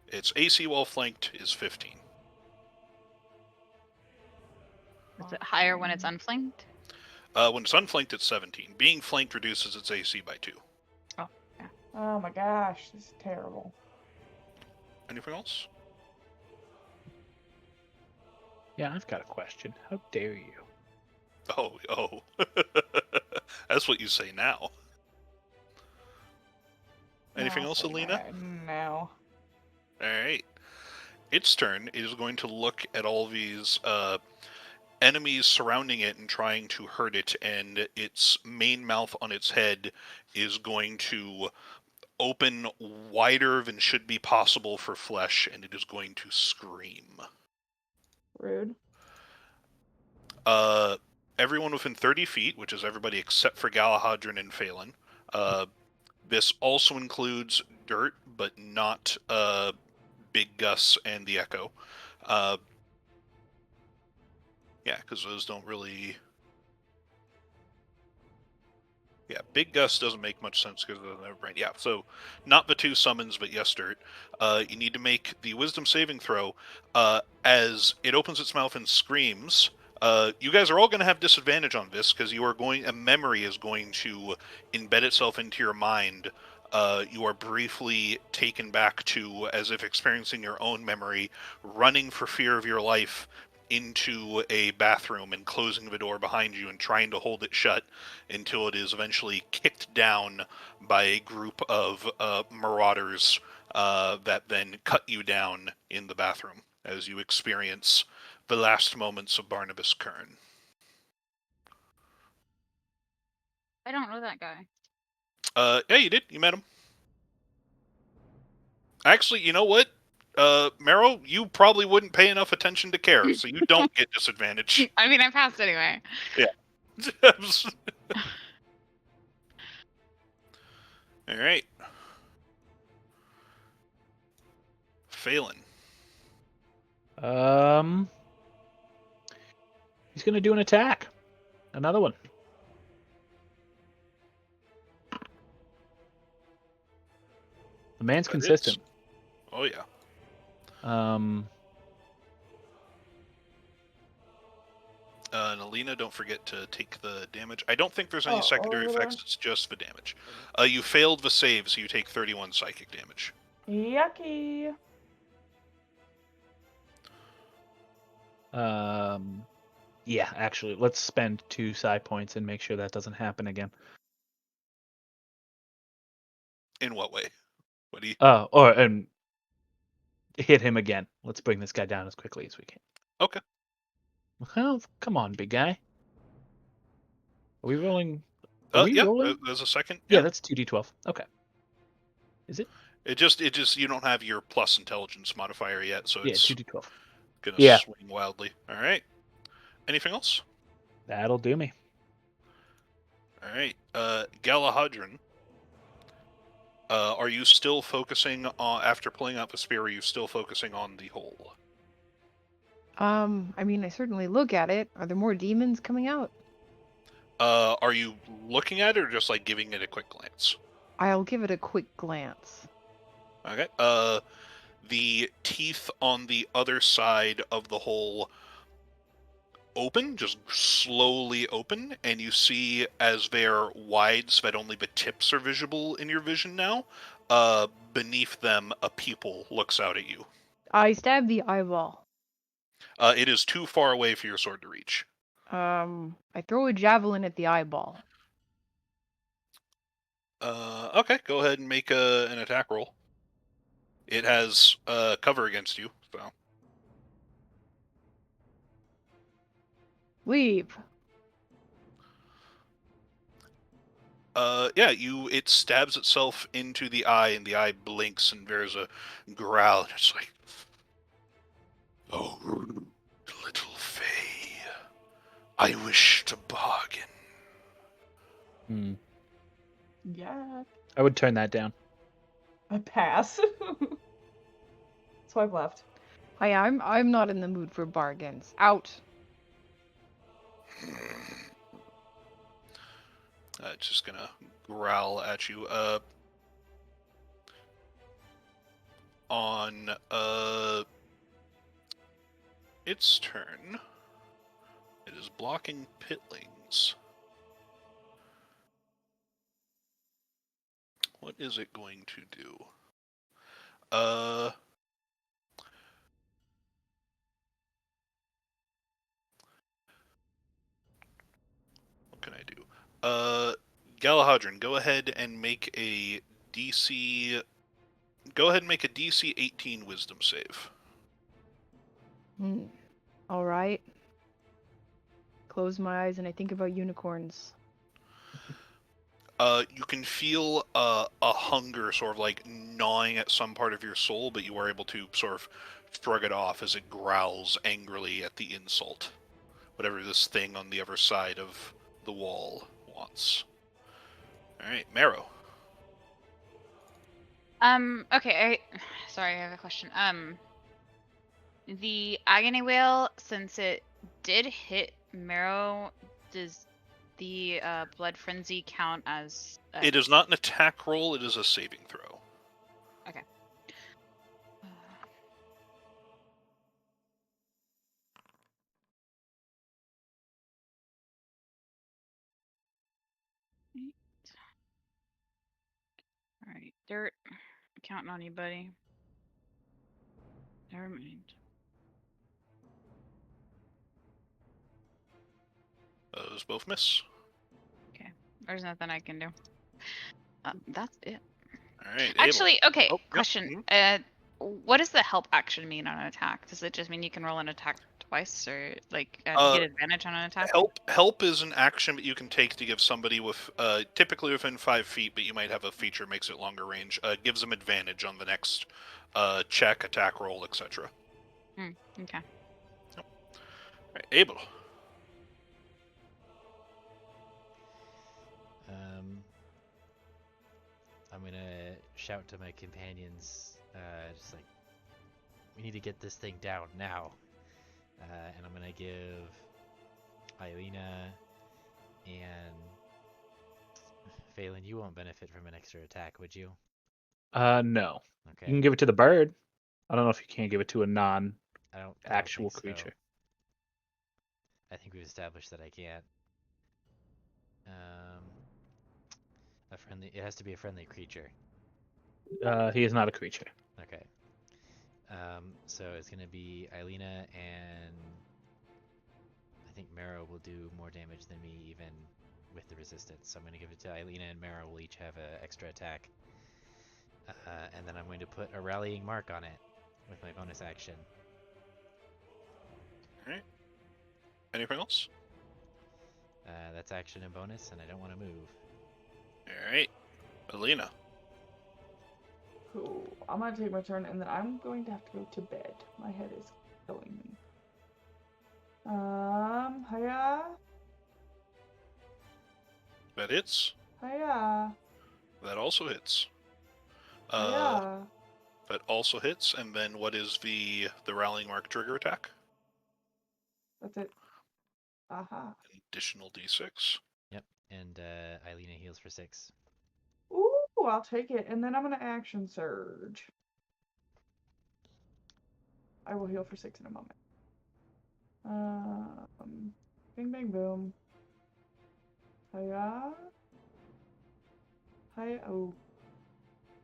Its AC while flanked is 15. Is it higher when it's unflanked? When it's unflanked, it's 17. Being flanked reduces its AC by 2. Oh my gosh, this is terrible. Anything else? Yeah, I've got a question. How dare you? Oh. That's what you say now. Anything else, Alina? No. Alright. Its turn is going to look at all these enemies surrounding it and trying to hurt it, and its main mouth on its head is going to open wider than should be possible for flesh, and it is going to scream. Rude. Everyone within 30 feet, which is everybody except for Galahadrin and Phelan. This also includes Dirt, but not Big Gus and the Echo. Yeah, because those don't really... Yeah, Big Gus doesn't make much sense because it doesn't have a brain. Yeah, so not the 2 summons, but yes, Dirt. You need to make the Wisdom saving throw. As it opens its mouth and screams, you guys are all going to have disadvantage on this because you are going. A memory is going to embed itself into your mind. You are briefly taken back to, as if experiencing your own memory, running for fear of your life into a bathroom and closing the door behind you and trying to hold it shut until it is eventually kicked down by a group of marauders that then cut you down in the bathroom as you experience the last moments of Barnabas Kern. I don't know that guy. Yeah, you did. You met him. Actually, you know what? Marrow, you probably wouldn't pay enough attention to care, so you don't get disadvantage. I mean, I passed anyway. Yeah. Alright. Phelan. He's gonna do an attack. Another one. The man's consistent. Oh yeah. And Alina, don't forget to take the damage. I don't think there's any secondary effects, it's just the damage. You failed the save, so you take 31 psychic damage. Yucky. Yeah, actually, let's spend 2 psi points and make sure that doesn't happen again. In what way? What do you... and hit him again. Let's bring this guy down as quickly as we can. Okay. Well, come on, big guy. Are we rolling? Yeah, rolling? there's a second. Yeah, that's 2d12. Okay. Is it? It just you don't have your plus intelligence modifier yet, so it's 2d12. Gonna swing wildly. All right. Anything else? That'll do me. All right. Galahadrin. Are you still focusing on, after pulling out the spear, are you still focusing on the hole? I mean, I certainly look at it. Are there more demons coming out? Are you looking at it or just like giving it a quick glance? I'll give it a quick glance. Okay. The teeth on the other side of the hole open, just slowly open, and you see as they're wide so that only the tips are visible in your vision now, beneath them a pupil looks out at you. I stab the eyeball. It is too far away for your sword to reach. I throw a javelin at the eyeball. Okay, go ahead and make an attack roll. It has cover against you, so. Leave. Yeah, it stabs itself into the eye, and the eye blinks, and there's a growl, and it's like, "Oh, little Fay, I wish to bargain." Hmm. Yeah. I would turn that down. I pass. Swipe left. Hi, I'm not in the mood for bargains. Out. It's just gonna growl at you. On its turn, it is blocking pitlings. What is it going to do? What can I do? Galahadran, go ahead and make a DC. Go ahead and make a DC 18 Wisdom save. All right. Close my eyes and I think about unicorns. You can feel a hunger sort of like gnawing at some part of your soul, but you are able to sort of shrug it off as it growls angrily at the insult. Whatever this thing on the other side of the wall wants. Alright, Marrow. Okay, sorry, I have a question. The agony whale, since it did hit Marrow, does the blood frenzy count as It is not an attack roll, it is a saving throw. Okay. Alright, Dirt. I'm counting on you, buddy. Never mind. Those both miss. Okay, there's nothing I can do. That's it. Alright, Actually, okay, Oh, yep. question. What does the help action mean on an attack? Does it just mean you can roll an attack twice, or like get advantage on an attack? Help is an action that you can take to give somebody with typically within 5 feet, but you might have a feature makes it longer range. Gives them advantage on the next check, attack roll, etc. Okay. Yep. Right, Abel. I'm gonna shout to my companions, just like, we need to get this thing down now. And I'm gonna give Eilina and Phelan, you won't benefit from an extra attack, would you? No. Okay. You can give it to the bird. I don't know if you can't give it to a I don't actual think so. creature. I think we've established that I can't. It has to be a friendly creature. He is not a creature. Okay. So it's gonna be Eilina, and I think Marrow will do more damage than me even with the resistance. So I'm gonna give it to Eilina, and Marrow will each have an extra attack. And then I'm going to put a rallying mark on it with my bonus action. Alright. Anything else? That's action and bonus, and I don't want to move. Alright. Alina. Cool. I'm gonna take my turn and then I'm going to have to go to bed. My head is killing me. Hiya. That hits. Hiya. That also hits. Hiya. That also hits, and then what is the rallying mark trigger attack? That's it. Aha. Additional d6. Yep, and Eilina heals for 6. Ooh, I'll take it. And then I'm gonna action surge. I will heal for 6 in a moment. Bing, bang, boom. Hiya. Hiya. Oh.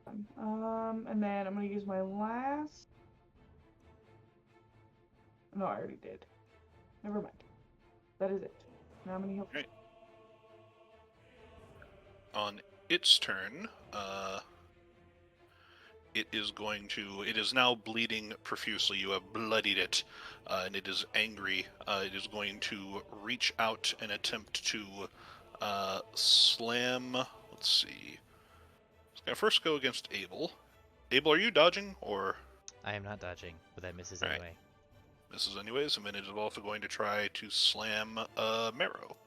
And then I'm gonna use my last. No, I already did. Never mind. That is it. Now I'm gonna heal. Right. On its turn, it is now bleeding profusely. You have bloodied it, and it is angry. It is going to reach out and attempt to slam. Let's see. It's gonna first go against Abel. Abel, are you dodging or? I am not dodging, but that misses All right. anyway. Misses anyways, and then it is also going to try to slam Marrow.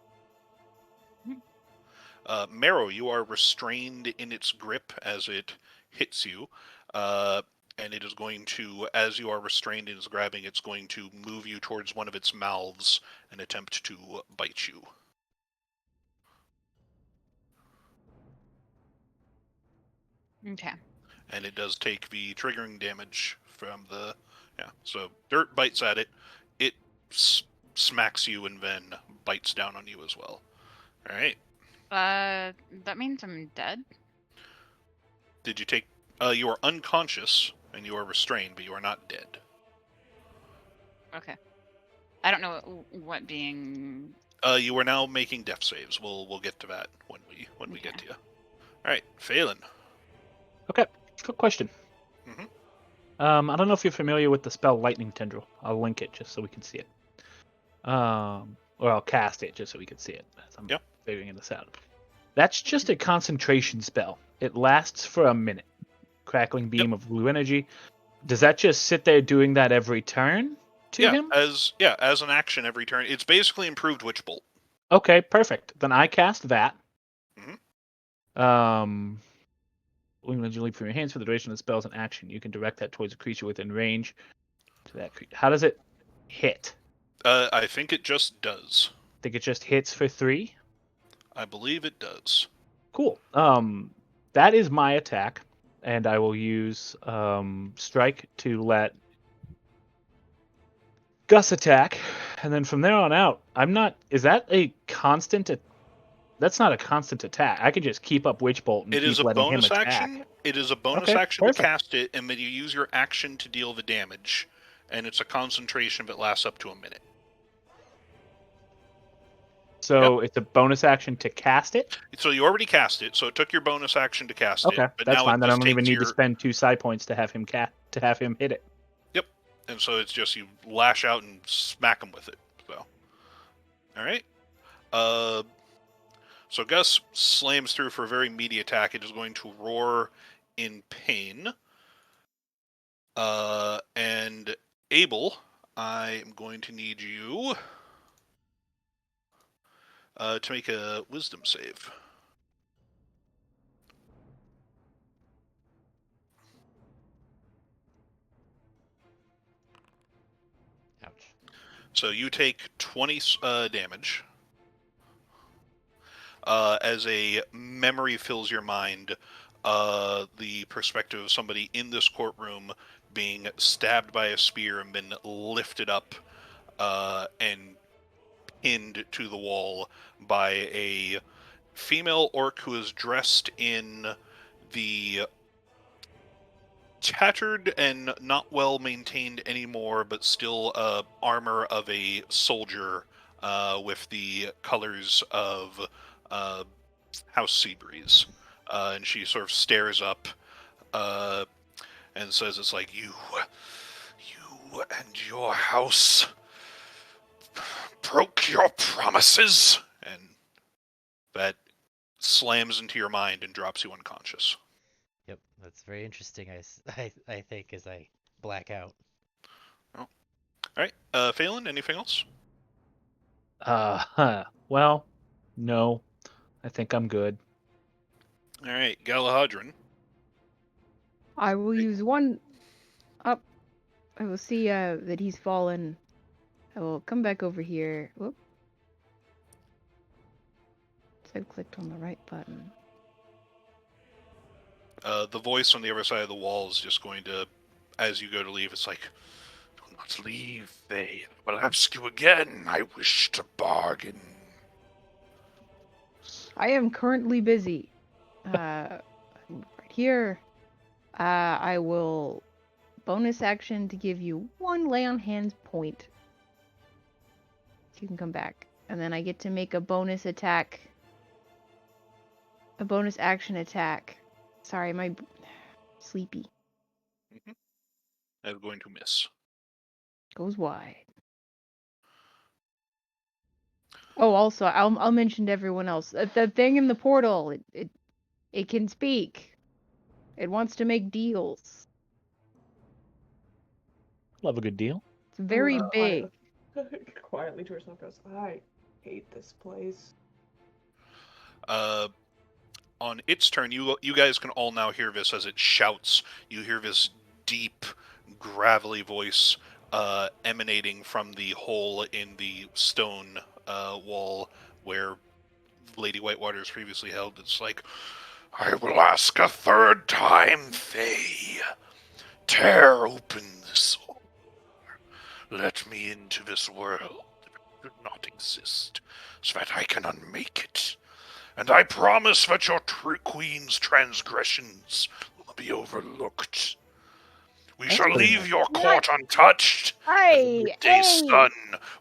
Marrow, you are restrained in its grip as it hits you, and it is going to, as you are restrained and is grabbing, it's going to move you towards one of its mouths and attempt to bite you. Okay. And it does take the triggering damage from the... Yeah, so Dirt bites at it. It smacks you and then bites down on you as well. All right. That means I'm dead? Did you take... you are unconscious, and you are restrained, but you are not dead. Okay. I don't know what being... You are now making death saves. We'll get to that when we get to you. All right, Phelan. Okay, quick question. Mhm. I don't know if you're familiar with the spell Lightning Tendril. I'll link it just so we can see it. Or I'll cast it just so we can see it as I'm figuring this out. That's just a concentration spell. It lasts for a minute. Crackling beam of blue energy. Does that just sit there doing that every turn to him? As an action every turn. It's basically improved Witch Bolt. Okay, perfect. Then I cast that. Mm-hmm. When you leap from your hands for the duration of the spell as an action, you can direct that towards a creature within range. To that creature. How does it hit? I think it just does. Think it just hits for 3? I believe it does. Cool. That is my attack, and I will use strike to let Gus attack, and then from there on out, I'm not. Is that a constant? That's not a constant attack. I can just keep up Witch Bolt and It is keep a letting him bonus attack. action. It is a bonus action to cast it, and then you use your action to deal the damage, and it's a concentration that lasts up to a minute. So it's a bonus action to cast it? So you already cast it, so it took your bonus action to cast it. But That's now fine. it Then I just don't even takes need to spend 2 side points to have him hit it. Yep. And so it's just you lash out and smack him with it. So, all right. So Gus slams through for a very meaty attack. It is going to roar in pain. And Abel, I am going to need you to make a wisdom save. Ouch. So you take 20 damage. As a memory fills your mind, the perspective of somebody in this courtroom being stabbed by a spear and been lifted up and pinned to the wall by a female orc who is dressed in the tattered and not well maintained anymore, but still armor of a soldier with the colors of House Seabreeze. And she sort of stares up and says, it's like, you and your house broke your promises. And that slams into your mind and drops you unconscious. Yep, that's very interesting. I think as I black out. Oh. All right, Phelan, anything else? Well, no. I think I'm good. All right, Galahadran. I will use one up. I will see that he's fallen. I will come back over here. Whoop. So I clicked on the right button. The voice on the other side of the wall is just going to, as you go to leave, it's like, not leave, Faye. I will ask you again. I wish to bargain. I am currently busy. Right here. I will bonus action to give you 1 lay on hands point. You can come back. And then I get to make a bonus attack. A bonus action attack. Sorry, my sleepy. I'm going to miss. Goes wide. Oh, also, I'll mention to everyone else. The thing in the portal, it can speak. It wants to make deals. Love a good deal. It's very big. Quietly to herself goes, I hate this place. On its turn, you guys can all now hear this as it shouts. You hear this deep, gravelly voice emanating from the hole in the stone wall where Lady Whitewater is previously held. It's like, I will ask a third time, Faye. Tear open this door. Let me into this world that did not exist, so that I can unmake it. And I promise that your queen's transgressions will be overlooked. We That's shall pretty leave nice. your court untouched, and the midday sun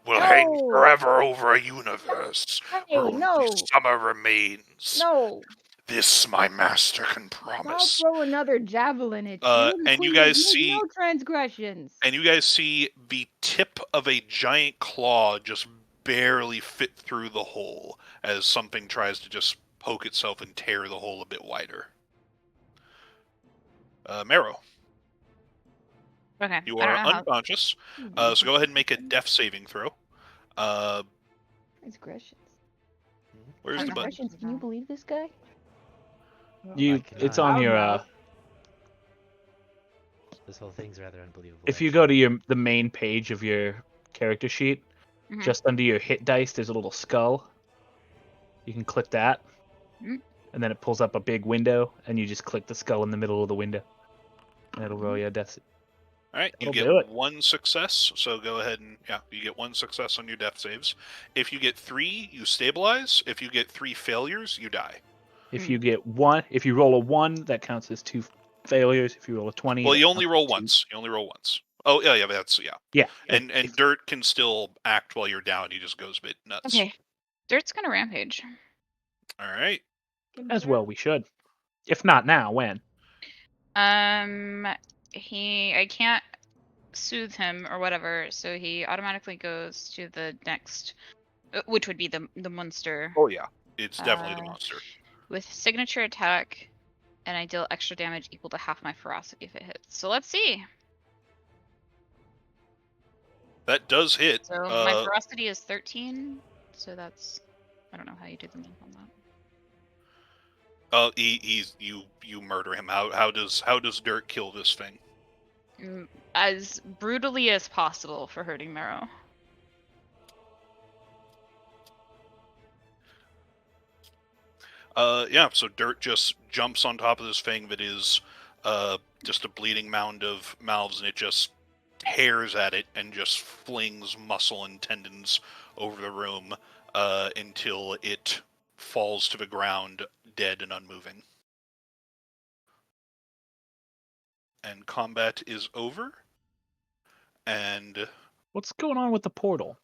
will hang forever over a universe where only summer remains. No. This my master can I'll promise. throw another javelin at you. The And queen you guys has made see, no transgressions. and you guys see the tip of a giant claw just barely fit through the hole as something tries to just poke itself and tear the hole a bit wider. Marrow, Okay. you I are don't know how. unconscious, so go ahead and make a death saving throw. Transgressions. Where's the button? Transgressions. Can you believe this guy? It's on your This whole thing's rather unbelievable. if you go to the main page of your character sheet, Mhm. just under your hit dice, there's a little skull. You can click that, Mhm. and then it pulls up a big window, and you just click the skull in the middle of the window, and it'll roll you a death. All right, you That'll do it. get 1 success, so go ahead and, you get 1 success on your death saves. If you get 3, you stabilize. If you get 3 failures, you die. If you get 1, if you roll a 1, that counts as 2 failures. If you roll a 20, Well, that you only counts roll as 2. once. You only roll once. Oh, yeah, that's, Yeah. And Dirt can still act while you're down. He just goes a bit nuts. Okay. Dirt's gonna rampage. All right. As well, we should. If not now, when? I can't soothe him or whatever, so he automatically goes to the next, which would be the monster. Oh, yeah. It's definitely the monster. With signature attack, and I deal extra damage equal to half my ferocity if it hits. So let's see. That does hit. So my ferocity is 13, so that's, I don't know how you do the math on that. You murder him. How does Dirt kill this thing? As brutally as possible for hurting Marrow. So Dirt just jumps on top of this thing that is just a bleeding mound of mouths, and it just tears at it and just flings muscle and tendons over the room until it falls to the ground, dead and unmoving. And combat is over. And what's going on with the portal?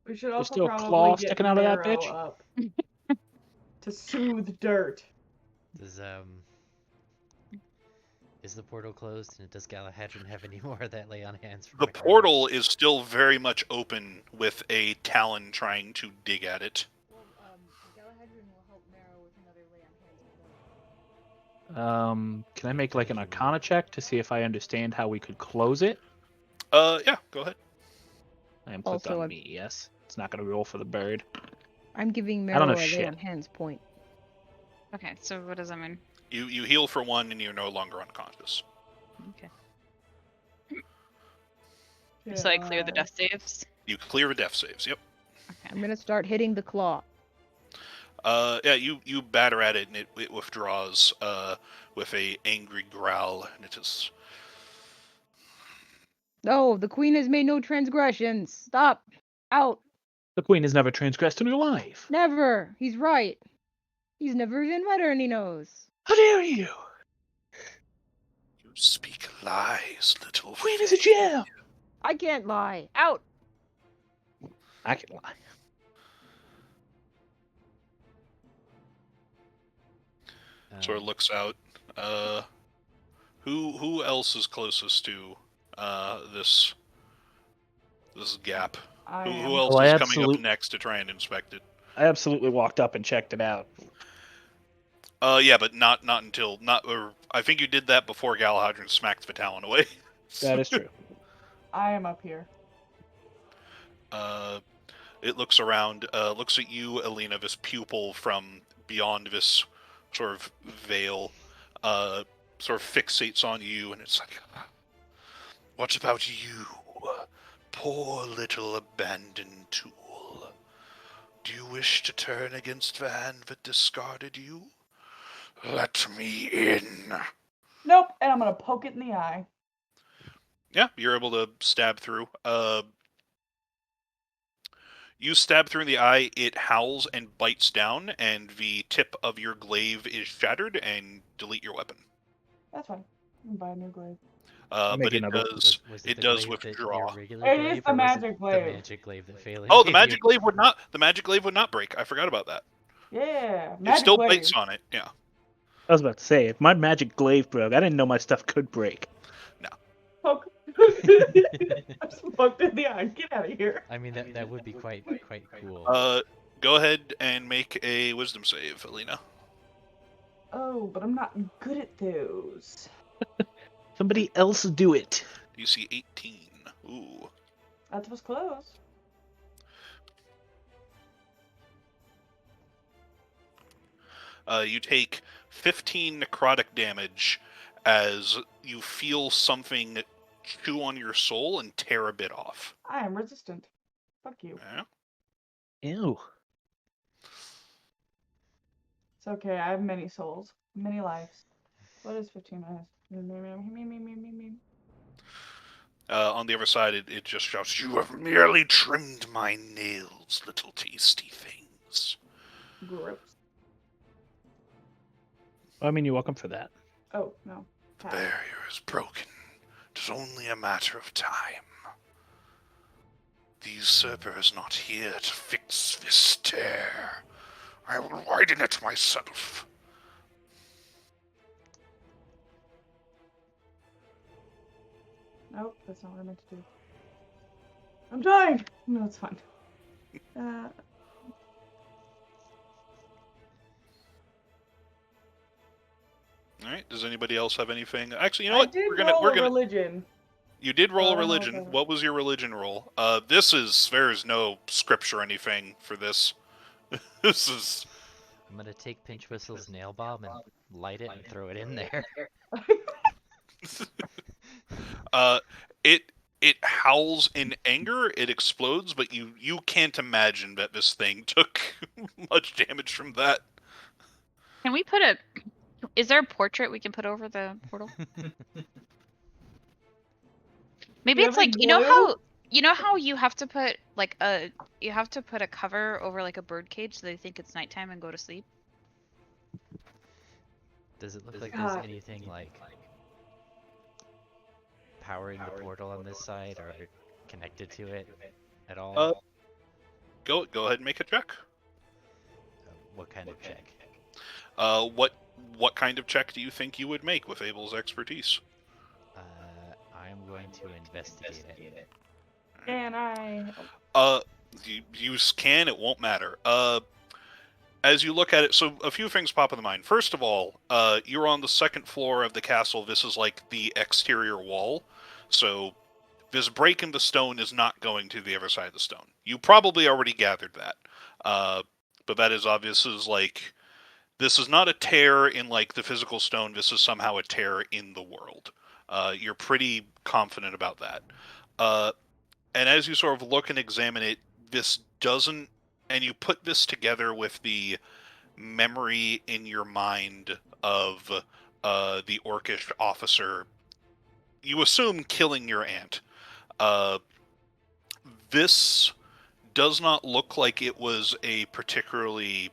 We should There's also still a probably claw get sticking out of that Marrow bitch? up to soothe Dirt. Is the portal closed, and does Galahadron have any more of that lay on hands? The portal is still very much open with a talon trying to dig at it. Well, Galahadron will help Marrow with another lay on hands. Can I make like an Arcana check to see if I understand how we could close it? Yeah, go ahead. I am clicked on me, yes. It's not going to roll for the bird. I'm giving I don't Marrow know a lay shit. on hands point. Okay, so what does that mean? You heal for 1 and you're no longer unconscious. Okay. So I clear the death saves? You clear the death saves, yep. Okay. I'm gonna start hitting the claw. You batter at it and it withdraws with a angry growl, and it is... No, the queen has made no transgressions. Stop. Out. The queen has never transgressed in her life. Never. He's right. He's never even met her and he knows. How dare you? You speak lies, little Queen is a Fae. gem. I can't lie. Out. I can lie. Sort of looks out. Who else is closest to this gap? I Who am. else Oh, is coming up next to try and inspect it? I absolutely walked up and checked it out. Yeah, but not until or I think you did that before Galahadron smacked Vitalin away. That is true. I am up here. It looks around, looks at you, Alina, this pupil from beyond this sort of veil, sort of fixates on you, and it's like, what about you, poor little abandoned tool? Do you wish to turn against the hand that discarded you? Let me in. Nope, and I'm gonna poke it in the eye. Yeah, you're able to stab through. You stab through the eye, it howls and bites down, and the tip of your glaive is shattered, and delete your weapon. That's fine. I'm gonna buy a new glaive. But it another- does. Was It the does glaive that withdraw. your regular It glaive, is the or was magic it glaive. The magic glaive that Phelan Oh, the gave magic you? glaive would not. The magic glaive would not break. I forgot about that. Yeah, It magic still glaive. bites on it. Yeah. I was about to say, if my magic glaive broke, I didn't know my stuff could break. Poke. I'm just poked in the eye. Get out of here. I mean, that would be quite cool. Go ahead and make a wisdom save, Alina. Oh, but I'm not good at those. Somebody else do it. You see 18. Ooh. That was close. You take 15 necrotic damage as you feel something chew on your soul and tear a bit off. I am resistant. Fuck you. Yeah. Ew. It's okay. I have many souls, many lives. What is 15 minutes? On the other side, it just shouts, "You have merely trimmed my nails, little tasty things." Gross. I mean, you're welcome for that. Oh, no. The Pass. barrier is broken. It is only a matter of time. The usurper is not here to fix this tear. I will widen it myself. Nope, that's not what I meant to do. I'm dying! No, it's fine. Alright, does anybody else have anything? Actually, you know I what? did We're roll gonna. religion. You did roll a I don't know religion. what that- What was your religion roll? There is no scripture or anything for this. This is. I'm gonna take Pinch Whistle's nail bomb and light it and throw it in there. It howls in anger. It explodes, but you can't imagine that this thing took much damage from that. Can we put a? Is there a portrait we can put over the portal? Maybe You it's have a like glue? you know how you have to put like a cover over like a bird cage so they think it's nighttime and go to sleep. Does it look like there's God. anything like powering the portal on this side or connected to it at all? Go ahead and make a check. What kind of check? What kind of check do you think you would make with Abel's expertise? I'm going to investigate it. And I... You can. It won't matter. As you look at it, so a few things pop in the mind. First of all, you're on the second floor of the castle. This is like the exterior wall, so this break in the stone is not going to the other side of the stone. You probably already gathered that, but that is obvious. This is not a tear in like the physical stone. This is somehow a tear in the world. You're pretty confident about that. And as you sort of look and examine it, this doesn't, and you put this together with the memory in your mind of the orcish officer, you assume killing your aunt. This does not look like it was a particularly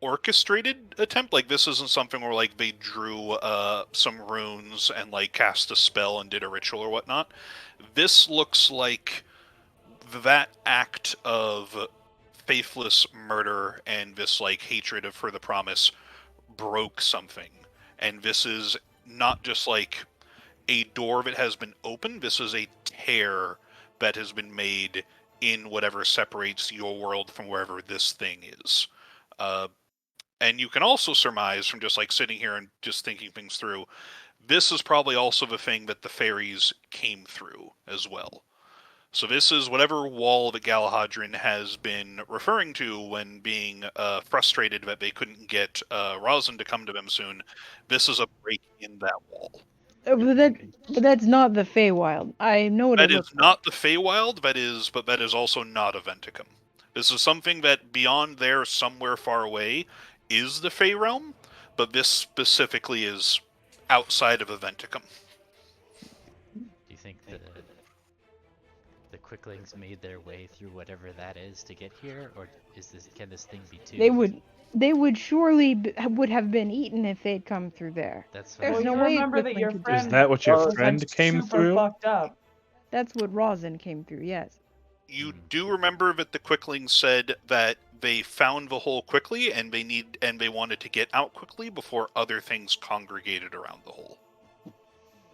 orchestrated attempt. Like, this isn't something where like they drew some runes and like cast a spell and did a ritual or whatnot. This looks like that act of faithless murder and this like hatred of for the promise broke something, and this is not just like a door that has been opened. This is a tear that has been made in whatever separates your world from wherever this thing is. And you can also surmise from just like sitting here and just thinking things through, this is probably also the thing that the fairies came through as well. So this is whatever wall that Galahadrin has been referring to when being frustrated that they couldn't get Rosin to come to them soon. This is a break in that wall. But that's not the Feywild. I know what That it is looks not the Feywild, but that is also not Aventicuum. This is something that beyond there, somewhere far away, is the Fey realm, but this specifically is outside of Aventicuum. Do you think the quicklings made their way through whatever that is to get here, or can this thing be tuned? They would surely would have been eaten if they'd come through there. That's what There's Well, no you way a remember that quickling your could do friend Is that what your was friend came super through? fucked up. That's what Rosin came through. Yes. You do remember that the quicklings said that they found the hole quickly and they wanted to get out quickly before other things congregated around the hole.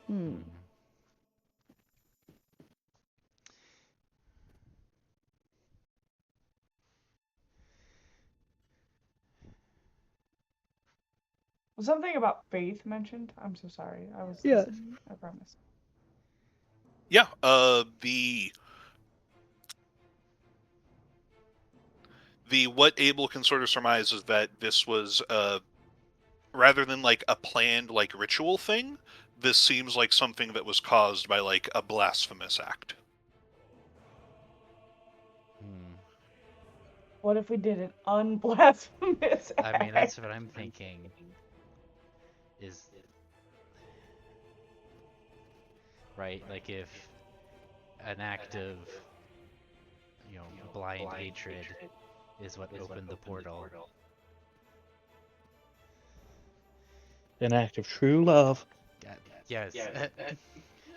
Hmm. Was something about faith mentioned? I'm so sorry. I was Yes. listening. I promise. Yeah, the what Abel can sort of surmise is that this was rather than like a planned like ritual thing, this seems like something that was caused by like a blasphemous act. What if we did an unblasphemous act? I mean, that's what I'm thinking. Is right, like if an act of blind hatred is what opened the portal. An act of true love. Yes.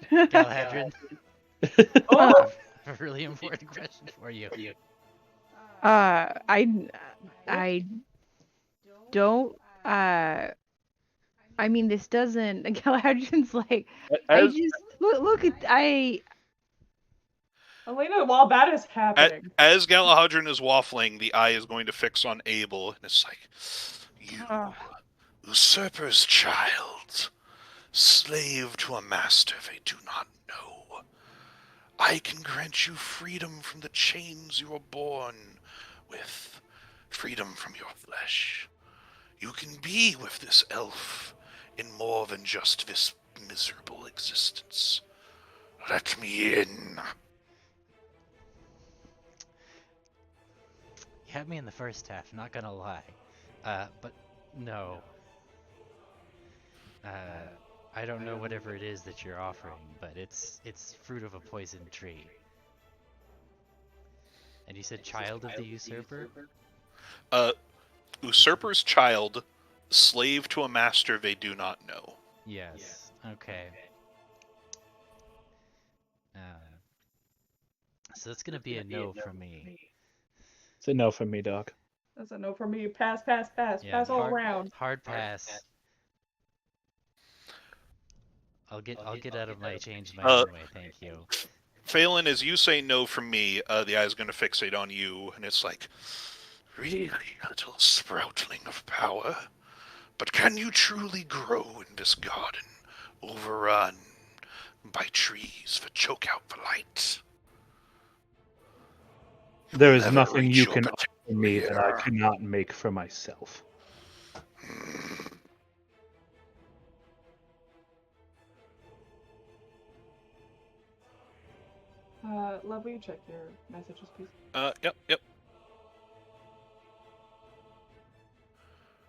Galahadrin, Oh! I have a really important question for you. I don't. I mean, this doesn't. Galadrin's like. I As, just look at Elena, while that is happening. As Galahadrin is waffling, the eye is going to fix on Abel, and it's like, you, usurper's child, slave to a master they do not know. I can grant you freedom from the chains you were born with, freedom from your flesh. You can be with this elf in more than just this miserable existence. Let me in. You had me in the first half, not gonna lie. But no. I don't know whatever it is that you're offering, but it's fruit of a poisoned tree. And you said child of the usurper? Usurper's child, slave to a master they do not know. Yes. Okay. So that's gonna be a no from me. it's a no from me, Doc. That's a no for me. Pass, pass, pass. Yeah, pass all around. Hard pass. I'll get out of my change my own way, thank you. Phelan, as you say no from me, the eye is going to fixate on you, and it's like, really, little sproutling of power? But can you truly grow in this garden, overrun by trees that choke out the light? There is nothing you can offer me that I cannot make for myself. Love, will you check your messages, please? Yep.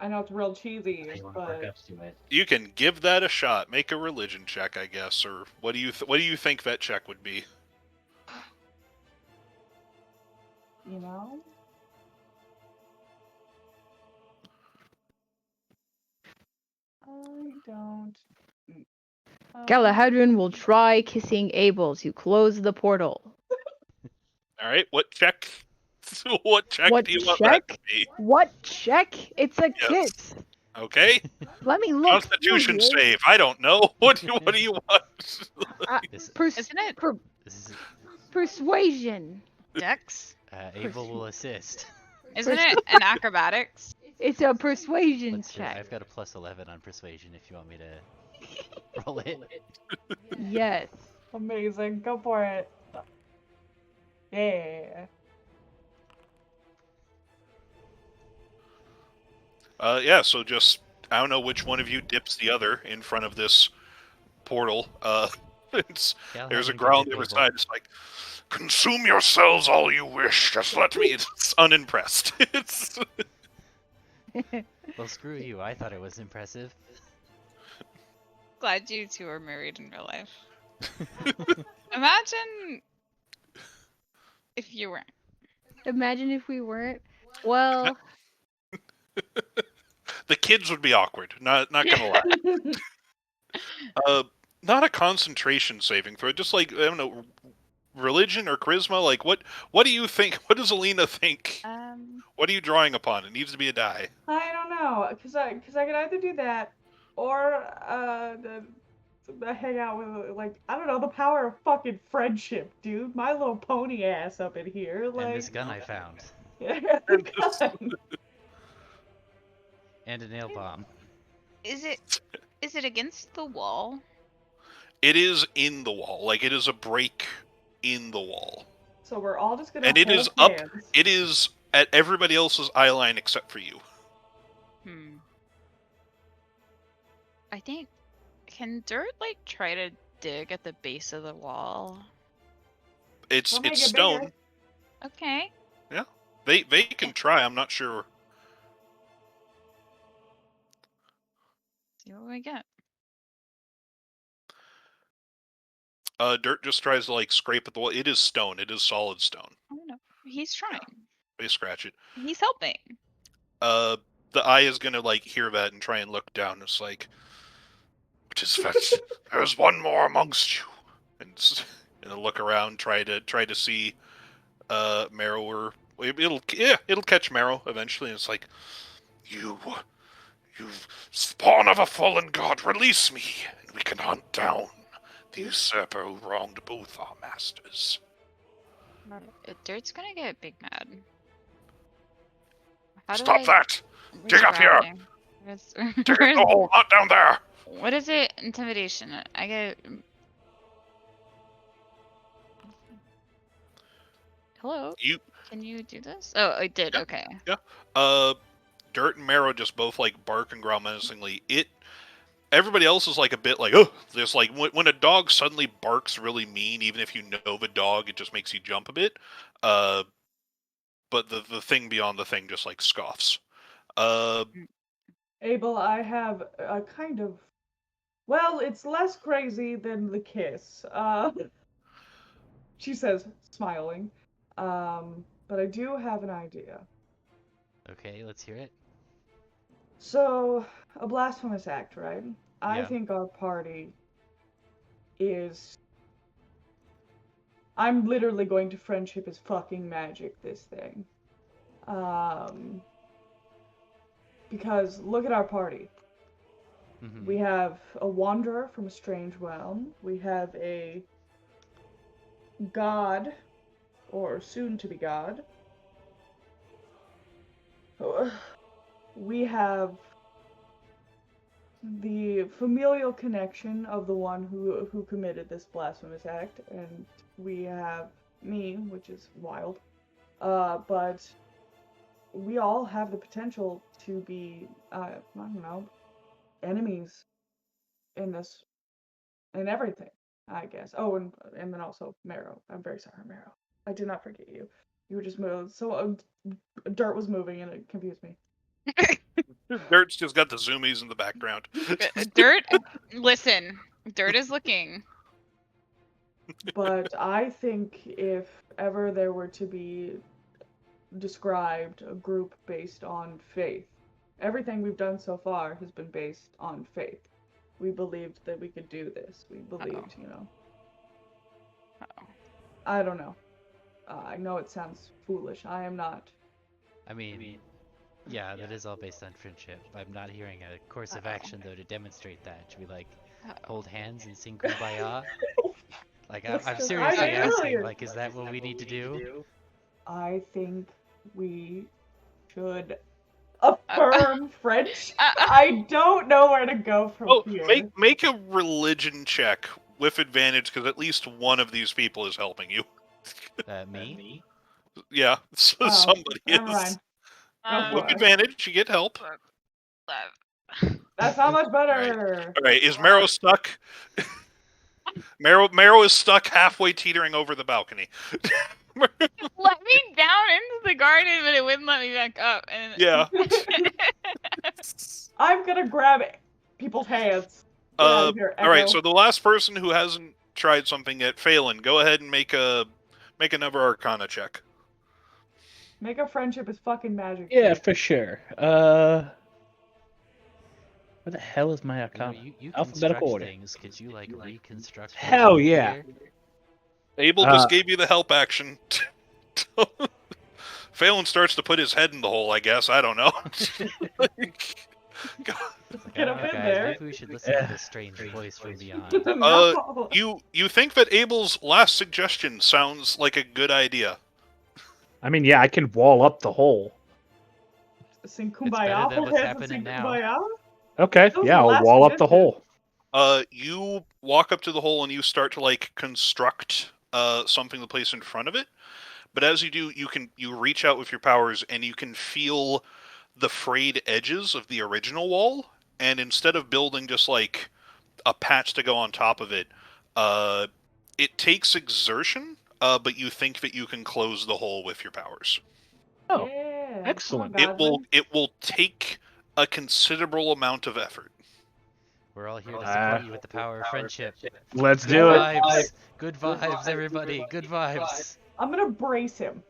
I know it's real cheesy, I want to work but up to it. You can give that a shot. Make a religion check, I guess, or what do you think that check would be? you know, I don't. Galahadrian will try kissing Abel to close the portal. All right, what check? What check What do you want that to check? be? What check? It's a Yes. kiss. Okay. Let me look. Constitution through here. save. I don't know. What do you want? This, Isn't it this is Persuasion. Dex? Abel will assist. Isn't it an acrobatics? It's a persuasion Let's see. check. I've got a +11 on persuasion. If you want me to roll it. Yes. Amazing. Go for it. Yeah. Yeah. So just I don't know which one of you dips the other in front of this portal. There's a Galahadrian can growl on dip the other Abel. side. It's like, consume yourselves all you wish. Just let me. It's unimpressed. It's. Well, screw you. I thought it was impressive. Glad you two are married in real life. Imagine if you weren't. Imagine if we weren't. Well, The kids would be awkward. Not gonna lie. Not a concentration saving throw. Just like I don't know, religion or charisma. Like what? What do you think? What does Alina think? What are you drawing upon? It needs to be a die. I don't know, cause I could either do that, or hang out with I don't know, the power of fucking friendship, dude. My Little Pony ass up in here, And this gun I found. gun. And a nail bomb. Is it against the wall? It is in the wall. Like it is a break in the wall. So we're all just gonna. And it hold is up. hands. It is at everybody else's eye line except for you. I think. Can Dirt try to dig at the base of the wall? It's We'll make it stone. bigger. Okay. Yeah, they can try. I'm not sure. See what we get. Dirt just tries to scrape at the wall. It is stone. It is solid stone. I don't know. He's trying. They scratch it. He's helping. The eye is gonna hear that and try and look down. It's like, it is that there's one more amongst you, and look around, try to see Marrow, or it'll catch Marrow eventually. And it's like, you spawn of a fallen god, release me, and we can hunt down the usurper who wronged both our masters. Dirt's gonna get big mad. How do Stop that! Where's Dig up here! growling? Dig in the hole, not down there! What is it? Intimidation. I get. Hello. Can you do this? Oh, I did. Yeah. Okay. Yeah. Dirt and Marrow just both bark and growl menacingly. Everybody else is a bit oh, just when a dog suddenly barks really mean, even if you know the dog, it just makes you jump a bit. But the thing beyond the thing just scoffs. Abel, I have a kind of. Well, it's less crazy than the kiss. She says, smiling. But I do have an idea. Okay, let's hear it. So, a blasphemous act, right? I Yeah. think our party is. I'm literally going to friendship is fucking magic this thing. Because look at our party. Mhm. We have a wanderer from a strange realm. We have a god, or soon to be god. We have the familial connection of the one who committed this blasphemous act, and we have me, which is wild. But we all have the potential to be, I don't know, enemies in this, in everything, I guess. Oh, and then also Marrow. I'm very sorry, Marrow. I did not forget you. You were just moved. So Dirt was moving and it confused me. Dirt's just got the zoomies in the background. Dirt, listen. Dirt is looking. But I think if ever there were to be described a group based on faith, everything we've done so far has been based on faith. We believed that we could do this. We believed, I don't know. I know it sounds foolish. I am not. I mean, yeah, that is all based on friendship. I'm not hearing a course of action though to demonstrate that. Should we like hold hands and sing Kumbaya? Like I'm seriously asking. Like, is that what we need to do? I think we should affirm French. I don't know where to go from here. Make a religion check with advantage, because at least one of these people is helping you. Me? Yeah, somebody is. With advantage, you get help. That's not much better. All right, is Marrow stuck? Marrow is stuck halfway teetering over the balcony. Let me down into the garden, but it wouldn't let me back up. And... Yeah. I'm gonna grab people's hands. All right, so the last person who hasn't tried something yet, Phelan, go ahead and make another Arcana check. Make a friendship is fucking magic. Yeah, for sure. Where the hell is my Arcana? You Alphabetical order. Things. Could you like reconstruct? Hell yeah. Abel just gave you the help action. Phelan starts to put his head in the hole, I guess. I don't know. Get up in there. Maybe we should listen to this strange voice from beyond. You think that Abel's last suggestion sounds like a good idea? I mean, yeah, I can wall up the hole. Sing Kumbaya. What's happening now? Kumbaya? Okay, yeah, I'll wall up the hole. You walk up to the hole and you start to like construct something to place in front of it. But as you do, you reach out with your powers and you can feel the frayed edges of the original wall. And instead of building just like a patch to go on top of it, it takes exertion, but you think that you can close the hole with your powers. Oh, yeah, excellent! It will take a considerable amount of effort. We're all here to support you with the power of friendship. Let's do it. Good vibes, everybody. Good vibes. I'm gonna brace him.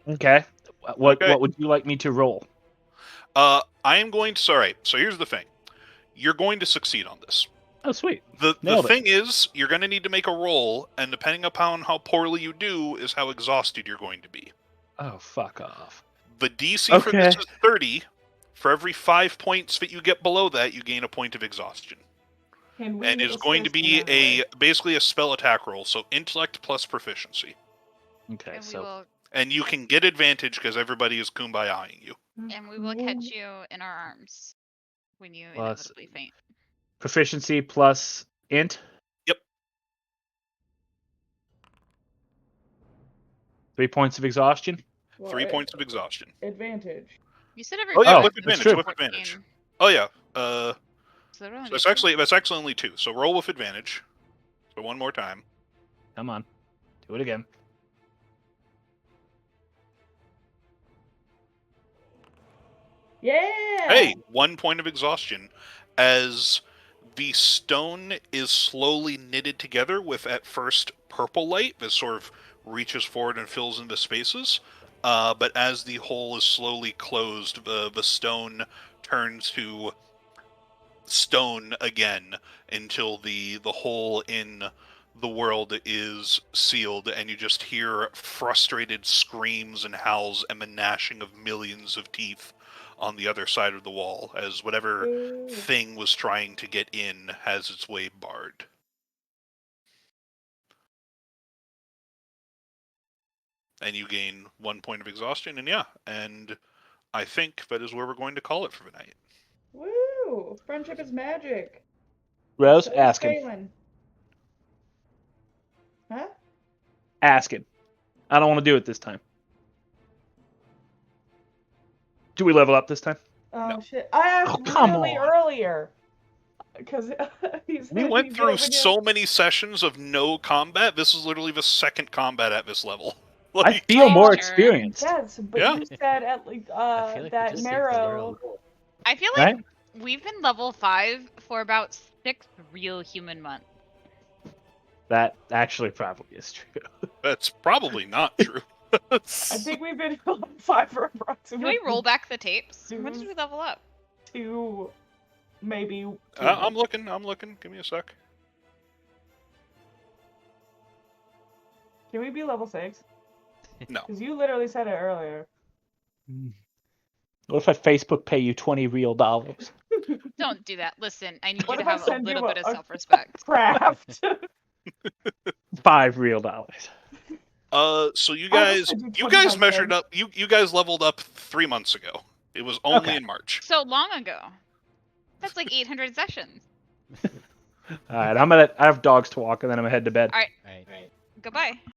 Okay. What would you like me to roll? I am going to. Sorry. So here's the thing. You're going to succeed on this. Oh, sweet. The thing is, you're going to need to make a roll, and depending upon how poorly you do, is how exhausted you're going to be. Oh, fuck off. The DC for this is 30. For every 5 points that you get below that, you gain a point of exhaustion. And it's going to be basically a spell attack roll, so intellect plus proficiency. Okay, and you can get advantage because everybody is kumbayaing you. And we will catch you in our arms when you inevitably faint. Proficiency plus int? Yep. 3 points of exhaustion? 3 points of exhaustion. Advantage. You said every. Oh yeah, with advantage. With advantage. Oh yeah. So that's actually only 2. So roll with advantage. So one more time. Come on, do it again. Yeah. Hey, 1 point of exhaustion, as the stone is slowly knitted together with at first purple light that sort of reaches forward and fills in the spaces. But as the hole is slowly closed, the stone turns to stone again until the hole in the world is sealed, and you just hear frustrated screams and howls and the gnashing of millions of teeth on the other side of the wall, as whatever thing was trying to get in has its way barred. And you gain 1 point of exhaustion, and I think that is where we're going to call it for the night. Woo! Friendship is magic. Rose, ask him. Huh? Ask him. I don't want to do it this time. Do we level up this time? Oh, no. Shit. I asked really earlier. Because we went through so many sessions of no combat. This is literally the second combat at this level. I feel more Sure. experienced. Yes, but Yeah. you said at like I feel like we that just saved the narrow. world. I feel like Right? we've been level 5 for about 6 real human months. That actually probably is true. That's probably not true. I think we've been level 5 for Can approximately we roll back the tapes? When did Dude. we level up? 2, maybe 2 I'm months. looking. Give me a sec. Can we be level 6? No. Because you literally said it earlier. What if I Facebook pay you $20 real? Don't do that. Listen, I need What you to if I have a send you little bit of a self-respect. craft? $5 real. So you I will guys, send you you guys 25 measured cents. up. You guys leveled up 3 months ago. It was only Okay. in March. So long ago. That's like 800 sessions. All right, I have dogs to walk, and then I'm gonna head to bed. All right, Right. goodbye.